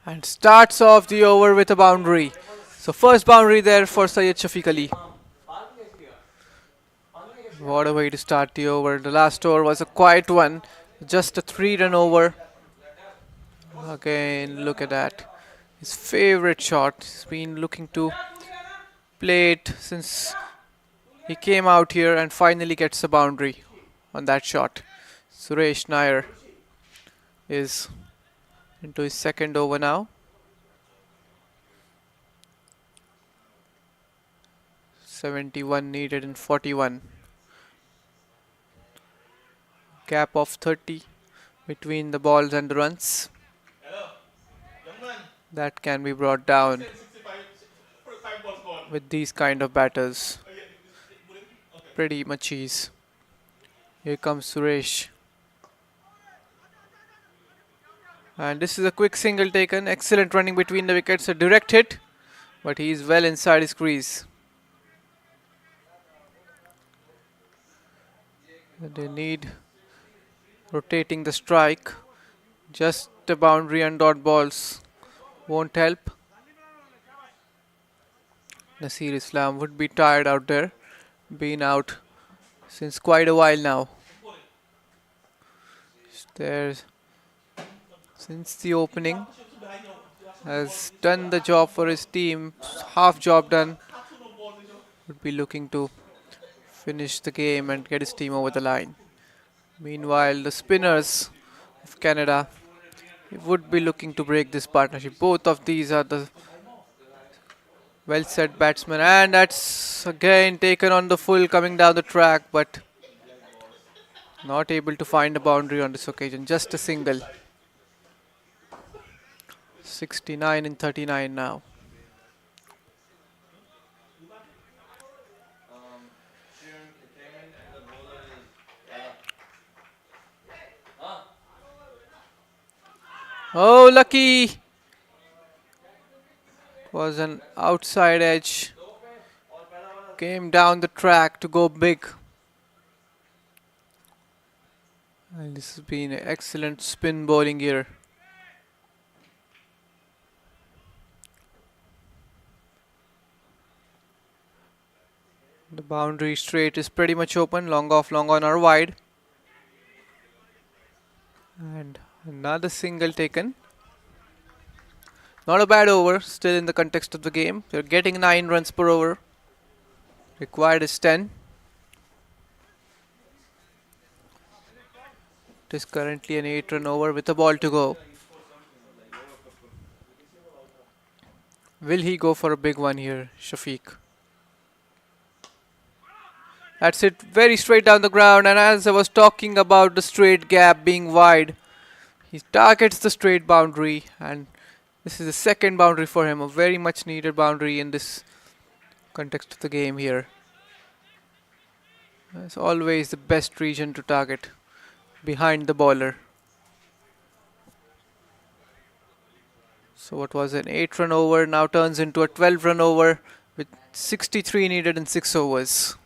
And starts off the over with a boundary. So first boundary there for Syed Shafiq Ali. What a way to start the over. The last over was a quiet one. Just a 3-run over. Again, look at that. His favorite shot. He's been looking to play it since he came out here and finally gets a boundary on that shot. Suresh Nair is into his second over now. 71 needed in 41. Gap of 30 between the balls and the runs. That can be brought down with these kind of batters. Pretty much ease. Here comes Suresh. And this is a quick single taken. Excellent running between the wickets. A direct hit. But he is well inside his crease. They need rotating the strike. Just a boundary and dot balls won't help. Nasir Islam would be tired out there. Been out since quite a while now. There's since the opening has done the job for his team. Half job done. Would be looking to finish the game and get his team over the line. Meanwhile, the spinners of Canada would be looking to break this partnership. Both of these are the well set batsmen, and that's again taken on the full coming down the track, but not able to find a boundary on this occasion. Just a single. 69 in 39 now. Oh, lucky! Was an outside edge. Came down the track to go big. And this has been an excellent spin bowling here. The boundary straight is pretty much open. Long off, long on or wide. And another single taken. Not a bad over, still in the context of the game. They're getting 9 runs per over. Required is 10. It is currently an 8-run over with a ball to go. Will he go for a big one here, Shafiq? That's it, very straight down the ground, and as I was talking about the straight gap being wide, he targets the straight boundary, and this is the second boundary for him, a very much needed boundary in this context of the game here. It's always the best region to target, behind the bowler. So what was an 8-run over now turns into a 12-run over with 63 needed in 6 overs.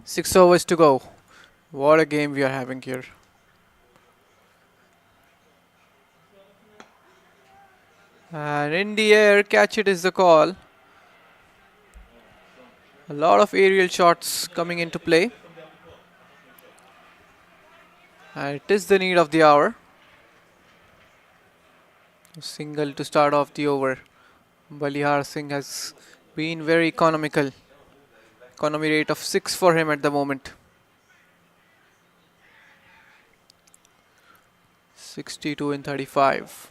Six overs to go. What a game we are having here. And in the air, catch it is the call. A lot of aerial shots coming into play. And it is the need of the hour. A single to start off the over. Balihar Singh has been very economical. Economy rate of 6 for him at the moment. 62 in 35.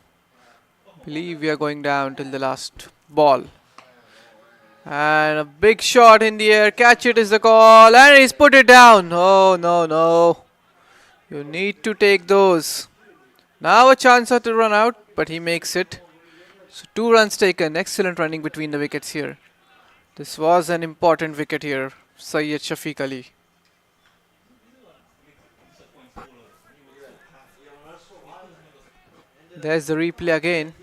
Believe we are going down till the last ball. And a big shot in the air. Catch it is the call. And he's put it down. Oh, no, no. You need to take those. Now a chance to run out, but he makes it. So 2 runs taken. Excellent running between the wickets here. This was an important wicket here. Syed Shafiq Ali. There's the replay again.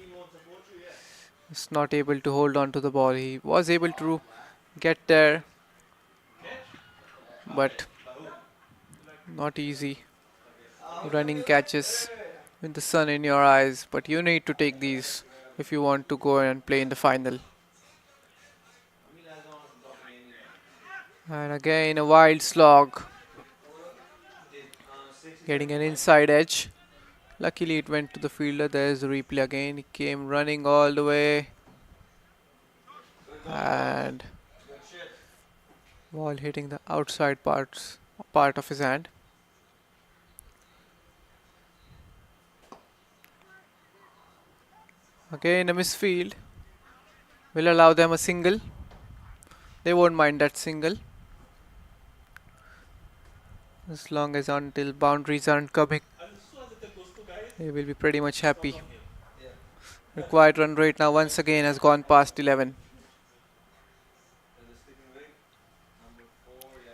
He's not able to hold on to the ball. He was able to get there, but not easy. Running catches with the sun in your eyes, but you need to take these if you want to go and play in the final. And again a wild slog, getting an inside edge. Luckily it went to the fielder. There's the replay again. He came running all the way, and ball hitting the outside part of his hand. Again a misfield. Will allow them a single. They won't mind that single, as long as until boundaries aren't coming, they will be pretty much happy. Required run rate now once again has gone past 11.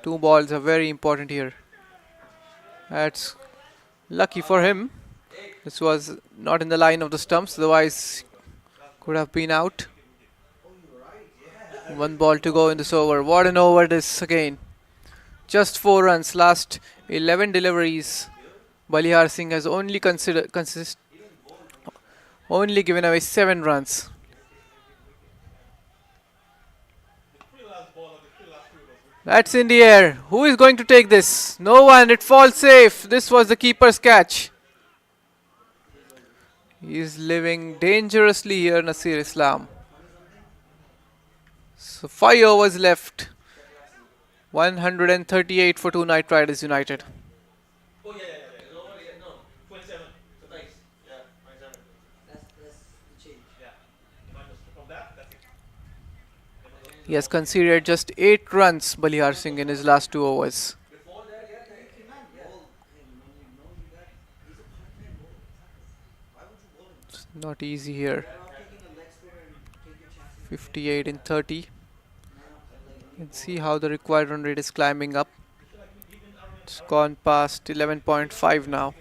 2 balls are very important here. That's lucky for him. This was not in the line of the stumps, otherwise could have been out. 1 ball to go in this over. What an over this again. Just 4 runs. Last 11 deliveries, Balihar Singh has only only given away 7 runs. That's in the air. Who is going to take this? No one. It falls safe. This was the keeper's catch. He is living dangerously here, Nasir Islam. So 5 overs left. 138 for 2 KinightRiders United. He has conceded just 8 runs, Balihar Singh, in his last 2 overs. It's not easy here. 58 in 30. You can see how the required run rate is climbing up. It's gone past 11.5 now.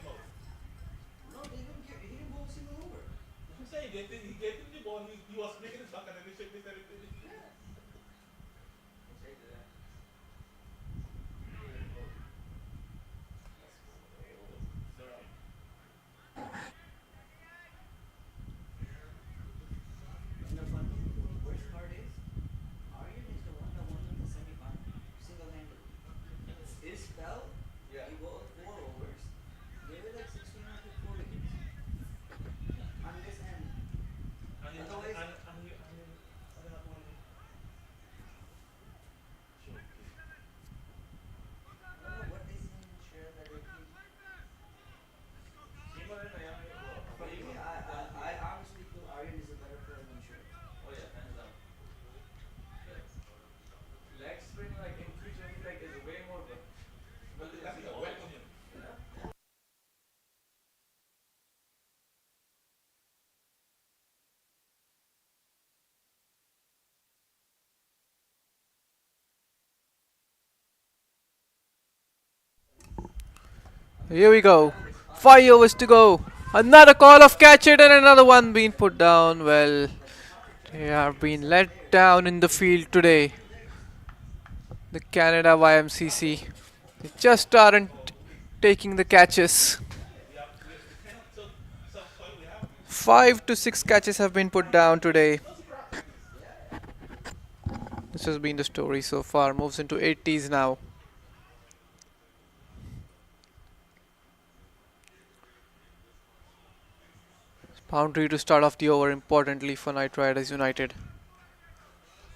Here we go. 5 overs to go. Another call of catch it and another one being put down. Well, they are being let down in the field today. The Canada YMCC. They just aren't taking the catches. 5 to 6 catches have been put down today. This has been the story so far. Moves into 80s now. Boundary to start off the over importantly for KinightRiders United.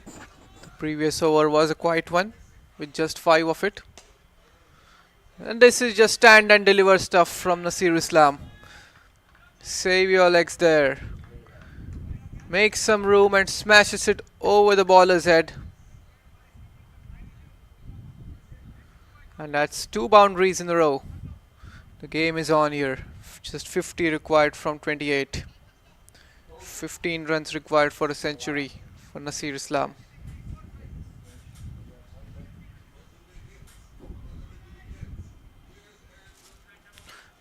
The previous over was a quiet one with just 5 of it. And this is just stand and deliver stuff from Nasir Islam. Save your legs there. Make some room and smashes it over the bowler's head. And that's 2 boundaries in a row. The game is on here. Just 50 required from 28. 15 runs required for a century for Nasir Islam.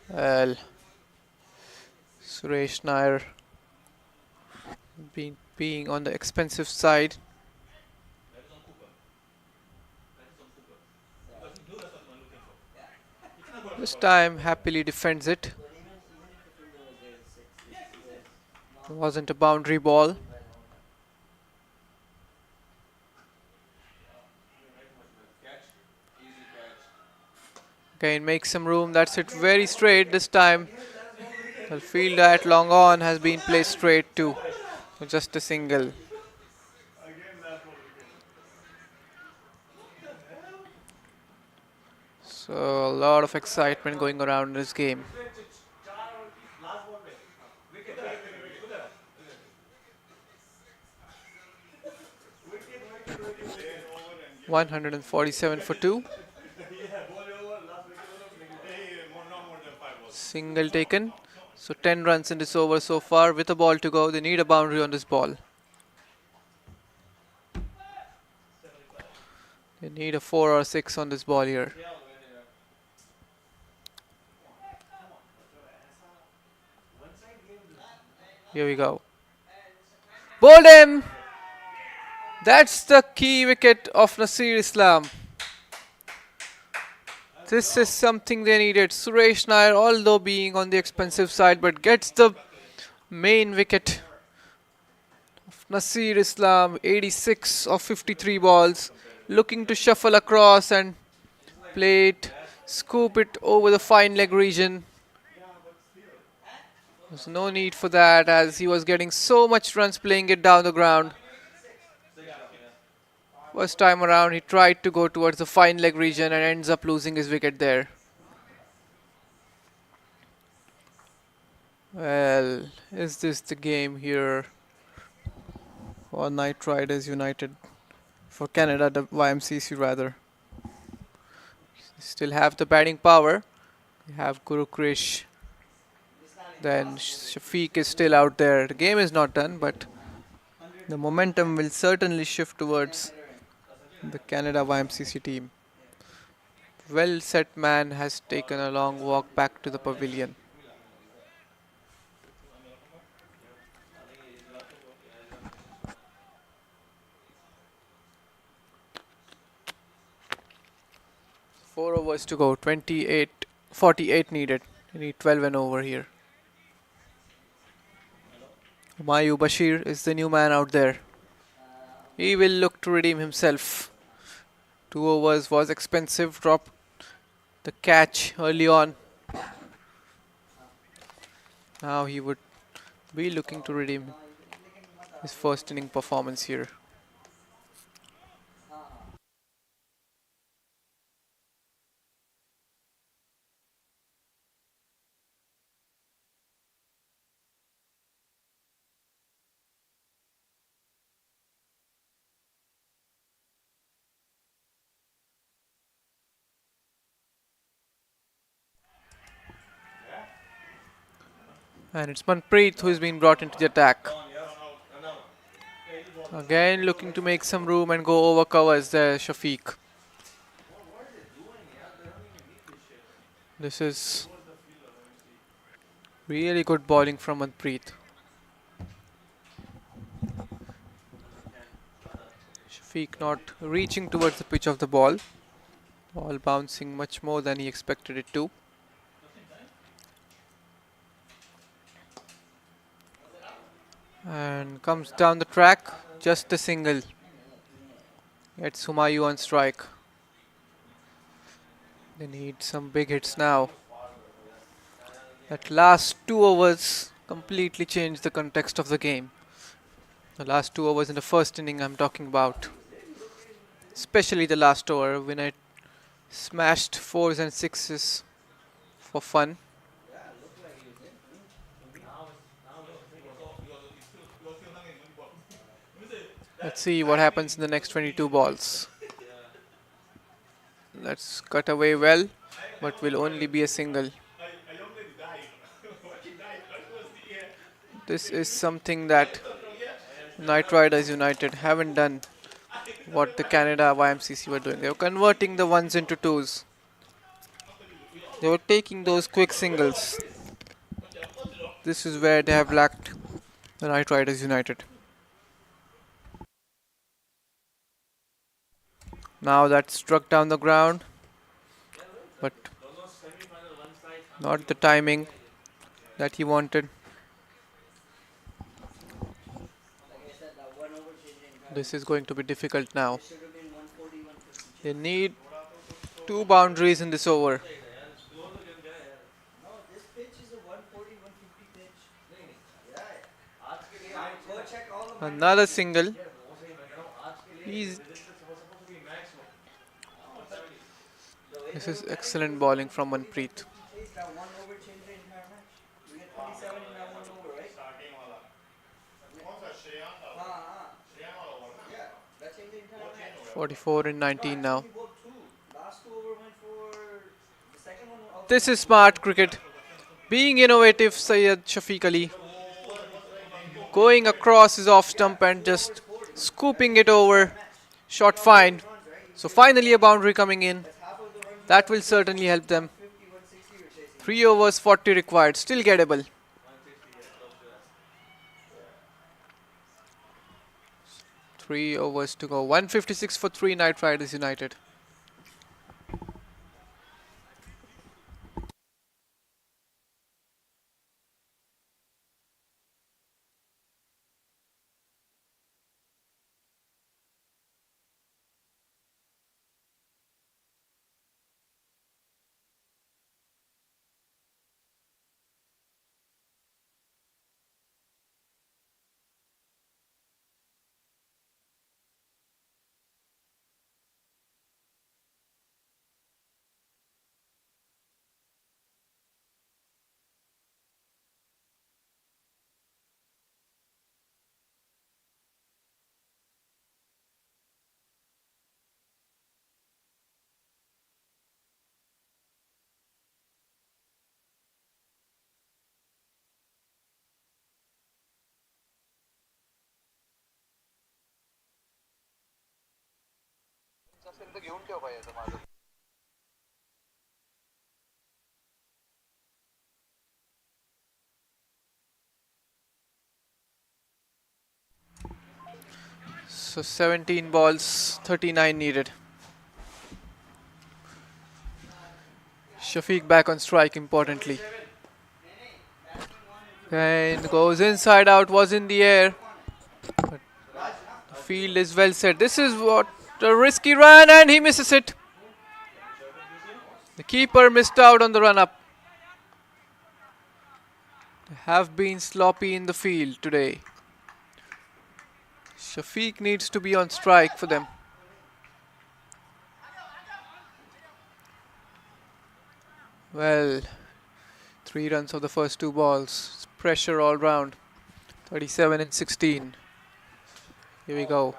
Well, Suresh Nair being on the expensive side. This time happily defends it. It wasn't a boundary ball. Again, make some room. That's it. Very straight this time. The fielder at long on has been placed straight too. So just a single. So a lot of excitement going around in this game. 147 for 2. Single taken. So 10 runs in this over so far with a ball to go. They need a boundary on this ball. They need a 4 or 6 on this ball here. Here we go. Bowled him! That's the key wicket of Nasir Islam. This is something they needed. Suresh Nair, although being on the expensive side, but gets the main wicket of Nasir Islam. 86 of 53 balls. Looking to shuffle across and play it, scoop it over the fine leg region. There's no need for that as he was getting so much runs playing it down the ground. First time around he tried to go towards the fine leg region and ends up losing his wicket there. Well, is this the game here for KinightRiders United? For Canada, the YMCC rather. Still have the batting power. We have Guru Krish. Then Shafiq is still out there. The game is not done, but the momentum will certainly shift towards the Canada YMCC team. Well set man has taken a long walk back to the pavilion. Four overs to go. 48 needed. You need 12 and over here. Humayun Bashir is the new man out there. He will look to redeem himself. 2 overs was expensive. Dropped the catch early on. Now he would be looking to redeem his first inning performance here. And it's Manpreet who has been brought into the attack. Again looking to make some room and go over covers there, Shafiq. This is really good bowling from Manpreet. Shafiq not reaching towards the pitch of the ball. Ball bouncing much more than he expected it to. And comes down the track, just a single. Gets Humayun on strike. They need some big hits now. That last 2 overs completely changed the context of the game. The last 2 overs in the first inning I'm talking about. Especially the last over when I smashed 4s and 6s for fun. Let's see what happens in the next 22 balls. Let's cut away well, but will only be a single. This is something that Knight Riders United haven't done what the Canada YMCC were doing. They were converting the ones into twos. They were taking those quick singles. This is where they have lacked the Knight Riders United. Now that's struck down the ground, but not the timing that he wanted. This is going to be difficult now. They need 2 boundaries in this over. Another single. This is excellent bowling from Manpreet. .44 in 19 now. This is smart cricket. Being innovative, Syed Shafiq Ali. Going across his off stump and just scooping it over. Shot fine. So finally a boundary coming in. That will certainly help them. 3 overs, 40 required. Still gettable. Three overs to go. 156 for 3 Knight Riders United. So 17 balls, 39 needed. Shafiq back on strike importantly. And goes inside out, was in the air. But the field is well set. This is what a risky run and he misses it. The keeper missed out on the run up. They have been sloppy in the field today. Shafiq needs to be on strike for them. Well, 3 runs of the first 2 balls. It's pressure all round. 37 and 16. Here we go.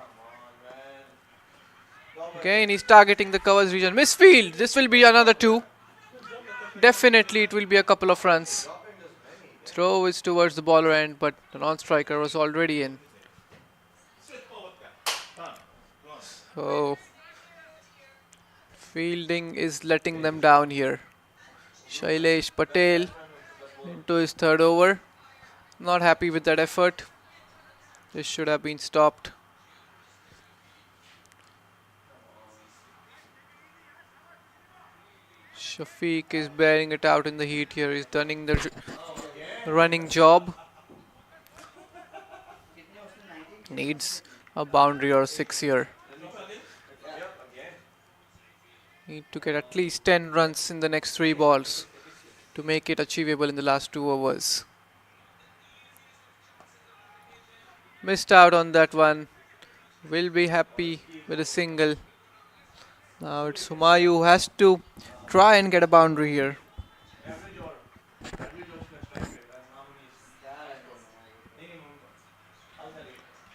Again, he's targeting the covers region. Misfield. This will be another 2. Definitely it will be a couple of runs. Throw is towards the bowler end, but the non-striker was already in. So, fielding is letting them down here. Shailesh Patel into his 3rd over. Not happy with that effort. This should have been stopped. Shafiq is bearing it out in the heat here. He's done the running job. Needs a boundary or a 6 here. Need to get at least 10 runs in the next 3 balls to make it achievable in the last 2 overs. Missed out on that one. Will be happy with a single. Now it's Humayu who has to try and get a boundary here.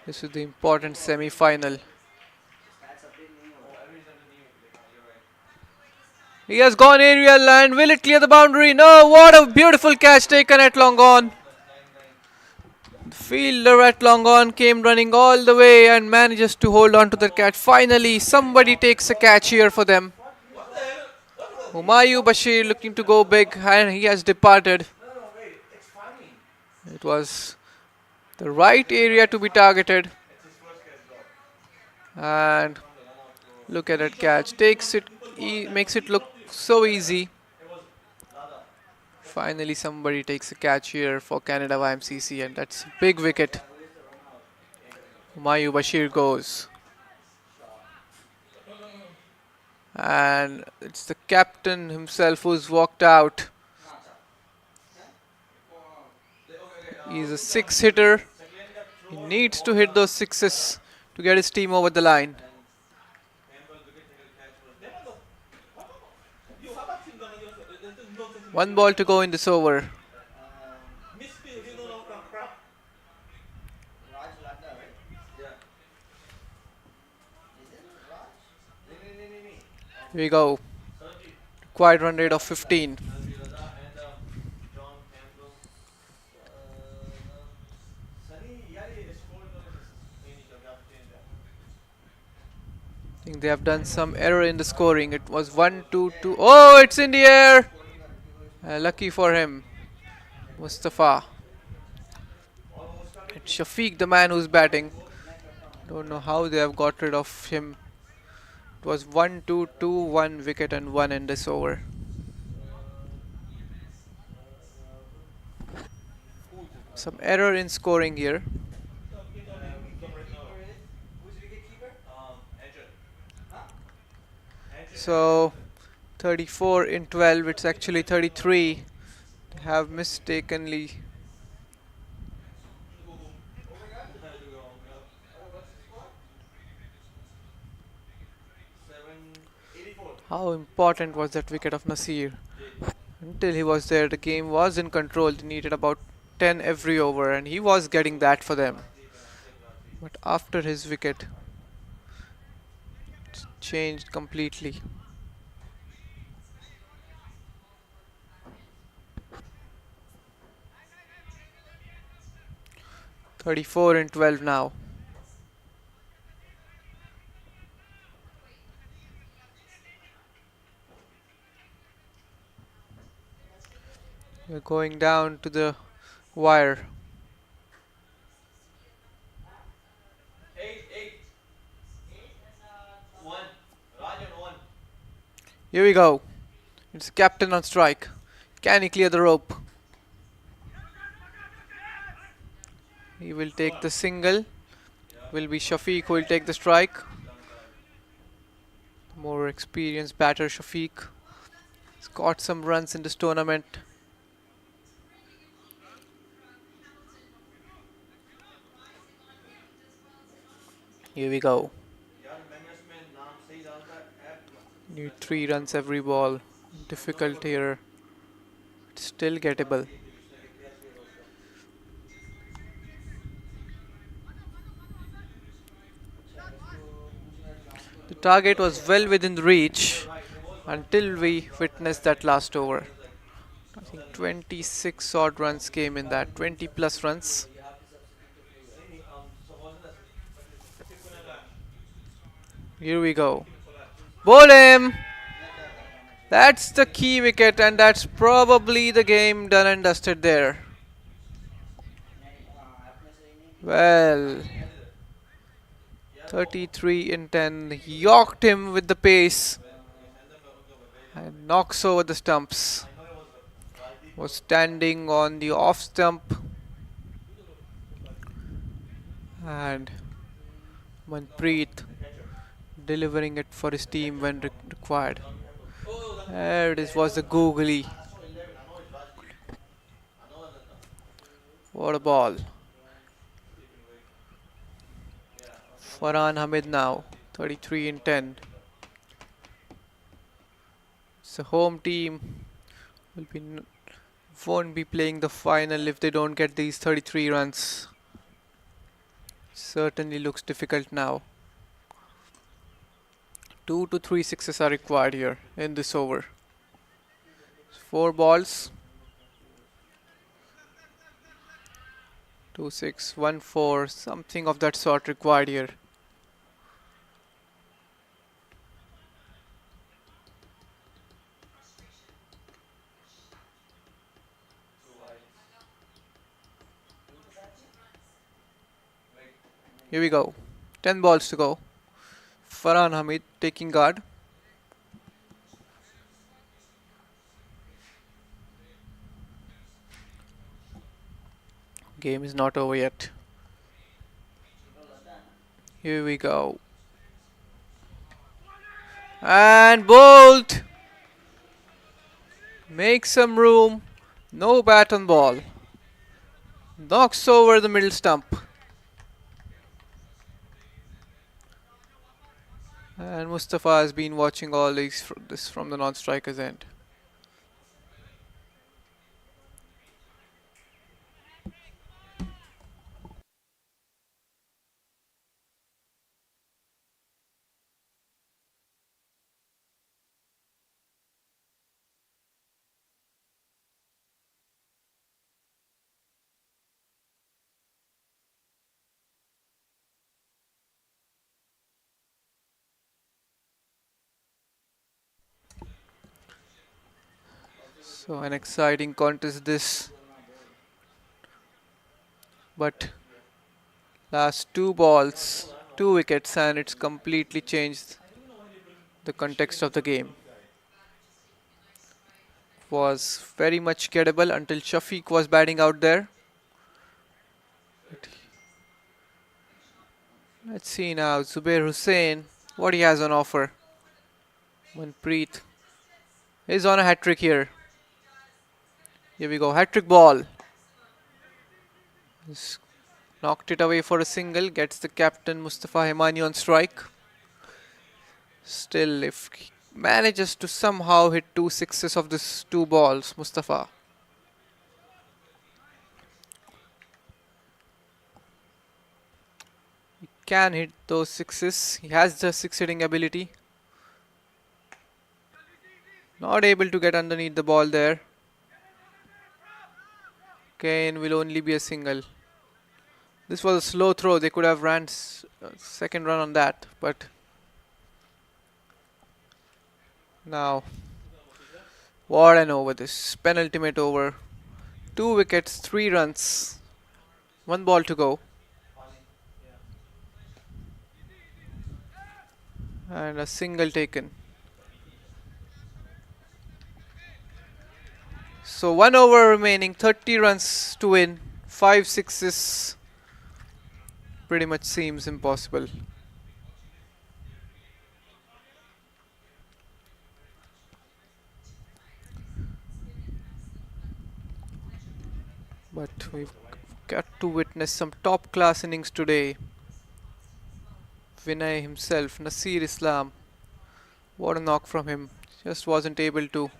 This is the important semi-final. He has gone aerial and will it clear the boundary? No, what a beautiful catch taken at long on. Fielder at long on came running all the way and manages to hold on to the catch. Finally, somebody takes a catch here for them. Humayun Bashir looking to go big and he has departed. It was the right area to be targeted. And look at that catch. Takes it, makes it look so easy. Finally, somebody takes a catch here for Canada YMCC, and that's a big wicket. Humayun Bashir goes. And it's the captain himself who's walked out. He's a six hitter. He needs to hit those sixes to get his team over the line. One ball to go in this over. Here we go. Required run rate of 15. I think they have done some error in the scoring. It was 1-2-2. Oh, it's in the air. Lucky for him, Mustafa. It's Shafiq, the man who's batting. Don't know how they have got rid of him. It was 1-2-2, 1 wicket and 1 in this over. Some error in scoring here. So 34 in 12, it's actually 33. They have mistakenly. How important was that wicket of Nasir? Until he was there, the game was in control. They needed about 10 every over, and he was getting that for them. But after his wicket, it's changed completely. "34 in 12 now. We're going down to the wire. Here we go. It's captain on strike. Can he clear the rope? He will take the single. Will be Shafiq who will take the strike. More experienced batter Shafiq. He's got some runs in this tournament. Here we go. Need 3 runs every ball. Difficult here. It's still gettable. The target was well within reach until we witnessed that last over. I think 26 odd runs came in that. 20 plus runs. Here we go. Bowl him! That's the key wicket, and that's probably the game done and dusted there. Well, 33 in 10. Yorked him with the pace and knocks over the stumps. Was standing on the off stump, and Manpreet delivering it for his team when required. There it is, was the googly. What a ball. Farhan Hamid now, 33 in 10. It's a home team. Won't be playing the final if they don't get these 33 runs. Certainly looks difficult now. 2 to 3 sixes are required here in this over. 4 balls. 2-6, 1-4, something of that sort required here. Here we go. 10 balls to go. Farhan Hamid taking guard. Game is not over yet. Here we go. And Bolt! Make some room. No bat on ball. Knocks over the middle stump. And Mustafa has been watching all this from the non-striker's end. So an exciting contest this. But last 2 balls, 2 wickets, and it's completely changed the context of the game. Was very much gettable until Shafiq was batting out there. Let's see now Zubair Hussain, what he has on offer. Manpreet is on a hat trick here. Here we go, hat trick ball. He's knocked it away for a single, gets the captain Mustafa Hemani on strike. Still, if he manages to somehow hit 2 6s of this 2 balls, Mustafa. He can hit those 6s. He has the 6 hitting ability. Not able to get underneath the ball there. Kane will only be a single. This was a slow throw. They could have ran second run on that, but now what an over this. Penultimate over. 2 wickets, 3 runs. 1 ball to go. And a single taken. So 1 over remaining, 30 runs to win. 5 6s. Pretty much seems impossible. But we've got to witness some top class innings today. Vinay himself, Nasir Islam. What a knock from him. Just wasn't able to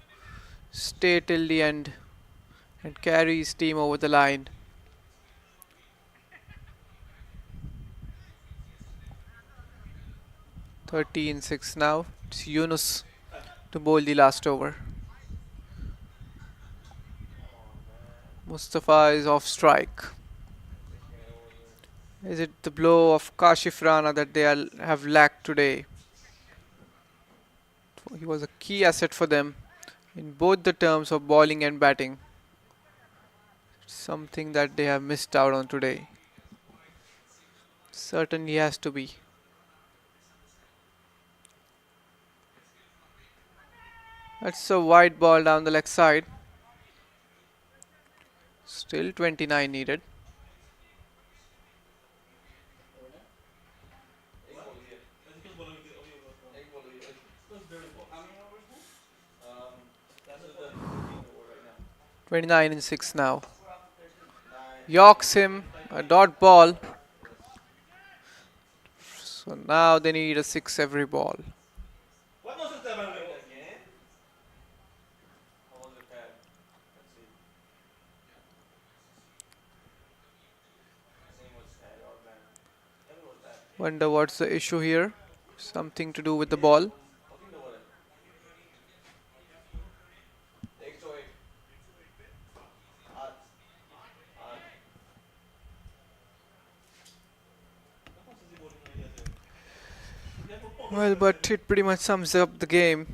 stay till the end and carry his team over the line. (13-6) now. It's Yunus to bowl the last over. Mustafa is off strike. Is it the blow of Kashif Rana that they have lacked today? He was a key asset for them in both the terms of bowling and batting. Something that they have missed out on today. Certainly has to be. That's a wide ball down the leg side. Still 29 needed. (29-6) now. Yorks him, a dot ball. So now they need a 6 every ball. Wonder what's the issue here? Something to do with the ball. Well, but it pretty much sums up the game.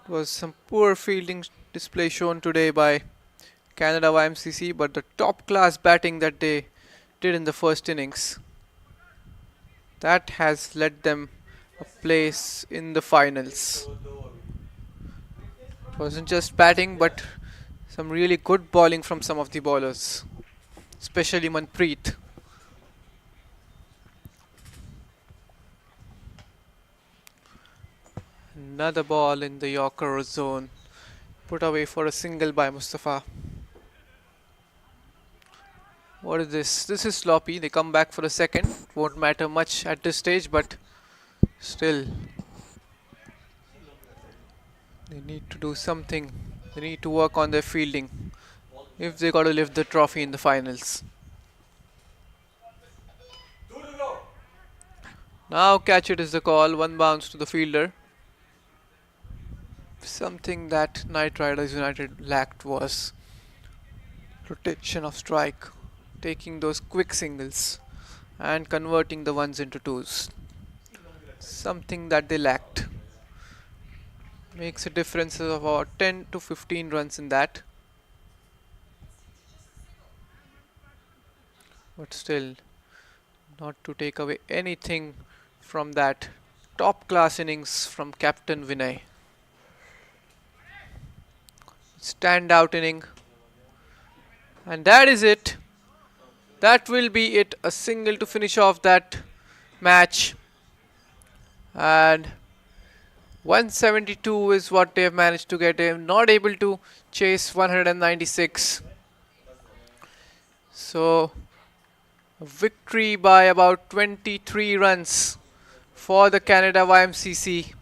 It was some poor fielding display shown today by Canada YMCC, but the top class batting that they did in the first innings, that has led them a place in the finals. It wasn't just batting, but some really good bowling from some of the bowlers, especially Manpreet. Another ball in the Yorker zone, put away for a single by Mustafa. What is this? This is sloppy. They come back for a second. Won't matter much at this stage, but still, they need to do something. They need to work on their fielding if they got to lift the trophy in the finals. Now catch it is the call. One bounce to the fielder. Something that Knight Riders United lacked was rotation of strike, taking those quick singles and converting the ones into twos. Something that they lacked. Makes a difference of about 10 to 15 runs in that. But still, not to take away anything from that top class innings from Captain Vinay. Standout inning. And that is it. That will be it. A single to finish off that match. And 172 is what they have managed to get. They are not able to chase 196. So, a victory by about 23 runs for the Canada YMCC.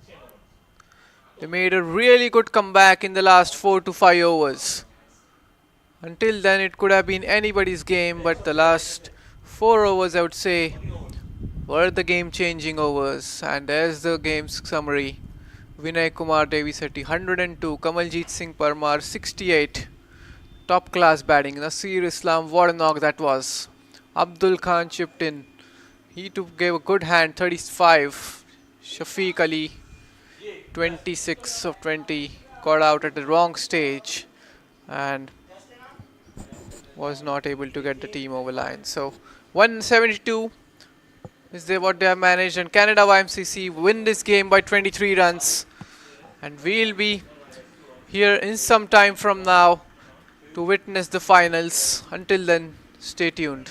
They made a really good comeback in the last 4 to 5 overs. Until then, it could have been anybody's game, but the last 4 overs, I would say, were the game-changing overs. And there's the game's summary. Vinay Kumar Devi Sethi 102, Kamaljeet Singh Parmar 68. Top class batting. Nasir Islam, what a knock that was. Abdul Khan chipped in. He too gave a good hand, 35. Shafiq Ali, 26 of 20. Got out at the wrong stage and was not able to get the team over line. So 172 is what they have managed, and Canada YMCC win this game by 23 runs. And we'll be here in some time from now to witness the finals. Until then, stay tuned.